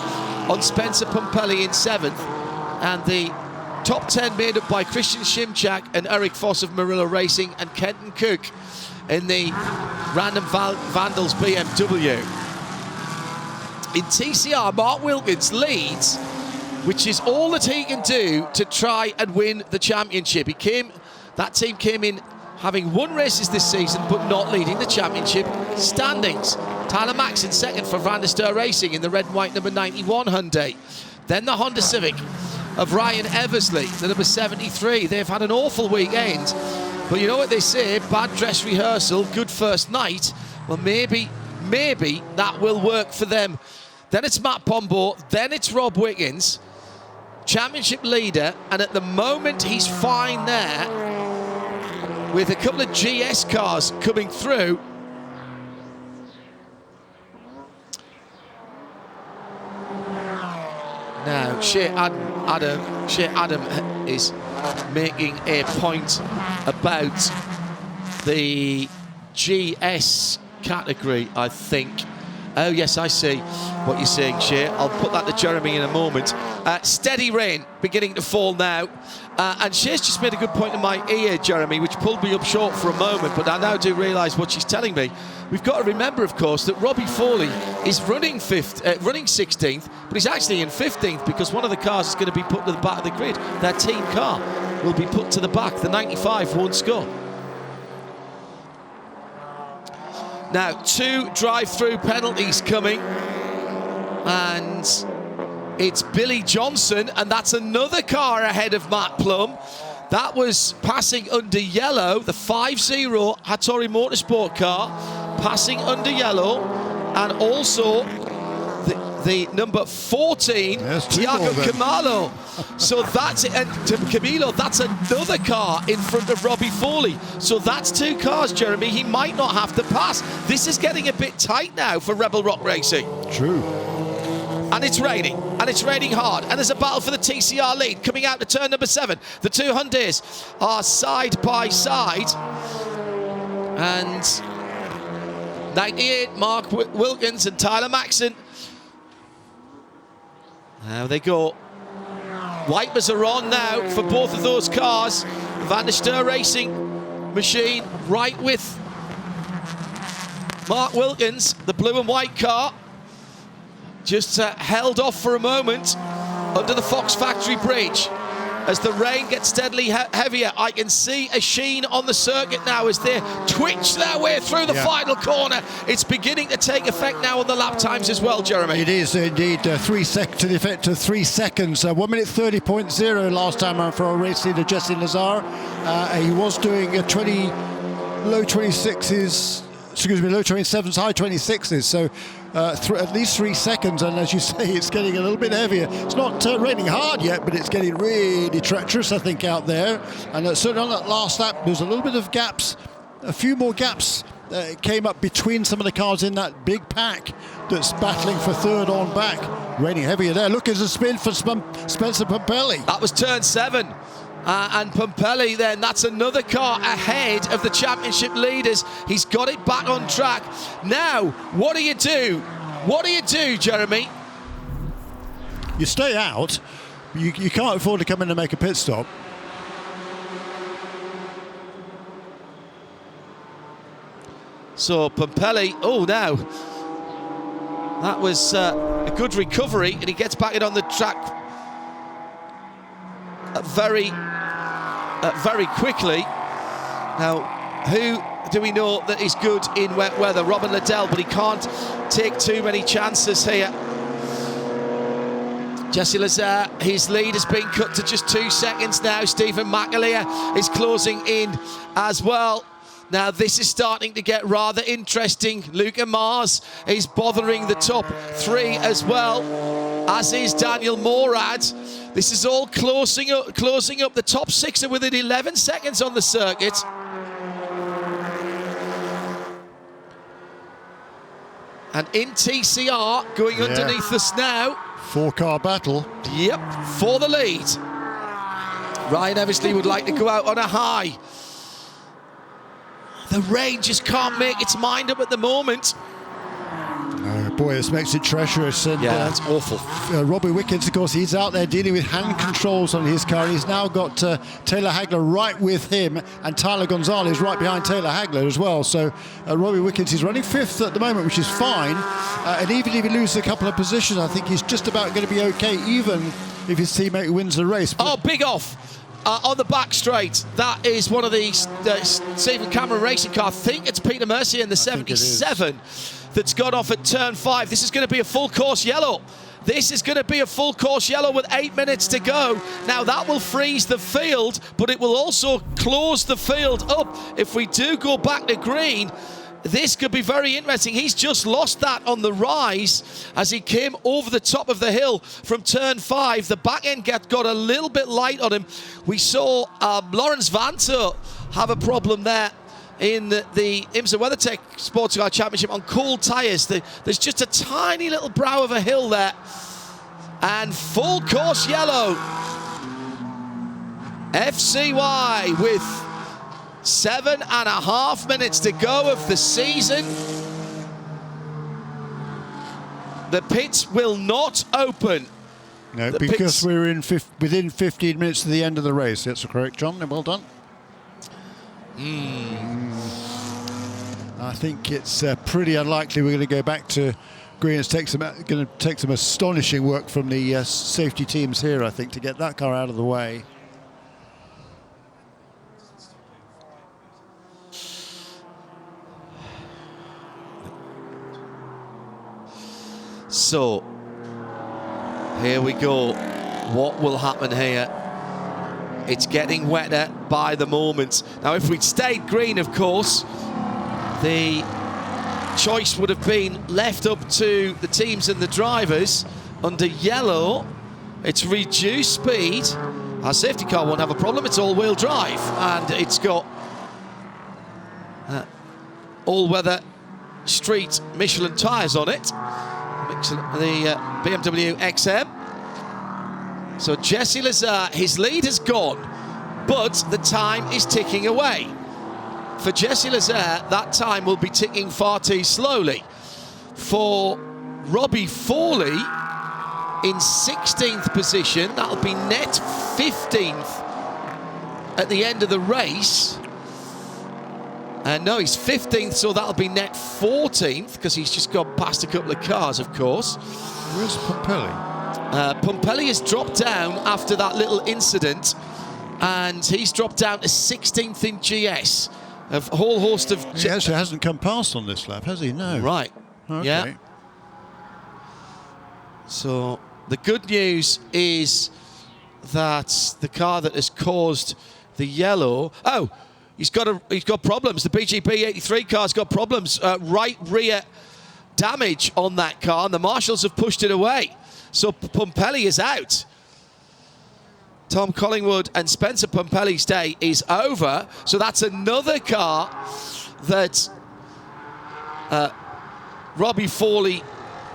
on Spencer Pumpelly in 7th. And the top 10 made up by Christian Shimjak and Eric Foss of Murillo Racing and Kenton Cook in the Random Vandals BMW. In TCR, Mark Wilkins leads, which is all that he can do to try and win the championship. That team came in having won races this season, but not leading the championship standings. Tyler Max in 2nd for Van der Steur Racing in the red and white number 91 Hyundai. Then the Honda Civic of Ryan Eversley, the number 73. They've had an awful weekend, but you know what they say, bad dress rehearsal, good first night. Well, maybe that will work for them. Then it's Matt Pombo, then it's Rob Wiggins, championship leader, and at the moment he's fine there with a couple of GS cars coming through. Now, Shea Adam is making a point about the GS category, I think. Oh, yes, I see what you're saying, Shea. I'll put that to Jeremy in a moment. Steady rain beginning to fall now. And Shea's just made a good point in my ear, Jeremy, which pulled me up short for a moment, but I now do realise what she's telling me. We've got to remember, of course, that Robbie Foley is running 16th, but he's actually in 15th because one of the cars is going to be put to the back of the grid. Their team car will be put to the back. The 95 won't score. Now, 2 drive-through penalties coming, and it's Billy Johnson, and that's another car ahead of Matt Plum. That was passing under yellow, the 5-0 Hattori Motorsport car, passing under yellow, and also the number 14, Tiago Camilo. So that's it, and Camilo, that's another car in front of Robbie Foley. So that's 2 cars, Jeremy, he might not have to pass. This is getting a bit tight now for Rebel Rock Racing. True. And it's raining, and it's raining hard, and there's a battle for the TCR lead coming out to turn number 7. The 2 Hyundais are side by side, and 98 Mark Wilkins and Tyler Maxson. Now they go. Wipers are on now for both of those cars. Van der Steur Racing machine right with Mark Wilkins, the blue and white car. Just held off for a moment under the Fox Factory Bridge. As the rain gets steadily heavier, I can see a sheen on the circuit now as they twitch their way through the final corner. It's beginning to take effect now on the lap times as well, Jeremy. It is indeed to the effect of 3 seconds. 1 minute 30.0 last time around for our race leader Jesse Lazar. He was doing low 26s, low 27s, high 26s. So at least 3 seconds, and as you say, it's getting a little bit heavier. It's not raining hard yet, but it's getting really treacherous, I think, out there. And certainly on that last lap, there's a little bit of gaps, a few more gaps came up between some of the cars in that big pack that's battling for third on back. Raining heavier there. Look, there's a spin for Spencer Pumpelly. That was turn 7. And Pumpelly then, that's another car ahead of the championship leaders. He's got it back on track. Now, what do you do? What do you do, Jeremy? You stay out. You can't afford to come in and make a pit stop. So Pumpelly, now, that was a good recovery, and he gets back in on the track very quickly. Now, who do we know that is good in wet weather? Robin Liddell, but he can't take too many chances here. Jesse Lazar, his lead has been cut to just 2 seconds now. Stephen McAleer is closing in as well. Now this is starting to get rather interesting. Luca Mars is bothering the top 3 as well, as is Daniel Morad. This is all closing up. The top 6 are within 11 seconds on the circuit. And in TCR, going underneath us now. 4-car battle. Yep, for the lead. Ryan Eversley would like to go out on a high. The rain just can't make its mind up at the moment. Oh boy, this makes it treacherous. And, it's awful. Robbie Wickens, of course, he's out there dealing with hand controls on his car. He's now got Taylor Hagler right with him, and Tyler Gonzalez right behind Taylor Hagler as well. So Robbie Wickens is running 5th at the moment, which is fine. And even if he loses a couple of positions, I think he's just about going to be okay, even if his teammate wins the race. But big off. On the back straight, that is one of the Stephen Cameron racing car. I think it's Peter Mercier in the 77 that's gone off at turn 5. This is going to be a full course yellow. This is going to be a full course yellow with 8 minutes to go. Now that will freeze the field, but it will also close the field up. If we do go back to green, this could be very interesting. He's just lost that on the rise as he came over the top of the hill from turn 5. The back end got a little bit light on him. We saw Lawrence Vanter have a problem there in the IMSA WeatherTech Sports Car Championship on cool tyres. There's just a tiny little brow of a hill there. And full course yellow. FCY with 7.5 minutes to go of the season. The pits will not open. No, The because pits- we're in within 15 minutes of the end of the race. That's correct, John. Well done. I think it's pretty unlikely we're going to go back to green. It's going to take some astonishing work from the safety teams here, I think, to get that car out of the way. So, here we go. What will happen here? It's getting wetter by the moment. Now, if we'd stayed green, of course, the choice would have been left up to the teams and the drivers. Under yellow, it's reduced speed. Our safety car won't have a problem. It's all-wheel drive, and it's got all-weather street Michelin tyres on it. The BMW XM. So Jesse Lazare, his lead has gone, but the time is ticking away. For Jesse Lazare, that time will be ticking far too slowly. For Robbie Fawley, in 16th position, that'll be net 15th at the end of the race. No, he's 15th, so that'll be net 14th, because he's just gone past a couple of cars, of course. Where's Pompelli? Pompelli has dropped down after that little incident, and he's dropped down to 16th in GS. A whole host of... He actually hasn't come past on this lap, has he? No. Right. Okay. Yeah. So the good news is that the car that has caused the yellow... Oh, he's got problems. The BGB 83 car's got problems. Right rear damage on that car, and the marshals have pushed it away. So Pompelli is out. Tom Collingwood and Spencer Pompelli's day is over. So that's another car that Robbie Fawley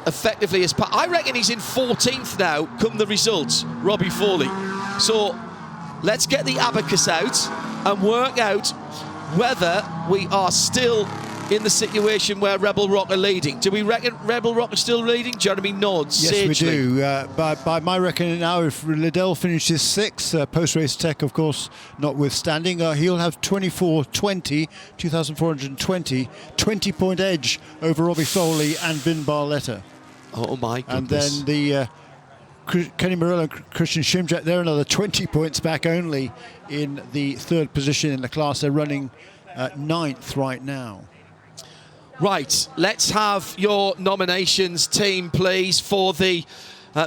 effectively has... I reckon he's in 14th now, come the results, Robbie Fawley. So let's get the abacus out and work out whether we are still in the situation where Rebel Rock are leading. Do we reckon Rebel Rock are still leading? Jeremy nods. Yes, sagely. we do. By my reckoning now, if Liddell finishes 6th, post-race tech, of course, notwithstanding, he'll have 2,420, 20-point edge over Robbie Foley and Vin Barletta. Oh, my goodness. And then the Kenny Morello and Christian Shimjak, they're another 20 points back only in the 3rd position in the class. They're running 9th right now. Right, let's have your nominations, team, please, for the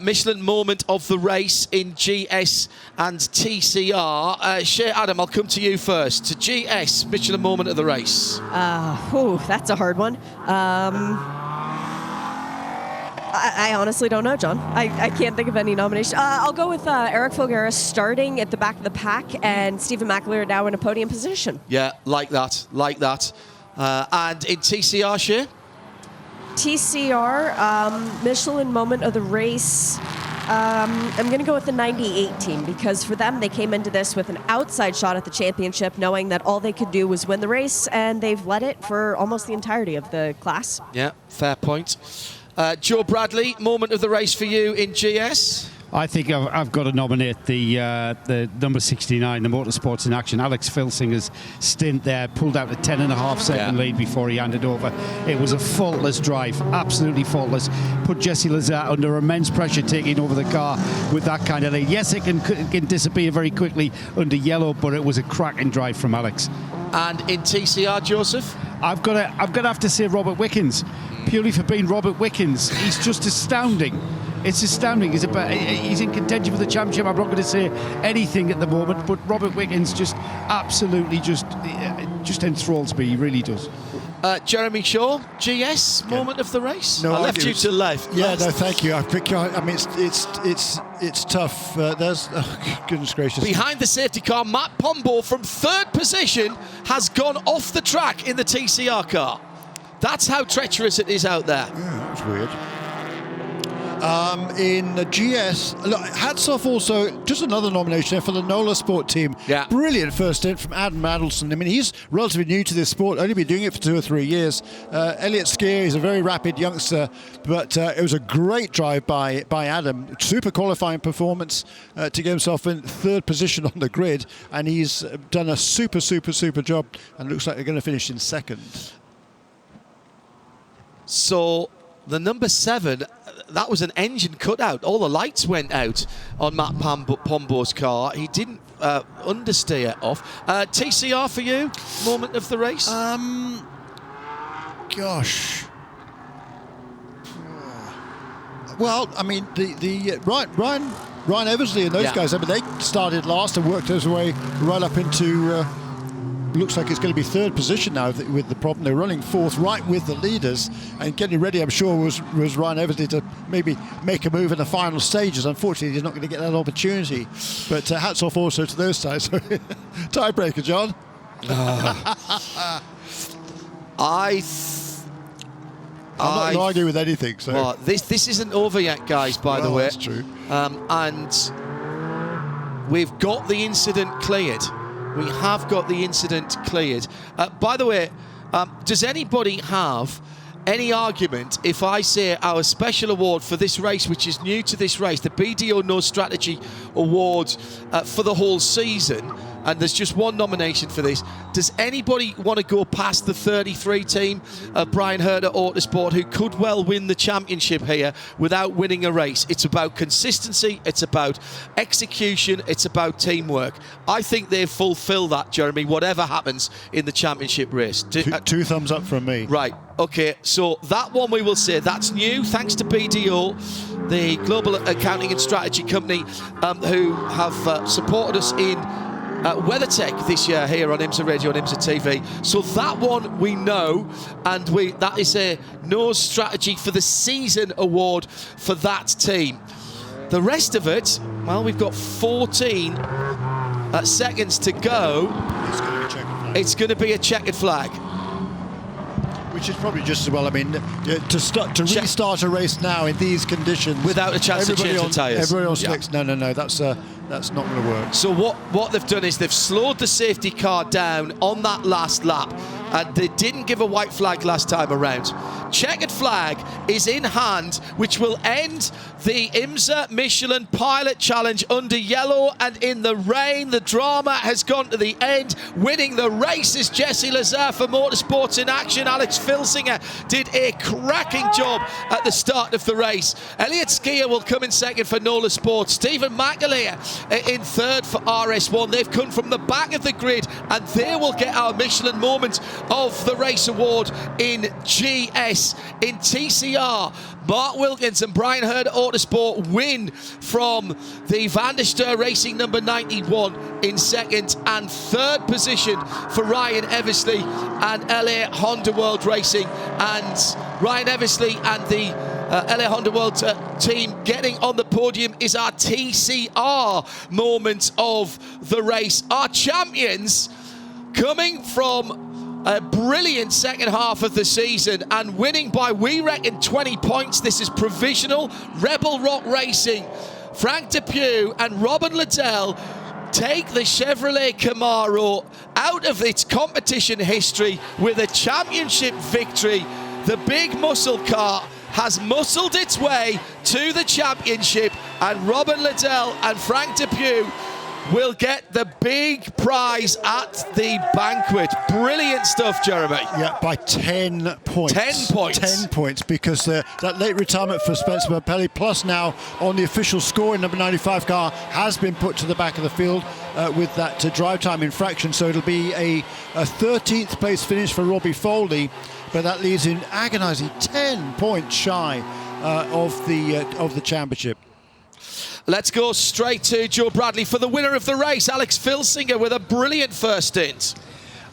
Michelin moment of the race in GS and TCR. Shea Adam, I'll come to you first. To GS, Michelin moment of the race. That's a hard one. I honestly don't know, John. I can't think of any nomination. I'll go with Eric Foguera starting at the back of the pack and Stephen McAleer now in a podium position. Yeah, like that. And in TCR, Shea? TCR, Michelin moment of the race. I'm going to go with the 98 team because for them, they came into this with an outside shot at the championship, knowing that all they could do was win the race, and they've led it for almost the entirety of the class. Yeah, fair point. Joe Bradley, moment of the race for you in GS? I think I've got to nominate the number 69, the Motorsports in Action. Alex Filsinger's stint there, pulled out a 10.5-second lead before he handed over. It was a faultless drive, absolutely faultless. Put Jesse Lazare under immense pressure taking over the car with that kind of lead. Yes, it can disappear very quickly under yellow, but it was a cracking drive from Alex. And in TCR, Joseph? I've got to have to say Robert Wickens, purely for being Robert Wickens. He's just astounding. It's astounding. He's in contention for the championship. I'm not going to say anything at the moment, but Robert Wickens just absolutely just enthralls me. He really does. Jeremy Shaw, GS, moment of the race. No, I left you to left. Yeah, no, thank you. I mean, it's tough. There's goodness gracious. Behind the safety car, Matt Pombo from 3rd position has gone off the track in the TCR car. That's how treacherous it is out there. Yeah, that was weird. In the GS, look, hats off also, just another nomination for the NOLA Sport team. Yeah. Brilliant first stint from Adam Adelson. I mean, he's relatively new to this sport, only been doing it for 2 or 3 years. Elliot Skier is a very rapid youngster, but it was a great drive by Adam. Super qualifying performance to get himself in 3rd position on the grid, and he's done a super job, and looks like they're going to finish in 2nd. So the number 7, that was an engine cutout. All the lights went out on Matt Pombo's car. He didn't understeer off. TCR for you, moment of the race? Gosh. Well, I mean, the Ryan Eversley and those guys, I mean, they started last and worked their way right up into... looks like it's going to be 3rd position now with the problem. They're running 4th right with the leaders, and getting ready, I'm sure, was Ryan Eversley to maybe make a move in the final stages. Unfortunately, he's not going to get that opportunity. But hats off also to those guys. Tiebreaker, John. I'm not going to argue with anything. So. Well, this isn't over yet, guys, by the way. That's true. And we've got the incident cleared. We have got the incident cleared. By the way, does anybody have any argument if I say our special award for this race, which is new to this race, the BDO No Strategy Award for the whole season, and there's just one nomination for this. Does anybody want to go past the 33 team of Brian Herter Autosport, who could well win the championship here without winning a race? It's about consistency, it's about execution, it's about teamwork. I think they fulfill that, Jeremy, whatever happens in the championship race. Two thumbs up from me. Right, okay, so that one we will say, that's new, thanks to BDO, the Global Accounting and Strategy Company, who have supported us in WeatherTech this year here on IMSA Radio and IMSA TV. So that one we know, and that is a No Strategy for the Season award for that team. The rest of it, well, we've got 14 seconds to go. It's going to be a checkered flag. Which is probably just as well. I mean, to restart a race now in these conditions without a chance to change the tyres. Everybody else thinks, no, that's not going to work. So what they've done is they've slowed the safety car down on that last lap, and they didn't give a white flag last time around. Checkered flag is in hand, which will end the IMSA Michelin Pilot Challenge under yellow and in the rain. The drama has gone to the end. Winning the race is Jesse Lazare for Motorsports in Action. Alex Filsinger did a cracking job at the start of the race. Elliot Skier will come in 2nd for NOLA Sports. Stephen McAleer in 3rd for RS1. They've come from the back of the grid, and they will get our Michelin Moment of the Race Award in GS. In TCR, Mark Wilkins and Brian Herder Autosport win from the Van der Steur Racing number 91 in 2nd, and 3rd position for Ryan Eversley and LA Honda World Racing. And Ryan Eversley and the LA Honda World team getting on the podium is our TCR moment of the race. Our champions coming from a brilliant second half of the season and winning by, we reckon, 20 points. This is provisional. Rebel Rock Racing, Frank Depew and Robin Liddell take the Chevrolet Camaro out of its competition history with a championship victory. The big muscle car has muscled its way to the championship, and Robin Liddell and Frank Depew will get the big prize at the banquet. Brilliant stuff, Jeremy. Yeah, by 10 points. 10 points. 10 points, because that late retirement for Spencer Mapelli, plus now on the official score in number 95 car, has been put to the back of the field with that drive time infraction. So it'll be a 13th place finish for Robbie Foley, but that leaves him agonising 10 points shy of the championship. Let's go straight to Joe Bradley for the winner of the race, Alex Filsinger, with a brilliant first stint.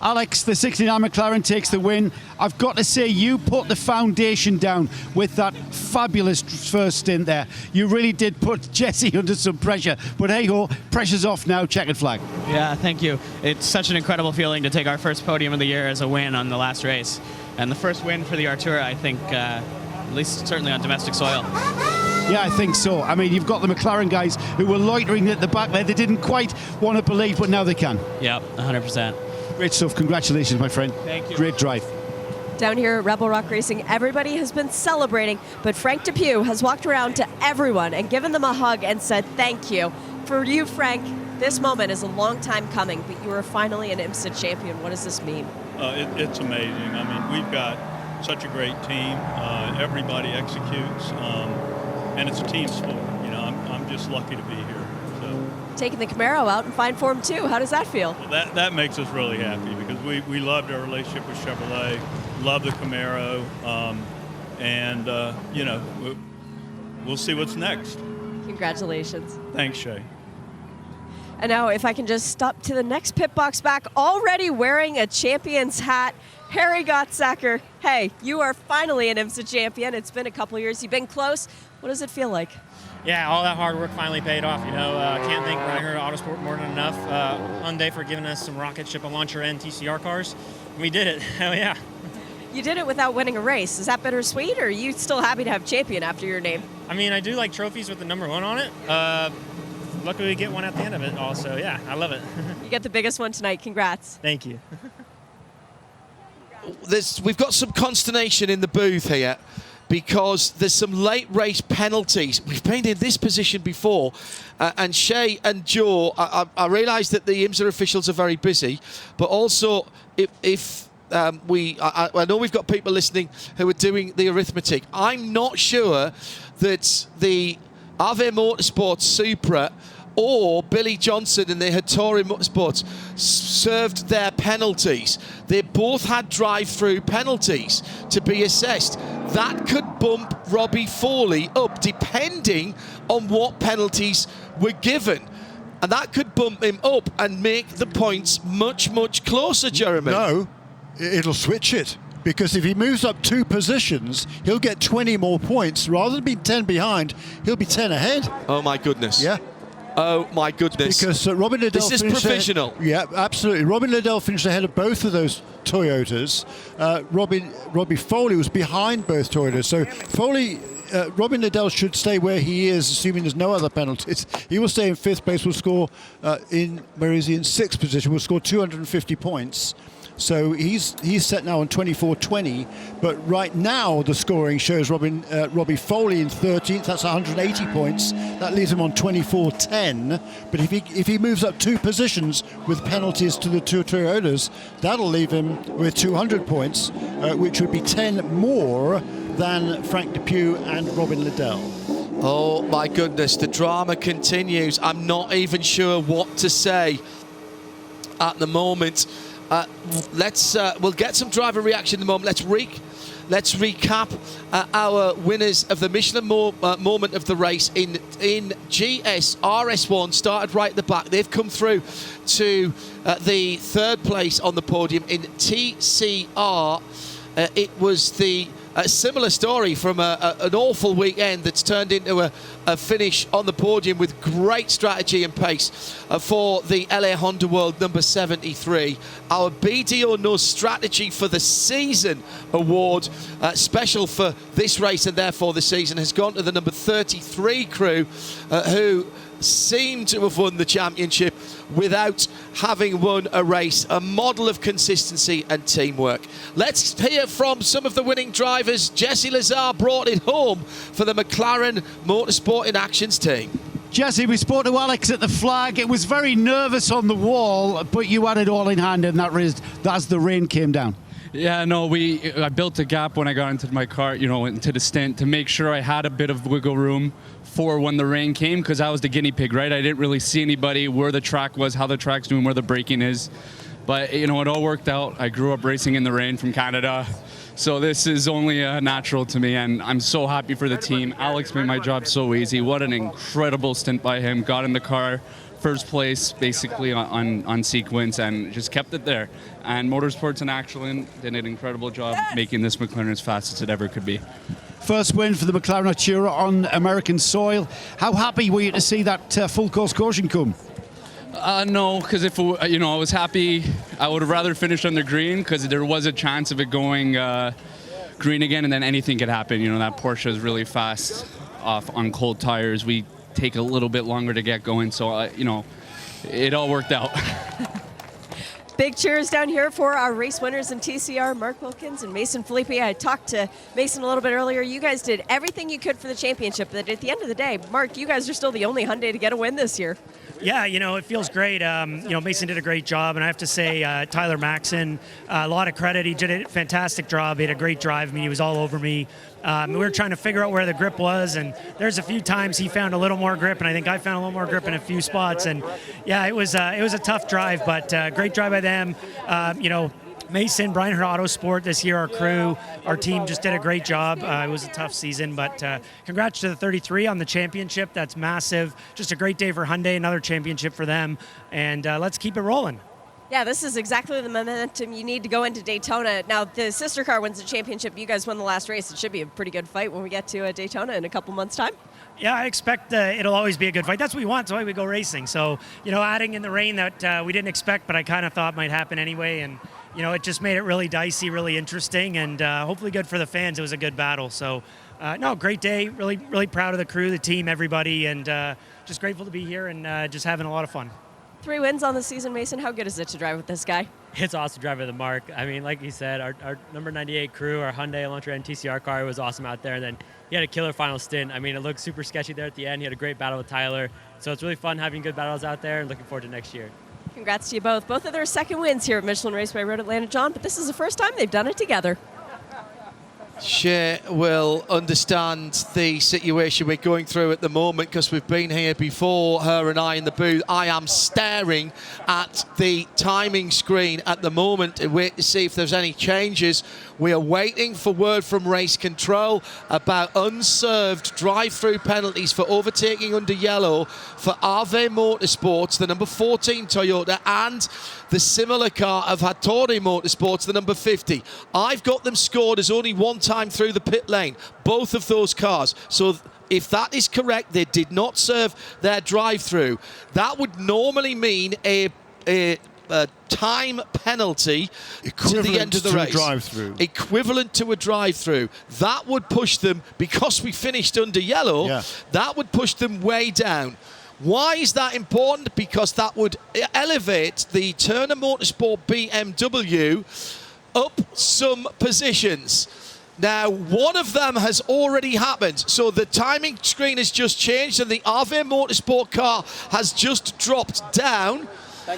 Alex, the 69 McLaren takes the win. I've got to say, you put the foundation down with that fabulous first stint there. You really did put Jesse under some pressure. But hey-ho, pressure's off now, checkered flag. Yeah, thank you. It's such an incredible feeling to take our first podium of the year as a win on the last race. And the first win for the Artura, I think, at least certainly on domestic soil. Yeah, I think so. I mean, you've got the McLaren guys who were loitering at the back there. They didn't quite want to believe, but now they can. Yep, 100%. Great stuff. Congratulations, my friend. Thank you. Great drive. Down here at Rebel Rock Racing, everybody has been celebrating, but Frank Depew has walked around to everyone and given them a hug and said thank you. For you, Frank, this moment is a long time coming, but you are finally an IMSA champion. What does this mean? It's amazing. I mean, we've got such a great team. Everybody executes, and it's a team sport. You know, I'm just lucky to be here. So. Taking the Camaro out in fine form too. How does that feel? Well, that makes us really happy because we loved our relationship with Chevrolet, love the Camaro, and you know, we'll see what's next. Congratulations. Thanks, Shay. And now if I can just stop to the next pit box back, already wearing a champion's hat, Harry Gottsacker. Hey, you are finally an IMSA champion. It's been a couple years. You've been close. What does it feel like? Yeah, all that hard work finally paid off. You know, can't thank Ryder Autosport more than enough. Hyundai for giving us some rocket ship and launcher and TCR cars. We did it. Hell yeah. You did it without winning a race. Is that bittersweet, or are you still happy to have champion after your name? I mean, I do like trophies with the number 1 on it. Luckily, we get one at the end of it also. Yeah, I love it. You get the biggest one tonight. Congrats. Thank you. We've got some consternation in the booth here because there's some late race penalties. We've been in this position before, and Shay and Joe, I realise that the IMSA officials are very busy, but also if I know we've got people listening who are doing the arithmetic. I'm not sure that the Ave Motorsports Supra or Billy Johnson and the Hattori Motorsports served their penalties. They both had drive-through penalties to be assessed. That could bump Robbie Foley up depending on what penalties were given. And that could bump him up and make the points much, much closer, Jeremy. No, it'll switch it. Because if he moves up 2 positions, he'll get 20 more points. Rather than being 10 behind, he'll be 10 ahead. Oh, my goodness. Yeah. Oh, my goodness. Because Robin Liddell this is provisional. Yeah, absolutely. Robin Liddell finished ahead of both of those Toyotas. Robbie Foley was behind both Toyotas. So Robin Liddell should stay where he is, assuming there's no other penalties. He will stay in 5th place. Will score where is he? In 6th position. Will score 250 points. So he's set now on 24-20, but right now the scoring shows Robbie Foley in 13th. That's 180 points. That leaves him on 24-10. But if he moves up 2 positions with penalties to the 2 Toyotas, that'll leave him with 200 points, which would be 10 more than Frank Depew and Robin Liddell. Oh my goodness, the drama continues. I'm not even sure what to say at the moment. We'll get some driver reaction in a moment. Let's recap our winners of the Michelin moment of the race in GS RS1. Started right at the back. They've come through to the 3rd place on the podium in TCR. It was a similar story from an awful weekend that's turned into a finish on the podium with great strategy and pace for the LA Honda World number 73. Our BDO knows strategy for the season award, special for this race and therefore the season, has gone to the number 33 crew who seem to have won the championship without having won a race, a model of consistency and teamwork. Let's hear from some of the winning drivers. Jesse Lazar brought it home for the McLaren Motorsport in Actions team. Jesse, we spoke to Alex at the flag. It was very nervous on the wall, but you had it all in hand in that race as the rain came down. Yeah, no, I built a gap when I got into my car, into the stint to make sure I had a bit of wiggle room for when the rain came, because I was the guinea pig, right? I didn't really see anybody, where the track was, how the track's doing, where the braking is. But, it all worked out. I grew up racing in the rain from Canada. So this is only natural to me, and I'm so happy for the team. Alex made my job so easy. What an incredible stint by him. Got in the car, 1st place basically on sequence, and just kept it there. And Motorsports in Action did an incredible job making this McLaren as fast as it ever could be. First win for the McLaren Artura on American soil. How happy were you to see that full course caution come? No, because if I was happy, I would have rather finished on the green, because there was a chance of it going green again, and then anything could happen. That Porsche is really fast. off on cold tires. We take a little bit longer to get going, so you know, it all worked out. Big cheers down here for our race winners in TCR, Mark Wilkins and Mason Felipe. I talked to Mason a little bit earlier. You guys did everything you could for the championship, but at the end of the day, Mark, you guys are still the only Hyundai to get a win this year. Yeah, you know, it feels great. You know, Mason did a great job, and I have to say, Tyler Maxon, a lot of credit. He did a fantastic job. He had a great drive. I mean, he was all over me. We were trying to figure out where the grip was, and there's a few times he found a little more grip, and I think I found a little more grip in a few spots. And yeah, it was a tough drive, but great drive by them. You know, Mason, Brian Hurt Autosport this year, our crew, our team just did a great job. It was a tough season, but congrats to the 33 on the championship. That's massive. Just a great day for Hyundai, another championship for them, and let's keep it rolling. Yeah, this is exactly the momentum you need to go into Daytona. Now, the sister car wins the championship. You guys won the last race. It should be a pretty good fight when we get to Daytona in a couple months' time. Yeah, I expect it'll always be a good fight. That's what we want. That's why we go racing. So, you know, adding in the rain that we didn't expect, but I kind of thought might happen anyway. And, you know, it just made it really dicey, really interesting, and hopefully good for the fans. It was a good battle. So, no, great day. Really, really proud of the crew, the team, everybody, and just grateful to be here and just having a lot of fun. 3 wins on the season, Mason. How good is it to drive with this guy? It's awesome to drive with Mark. I mean, like you said, our number 98 crew, our Hyundai Elantra and TCR car was awesome out there. And then he had a killer final stint. I mean, it looked super sketchy there at the end. He had a great battle with Tyler. So it's really fun having good battles out there and looking forward to next year. Congrats to you both. Both of their second wins here at Michelin Raceway Road Atlanta, John, but this is the first time they've done it together. Shea will understand the situation we're going through at the moment because we've been here before, her and I in the booth. I am staring at the timing screen at the moment to wait to see if there's any changes. We are waiting for word from race control about unserved drive-through penalties for overtaking under yellow for Ave Motorsports, the number 14 Toyota, and the similar car of Hattori Motorsports, the number 50. I've got them scored as only one time through the pit lane, both of those cars. So if that is correct, they did not serve their drive-through. That would normally mean a time penalty to the end of the race. Drive-through. Equivalent to a drive-through. That would push them, because we finished under yellow, that would push them way down. Why is that important? Because that would elevate the Turner Motorsport BMW up some positions. Now, one of them has already happened. So the timing screen has just changed and the Ave Motorsport car has just dropped down.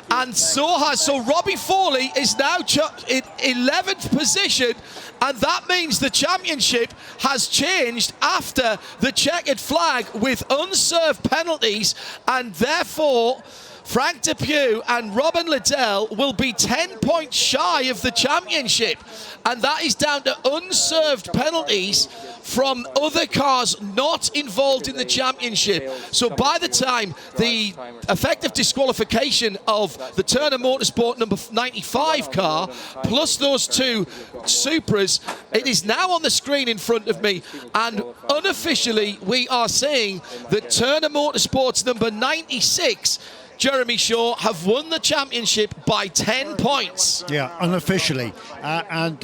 And so Robbie Foley is now in 11th position, and that means the championship has changed after the checkered flag with unserved penalties, and therefore Frank Depew and Robin Liddell will be 10 points shy of the championship, and that is down to unserved penalties from other cars not involved in the championship. So by the time the effective disqualification of the Turner Motorsport number 95 car, plus those two Supras, it is now on the screen in front of me, and unofficially we are saying that Turner Motorsport's number 96, Jeremy Shaw, have won the championship by 10 points. Yeah, unofficially. And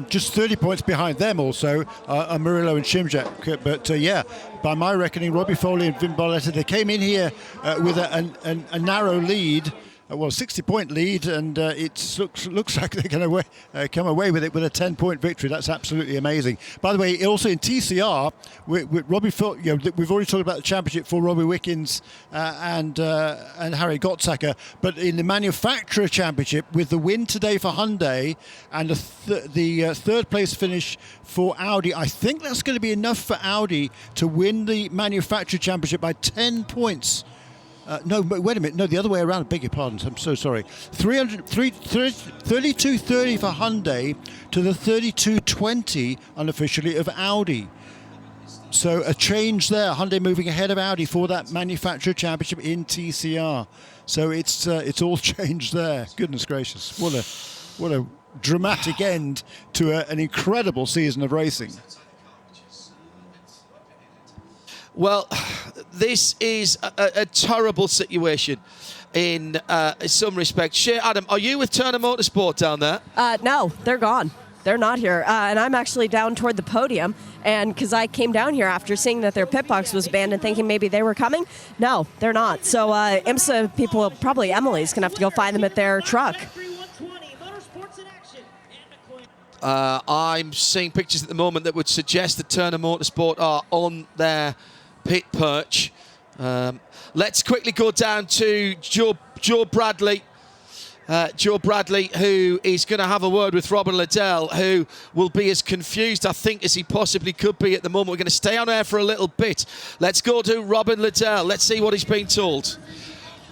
just 30 points behind them also are Murillo and Shimjak. But yeah, by my reckoning, Robbie Foley and Vin Barletta, they came in here with a narrow lead. Well, 60-point lead, and it looks like they're going to come away with it with a 10-point victory. That's absolutely amazing. By the way, also in TCR, with Robbie, we've already talked about the championship for Robbie Wickens and Harry Gottsacker, but in the manufacturer championship, with the win today for Hyundai and the third place finish for Audi, I think that's going to be enough for Audi to win the manufacturer championship by 10 points. No, wait a minute. No, the other way around. I beg your pardon. I'm so sorry. 32.30 for Hyundai to the 32.20 unofficially of Audi. So a change there. Hyundai moving ahead of Audi for that manufacturer championship in TCR. So it's all changed there. Goodness gracious. What a dramatic end to an incredible season of racing. Well, this is a terrible situation in some respects. Shea, Adam, are you with Turner Motorsport down there? No, they're gone. they're not here. And I'm actually down toward the podium. And because I came down here after seeing that their pit box was banned and thinking maybe they were coming. No, they're not. So IMSA people, probably Emily's going to have to go find them at their truck. I'm seeing pictures at the moment that would suggest that Turner Motorsport are on their pit perch. Let's quickly go down to Joe Bradley. Joe Bradley, who is going to have a word with Robin Liddell, who will be as confused, I think, as he possibly could be at the moment. We're going to stay on air for a little bit. Let's go to Robin Liddell. Let's see what he's been told.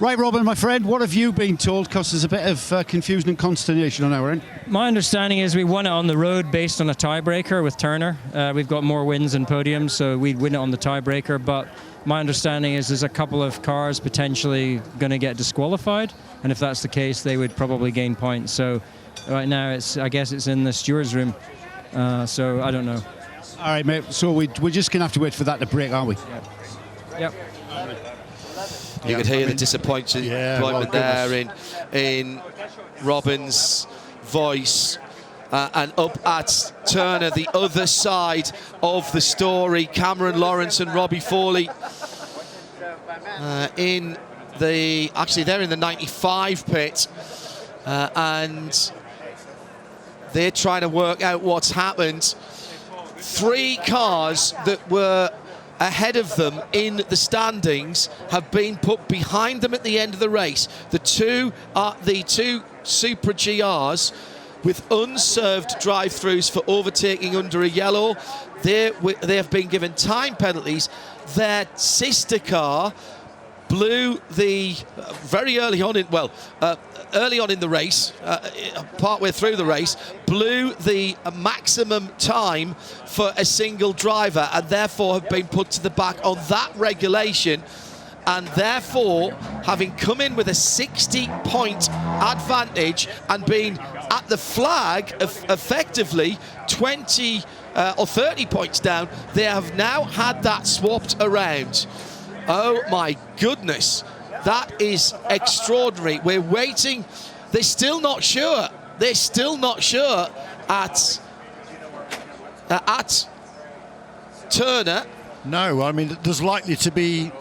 Right, Robin, my friend, what have you been told? Because there's a bit of confusion and consternation on our end. My understanding is we won it on the road based on a tiebreaker with Turner. We've got more wins and podiums, so we'd win it on the tiebreaker. But my understanding is there's a couple of cars potentially going to get disqualified, and if that's the case, they would probably gain points. So right now, I guess it's in the stewards' room. So I don't know. All right, mate. So we're just going to have to wait for that to break, aren't we? Yep. You could hear the disappointment there in Robin's voice. And up at Turner, the other side of the story, Cameron Lawrence and Robbie Foley actually they're in the 95 pit, and they're trying to work out what's happened. 3 cars that were ahead of them in the standings have been put behind them at the end of the race. The two Supra GRs with unserved drive-throughs for overtaking under a yellow. They have been given time penalties. Their sister car blew very early on in the race, partway through the race, blew the maximum time for a single driver, and therefore have been put to the back on that regulation, and therefore, having come in with a 60-point advantage and been at the flag effectively 20 or 30 points down, they have now had that swapped around. Oh my goodness, that is extraordinary. We're waiting. They're still not sure. They're still not sure at Turner. No, I mean, there's likely to be,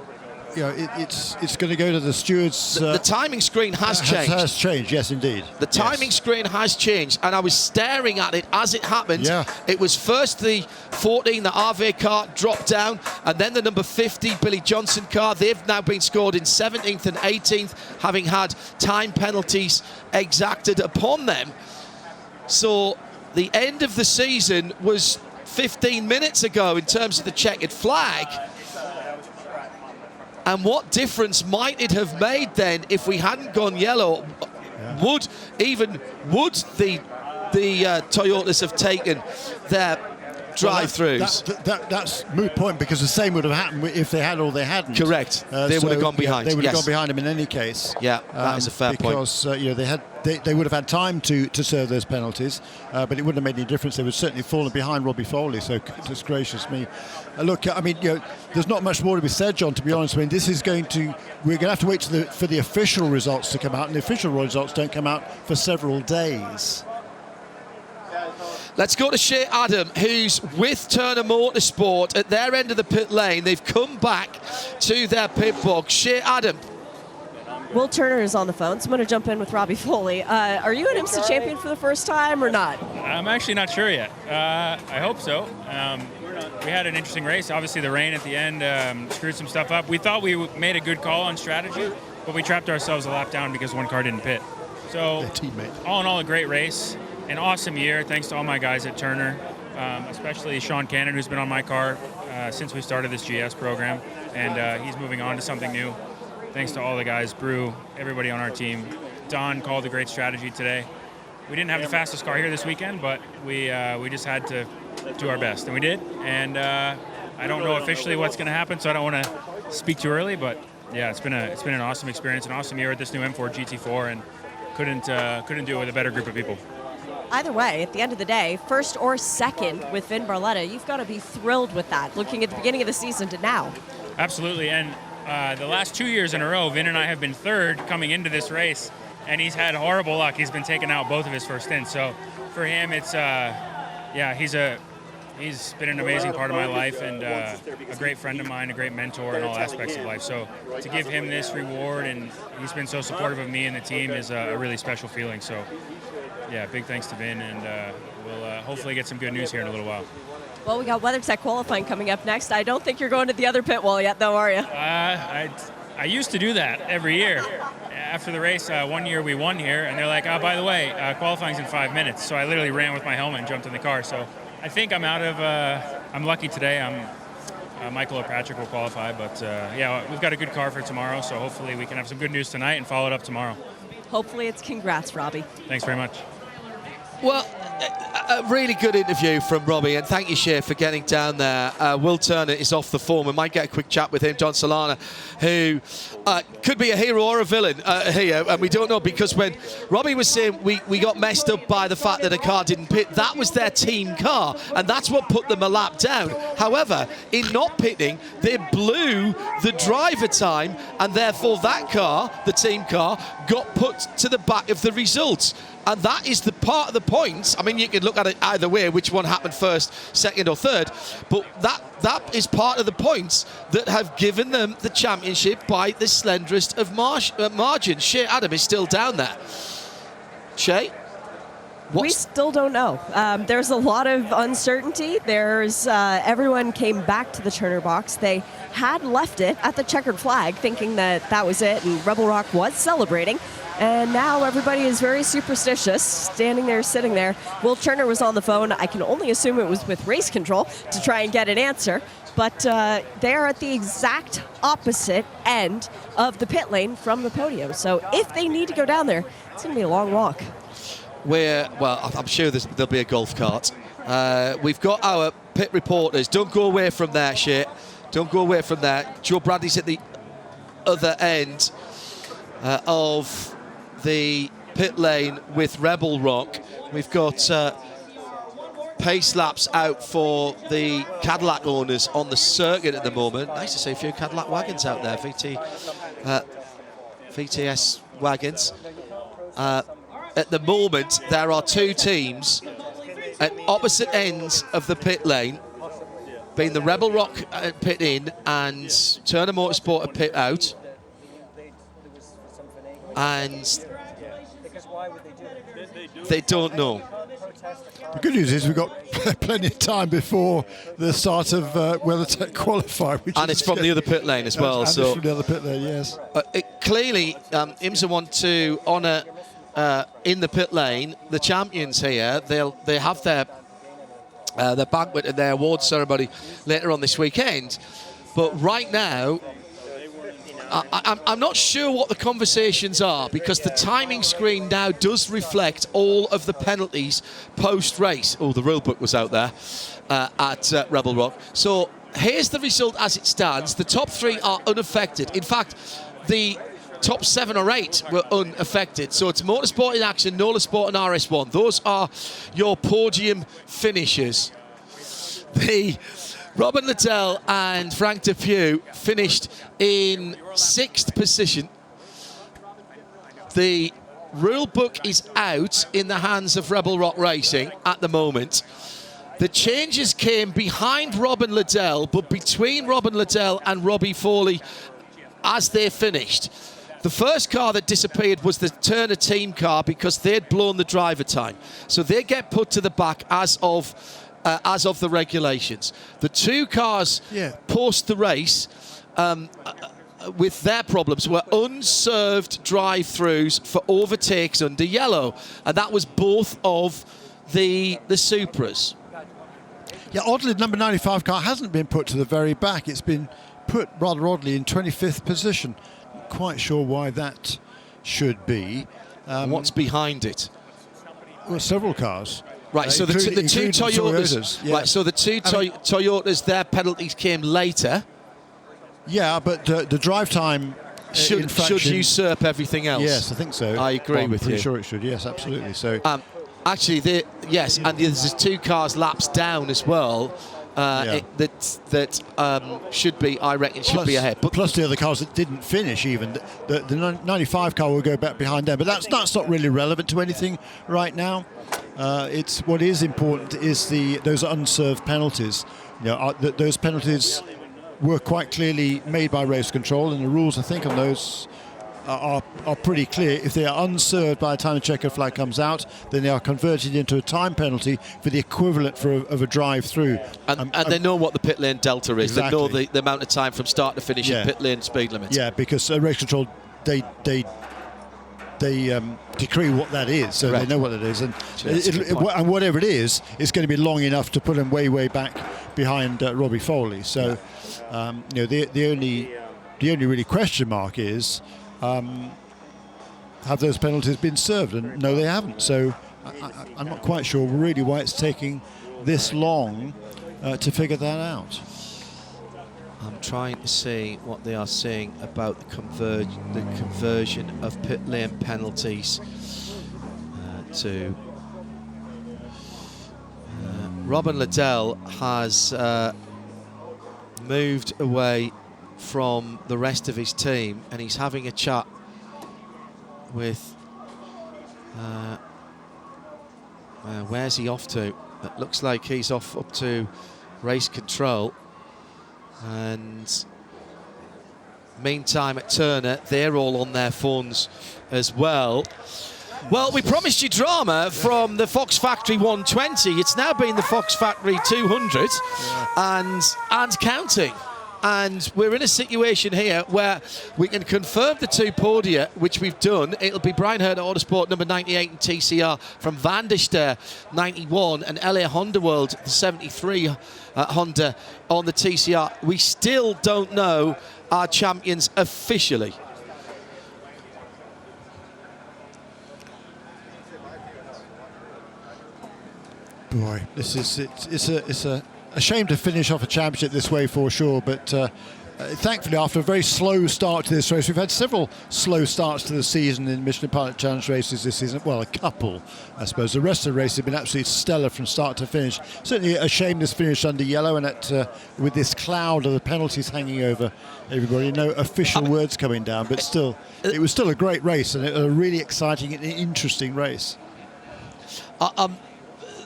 it's going to go to the stewards. The timing screen has changed. Has changed, yes, indeed. The timing screen has changed, and I was staring at it as it happened. Yeah. It was first the 14, the RV car dropped down, and then the number 50, Billy Johnson car. They've now been scored in 17th and 18th, having had time penalties exacted upon them. So the end of the season was 15 minutes ago in terms of the checkered flag. And what difference might it have made then if we hadn't gone yellow? Yeah. Would the Toyotas have taken their drive-throughs? That's moot point, because the same would have happened if they had or they hadn't. Correct. They would have gone behind. They would have gone behind them in any case. Yeah, that is a fair point. Because they would have had time to serve those penalties, but it wouldn't have made any difference. They would certainly have fallen behind Robbie Foley. So goodness gracious me! Look, I mean, there's not much more to be said, John. To be honest, I mean, we're going to have to wait for the official results to come out, and the official results don't come out for several days. Let's go to Shea Adam, who's with Turner Motorsport at their end of the pit lane. They've come back to their pit box. Shea Adam. Will Turner is on the phone, so I'm going to jump in with Robbie Foley. Are you an IMSA champion for the first time or not? I'm actually not sure yet. I hope so. We had an interesting race. Obviously, the rain at the end screwed some stuff up. We thought we made a good call on strategy, but we trapped ourselves a lap down because one car didn't pit. So, all in all, a great race. An awesome year, thanks to all my guys at Turner, especially Sean Cannon, who's been on my car since we started this GS program, and he's moving on to something new. Thanks to all the guys, Brew, everybody on our team. Don called a great strategy today. We didn't have the fastest car here this weekend, but we just had to do our best, and we did. And I don't know officially what's going to happen, so I don't want to speak too early, but yeah, it's been an awesome experience, an awesome year with this new M4 GT4, and couldn't do it with a better group of people. Either way, at the end of the day, first or second with Vin Barletta, you've got to be thrilled with that, looking at the beginning of the season to now. Absolutely, and the last 2 years in a row, Vin and I have been third coming into this race, and he's had horrible luck. He's been taking out both of his first stints. So for him, it's he's been an amazing part of my life and a great friend of mine, a great mentor in all aspects of life. So to give him this reward, and he's been so supportive of me and the team, is a really special feeling. So yeah, big thanks to Vin, and we'll hopefully get some good news here in a little while. Well, we got WeatherTech qualifying coming up next. I don't think you're going to the other pit wall yet, though, are you? I used to do that every year. After the race, one year we won here, and they're like, oh, by the way, qualifying's in 5 minutes. So I literally ran with my helmet and jumped in the car. So I think I'm out of, I'm lucky today. Michael or Patrick will qualify, but yeah, we've got a good car for tomorrow, so hopefully we can have some good news tonight and follow it up tomorrow. Hopefully it's congrats, Robbie. Thanks very much. Well, a really good interview from Robbie, and thank you, Shea, for getting down there. Will Turner is off the form. We might get a quick chat with him. John Solana, who could be a hero or a villain here, and we don't know, because when Robbie was saying we got messed up by the fact that a car didn't pit, that was their team car, and that's what put them a lap down. However, in not pitting, they blew the driver time, and therefore that car, the team car, got put to the back of the results. And that is the part of the points. I mean, you can look at it either way, which one happened first, second or third, but that is part of the points that have given them the championship by the slenderest of margins. Shea Adam is still down there. Shea? We still don't know. There's a lot of uncertainty. There's everyone came back to the Turner box. They had left it at the checkered flag, thinking that was it, and Rebel Rock was celebrating. And now everybody is very superstitious, standing there, sitting there. Will Turner was on the phone. I can only assume it was with race control to try and get an answer. But they are at the exact opposite end of the pit lane from the podium. So if they need to go down there, it's going to be a long walk. Well, I'm sure there'll be a golf cart. We've got our pit reporters. Don't go away from there, Shea. Don't go away from there. Joe Bradley's at the other end of the pit lane with Rebel Rock. We've got pace laps out for the Cadillac owners on the circuit at the moment. Nice to see a few Cadillac wagons out there, VTS wagons. At the moment, there are two teams at opposite ends of the pit lane, being the Rebel Rock pit in and Turner Motorsport at pit out. And they don't know. The good news is we've got plenty of time before the start of WeatherTech qualify. And it's from the other pit lane as well. And so it's from the other pit lane, yes. Clearly, IMSA want to honour in the pit lane the champions here. They have their banquet and their awards ceremony later on this weekend. But right now, I'm not sure what the conversations are, because the timing screen now does reflect all of the penalties post-race. Oh, the rule book was out there at Rebel Rock. So here's the result as it stands. The top three are unaffected. In fact, the top 7 or 8 were unaffected. So it's Motorsport in Action, Nola Sport and RS1. Those are your podium finishers. Robin Liddell and Frank Depew finished in 6th position. The rule book is out in the hands of Rebel Rock Racing at the moment. The changes came behind Robin Liddell, but between Robin Liddell and Robbie Foley as they finished. The first car that disappeared was the Turner team car, because they'd blown the driver time. So they get put to the back as of the regulations. The two cars post the race with their problems were unserved drive-throughs for overtakes under yellow, and that was both of the Supras. Yeah, oddly, the number 95 car hasn't been put to the very back. It's been put rather oddly in 25th position. Not quite sure why that should be. What's behind it? Well, several cars. Right, so the two Toyotas. Yeah. Right, so the two Toyotas, their penalties came later. Yeah, but the drive time should usurp everything else. Yes, I think so. I agree with you. I'm pretty sure it should. Yes, absolutely. So actually, yes, and there's 2 cars laps down as well. That should be, I reckon, be ahead. But plus the other cars that didn't finish even. The 95 car will go back behind them. But that's not really relevant to anything right now. It's what is important is those unserved penalties. Those penalties were quite clearly made by race control, and the rules I think on those are pretty clear. If they are unserved by the time the checkered flag comes out, then they are converted into a time penalty for the equivalent of a drive-through. And they know what the pit lane delta is. Exactly. They know the amount of time from start to finish in pit lane speed limits. Yeah, because race control, they decree what that is, so they know what it is, and and whatever it is, it's going to be long enough to put him way back behind Robbie Foley. So, the only really question mark is, have those penalties been served? And no, they haven't. So, I'm not quite sure really why it's taking this long to figure that out. I'm trying to see what they are saying about the conversion of pit lane penalties to Robin Liddell has moved away from the rest of his team, and he's having a chat with where's he off to? It looks like he's off up to race control. And meantime at Turner, they're all on their phones as well. Well, we promised you drama from the Fox Factory 120. It's now been the Fox Factory 200 and counting. And we're in a situation here where we can confirm the two podia, which we've done. It'll be Brian Herder Autosport number 98 in TCR from Van der Ster 91 and LA Honda World the 73 Honda on the TCR. We still don't know our champions officially. Boy, it's a shame to finish off a championship this way for sure, but thankfully after a very slow start to this race, we've had several slow starts to the season in Michelin Pilot Challenge races this season. Well, a couple, I suppose. The rest of the race have been absolutely stellar from start to finish. Certainly a shame this finished under yellow, and with this cloud of the penalties hanging over everybody. No official words coming down, but still, it was still a great race and a really exciting and interesting race.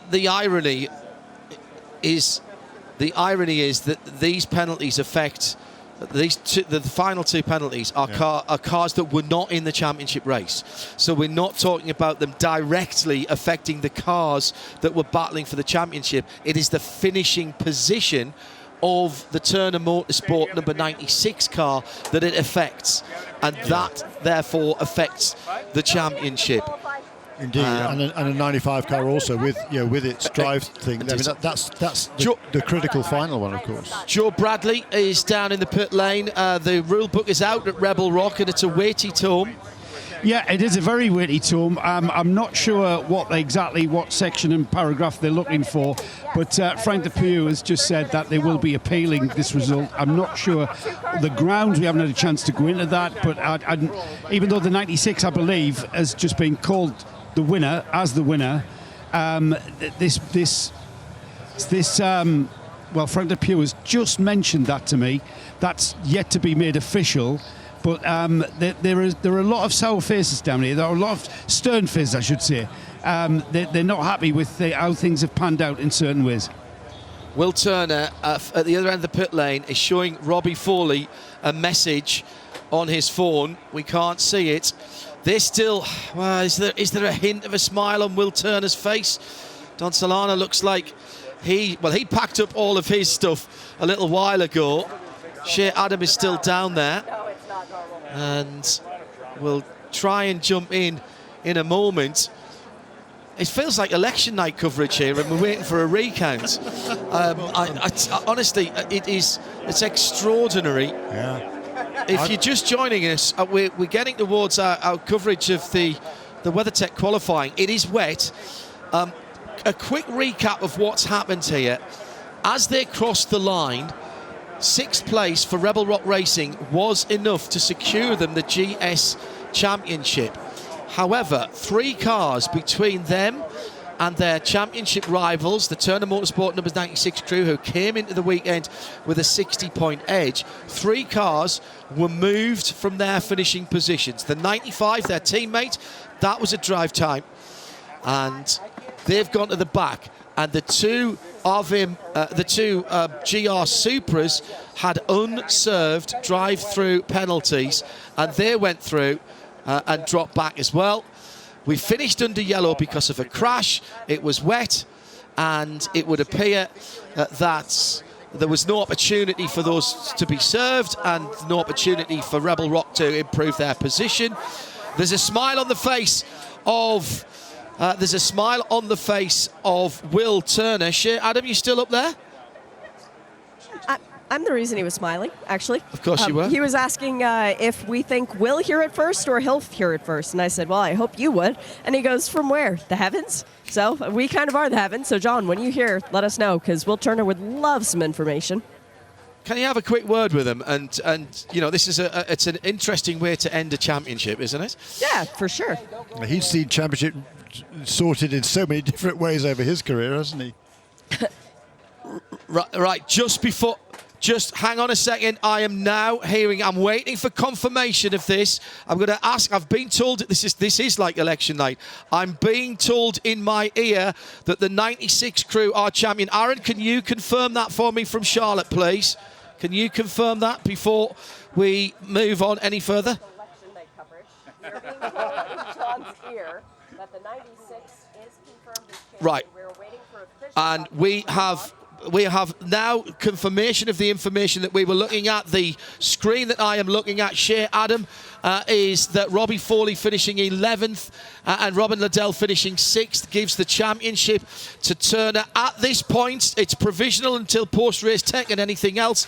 The irony is that these penalties affect the final two penalties are cars that were not in the championship race. So we're not talking about them directly affecting the cars that were battling for the championship. It is the finishing position of the Turner Motorsport number 96 car that it affects, and that therefore affects the championship. Indeed, and a 95 car also with its drive thing. I mean, that's the critical final one, of course. Joe Bradley is down in the pit lane. The rule book is out at Rebel Rock, and it's a weighty tome. Yeah, it is a very weighty tome. I'm not sure what section and paragraph they're looking for, but Frank Depew has just said that they will be appealing this result. I'm not sure the grounds. We haven't had a chance to go into that, but even though the 96, I believe, has just been called the winner, well, Frank Depew has just mentioned that to me. That's yet to be made official, but there are a lot of sour faces down here. There are a lot of stern faces, I should say. They're not happy with how things have panned out in certain ways. Will Turner at the other end of the pit lane is showing Robbie Foley a message on his phone. We can't see it. There's still, is there a hint of a smile on Will Turner's face? Don Solana looks like he packed up all of his stuff a little while ago. Shea Adam is still down there, and we'll try and jump in a moment. It feels like election night coverage here, and we're waiting for a recount. Honestly, it's extraordinary. Yeah. If you're just joining us, we're getting towards our coverage of the WeatherTech qualifying. It is wet. A quick recap of what's happened here. As they crossed the line, 6th place for Rebel Rock Racing was enough to secure them the GS Championship. However, 3 cars between them and their championship rivals, the Turner Motorsport number 96 crew, who came into the weekend with a 60-point edge, 3 cars were moved from their finishing positions. The 95, their teammate, that was a drive time. And they've gone to the back, and the two of him, the two GR Supras had unserved drive-through penalties, and they went through and dropped back as well. We finished under yellow because of a crash. It was wet, and it would appear that there was no opportunity for those to be served and no opportunity for Rebel Rock to improve their position. There's a smile on the face of Will Turner. Adam, you still up there? I'm the reason he was smiling, actually. Of course you were. He was asking if we think we'll hear it first or he'll hear it first. And I said, well, I hope you would. And he goes, from where? The heavens? So we kind of are the heavens. So, John, when you hear, let us know, because Will Turner would love some information. Can you have a quick word with him? And you know, this is it's an interesting way to end a championship, isn't it? Yeah, for sure. He's seen championship sorted in so many different ways over his career, hasn't he? Right, just hang on a second. I'm waiting for confirmation of this. I'm going to ask, I've been told that this is like election night. I'm being told in my ear that the 96 crew are champion. Aaron, can you confirm that for me from Charlotte, please? Can you confirm that before we move on any further? Election night coverage. You're being told in John's ear that the 96 is confirmed as champion. Right. We're waiting for official And we have now confirmation of the information that we were looking at. The screen that I am looking at, Adam, is that Robbie Foley finishing 11th and Robin Liddell finishing 6th gives the championship to Turner. At this point, it's provisional until post-race tech and anything else.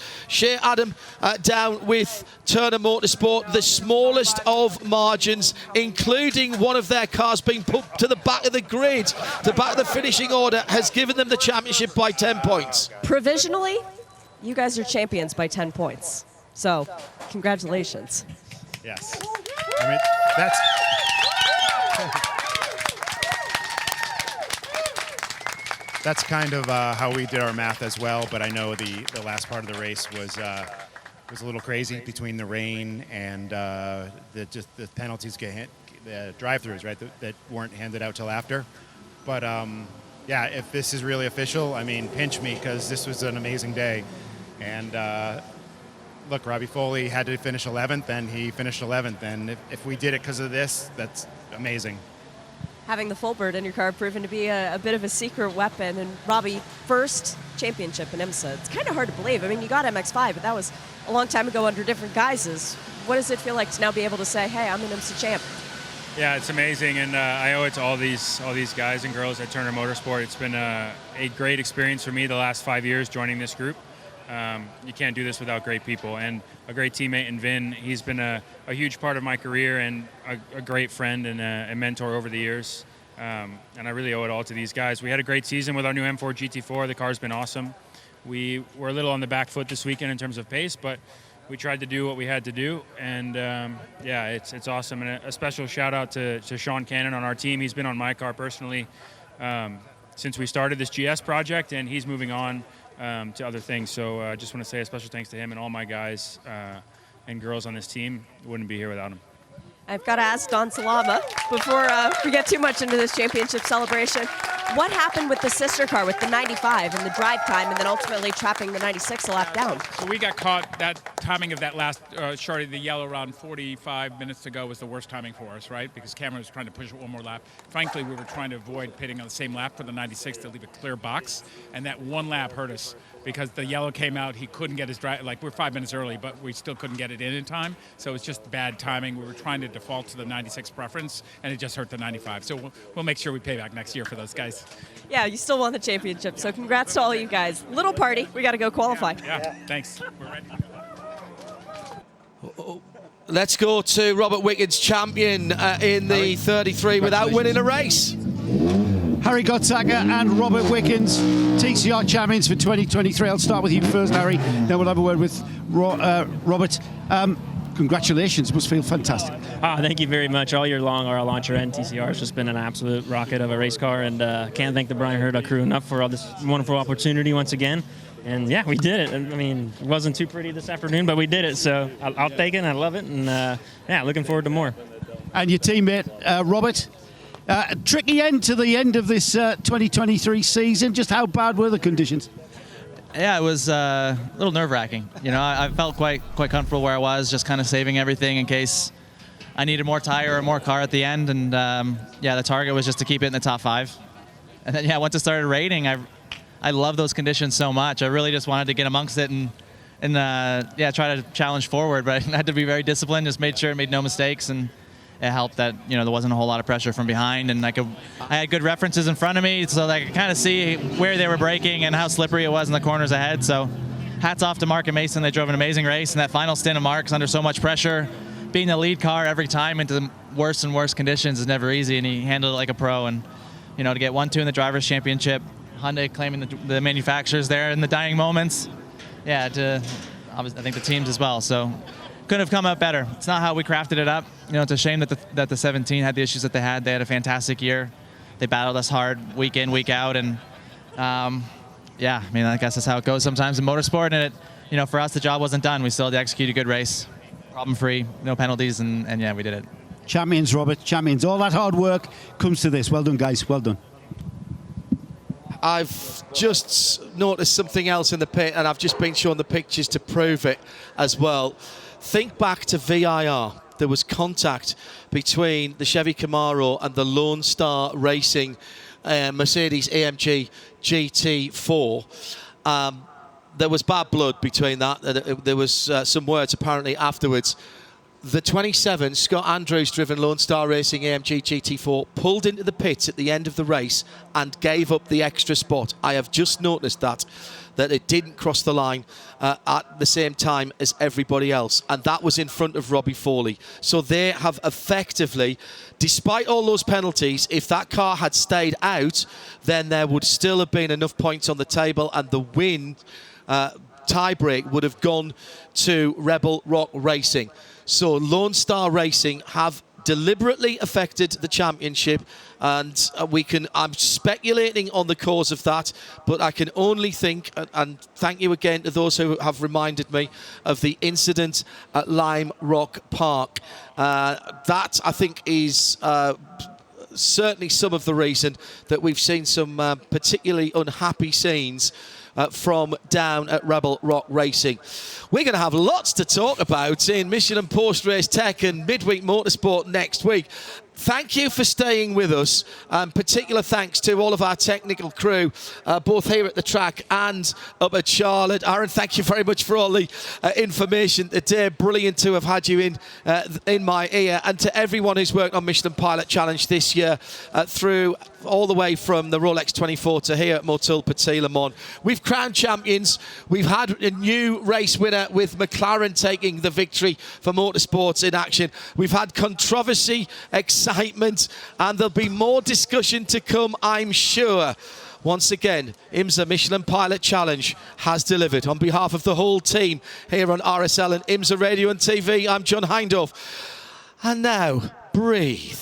Adam down with Turner Motorsport, the smallest of margins, including one of their cars being put to the back of the grid, the back of the finishing order, has given them the championship by 10 points. Provisionally, you guys are champions by 10 points. So, congratulations. Yes. I mean, that's kind of how we did our math as well, but I know the last part of the race was a little crazy between the rain and the penalties the drive-throughs, right, that weren't handed out till after. But yeah, if this is really official, I mean, pinch me, because this was an amazing day. And look, Robbie Foley had to finish 11th, and he finished 11th. And if we did it because of this, that's amazing. Having the full bird in your car proven to be a bit of a secret weapon. And Robbie, first championship in IMSA. It's kind of hard to believe. I mean, you got MX5, but that was a long time ago under different guises. What does it feel like to now be able to say, hey, I'm an IMSA champ? Yeah, it's amazing, and I owe it to all these guys and girls at Turner Motorsport. It's been a great experience for me the last 5 years joining this group. You can't do this without great people, and a great teammate in Vin. He's been a huge part of my career and a great friend and a mentor over the years. And I really owe it all to these guys. We had a great season with our new M4 GT4. The car's been awesome. We were a little on the back foot this weekend in terms of pace, but we tried to do what we had to do, and yeah, it's awesome. And a special shout out to Sean Cannon on our team. He's been on my car personally since we started this GS project, and he's moving on to other things. So I just want to say a special thanks to him and all my guys and girls on this team. Wouldn't be here without him. I've got to ask Don Salama before we get too much into this championship celebration. What happened with the sister car with the 95 and the drive time, and then ultimately trapping the 96 a lap down? So we got caught. That timing of that last shorty, the yellow, around 45 minutes to go was the worst timing for us, right? Because Cameron was trying to push it one more lap. Frankly, we were trying to avoid pitting on the same lap for the 96 to leave a clear box, and that one lap hurt us because the yellow came out. He couldn't get his drive. Like, we're 5 minutes early, but we still couldn't get it in time. So it's just bad timing. We were trying to default to the 96 preference, and it just hurt the 95. So we'll make sure we pay back next year for those guys. Yeah, you still won the championship, so congrats to all you guys. Little party, we got to go qualify. Yeah, thanks. We're ready. Let's go to Robert Wickens, champion in the 33 without winning a race. Harry Gotzacker and Robert Wickens, TCR champions for 2023. I'll start with you first, Harry, then we'll have a word with Robert. Congratulations, must feel fantastic. Thank you very much. All year long, our launcher and TCR has just been an absolute rocket of a race car, and can't thank the Brian Herda crew enough for all this wonderful opportunity once again. And yeah, we did it. I mean, it wasn't too pretty this afternoon, but we did it. So I'll take it, and I love it, and yeah, looking forward to more. And your teammate, Robert, Tricky end to the end of this 2023 season. Just how bad were the conditions? Yeah, it was a little nerve-wracking. You know, I felt quite comfortable where I was, just kind of saving everything in case I needed more tire or more car at the end. And yeah, the target was just to keep it in the top 5. And then, yeah, once it started raining, I love those conditions so much. I really just wanted to get amongst it and yeah, try to challenge forward. But I had to be very disciplined, just made sure I made no mistakes. And it helped that, you know, there wasn't a whole lot of pressure from behind, and I had good references in front of me, so that I could kind of see where they were braking and how slippery it was in the corners ahead. So hats off to Mark and Mason. They drove an amazing race, and that final stint of Mark's under so much pressure, being the lead car every time into worse and worse conditions is never easy, and he handled it like a pro. And, you know, to get 1-2 in the Drivers' Championship, Hyundai claiming the manufacturers there in the dying moments, yeah, I think the teams as well. So couldn't have come out better. It's not how we crafted it up. You know, it's a shame that the 17 had the issues that they had. They had a fantastic year. They battled us hard week in, week out, and yeah, I mean, I guess that's how it goes sometimes in motorsport. And you know, for us, the job wasn't done. We still had to execute a good race, problem-free, no penalties, and yeah, we did it. Champions, Robert, champions. All that hard work comes to this. Well done, guys. Well done. I've just noticed something else in the pit, and I've just been shown the pictures to prove it as well. Think back to VIR. There was contact between the Chevy Camaro and the Lone Star Racing Mercedes AMG GT4. There was bad blood between that. There was some words apparently afterwards. The 27, Scott Andrews driven Lone Star Racing AMG GT4 pulled into the pits at the end of the race and gave up the extra spot. I have just noticed that it didn't cross the line at the same time as everybody else, and that was in front of Robbie Foley. So they have effectively, despite all those penalties, if that car had stayed out, then there would still have been enough points on the table, and the win tie-break would have gone to Rebel Rock Racing. So Lone Star Racing have deliberately affected the championship, and I'm speculating on the cause of that, but I can only think, and thank you again to those who have reminded me of the incident at Lime Rock Park. That, I think, is certainly some of the reason that we've seen some particularly unhappy scenes from down at Rebel Rock Racing. We're going to have lots to talk about in Michelin Post-Race Tech and Midweek Motorsport next week. Thank you for staying with us. Particular thanks to all of our technical crew, both here at the track and up at Charlotte. Aaron, thank you very much for all the information today. Brilliant to have had you in my ear. And to everyone who's worked on Michelin Pilot Challenge this year, through all the way from the Rolex 24 to here at Motul Petit Le Mans. We've crowned champions. We've had a new race winner with McLaren taking the victory for Motorsports in Action. We've had controversy, excitement, and there'll be more discussion to come, I'm sure. Once again, IMSA Michelin Pilot Challenge has delivered. On behalf of the whole team here on RSL and IMSA Radio and TV, I'm John Hindorf. And now, breathe.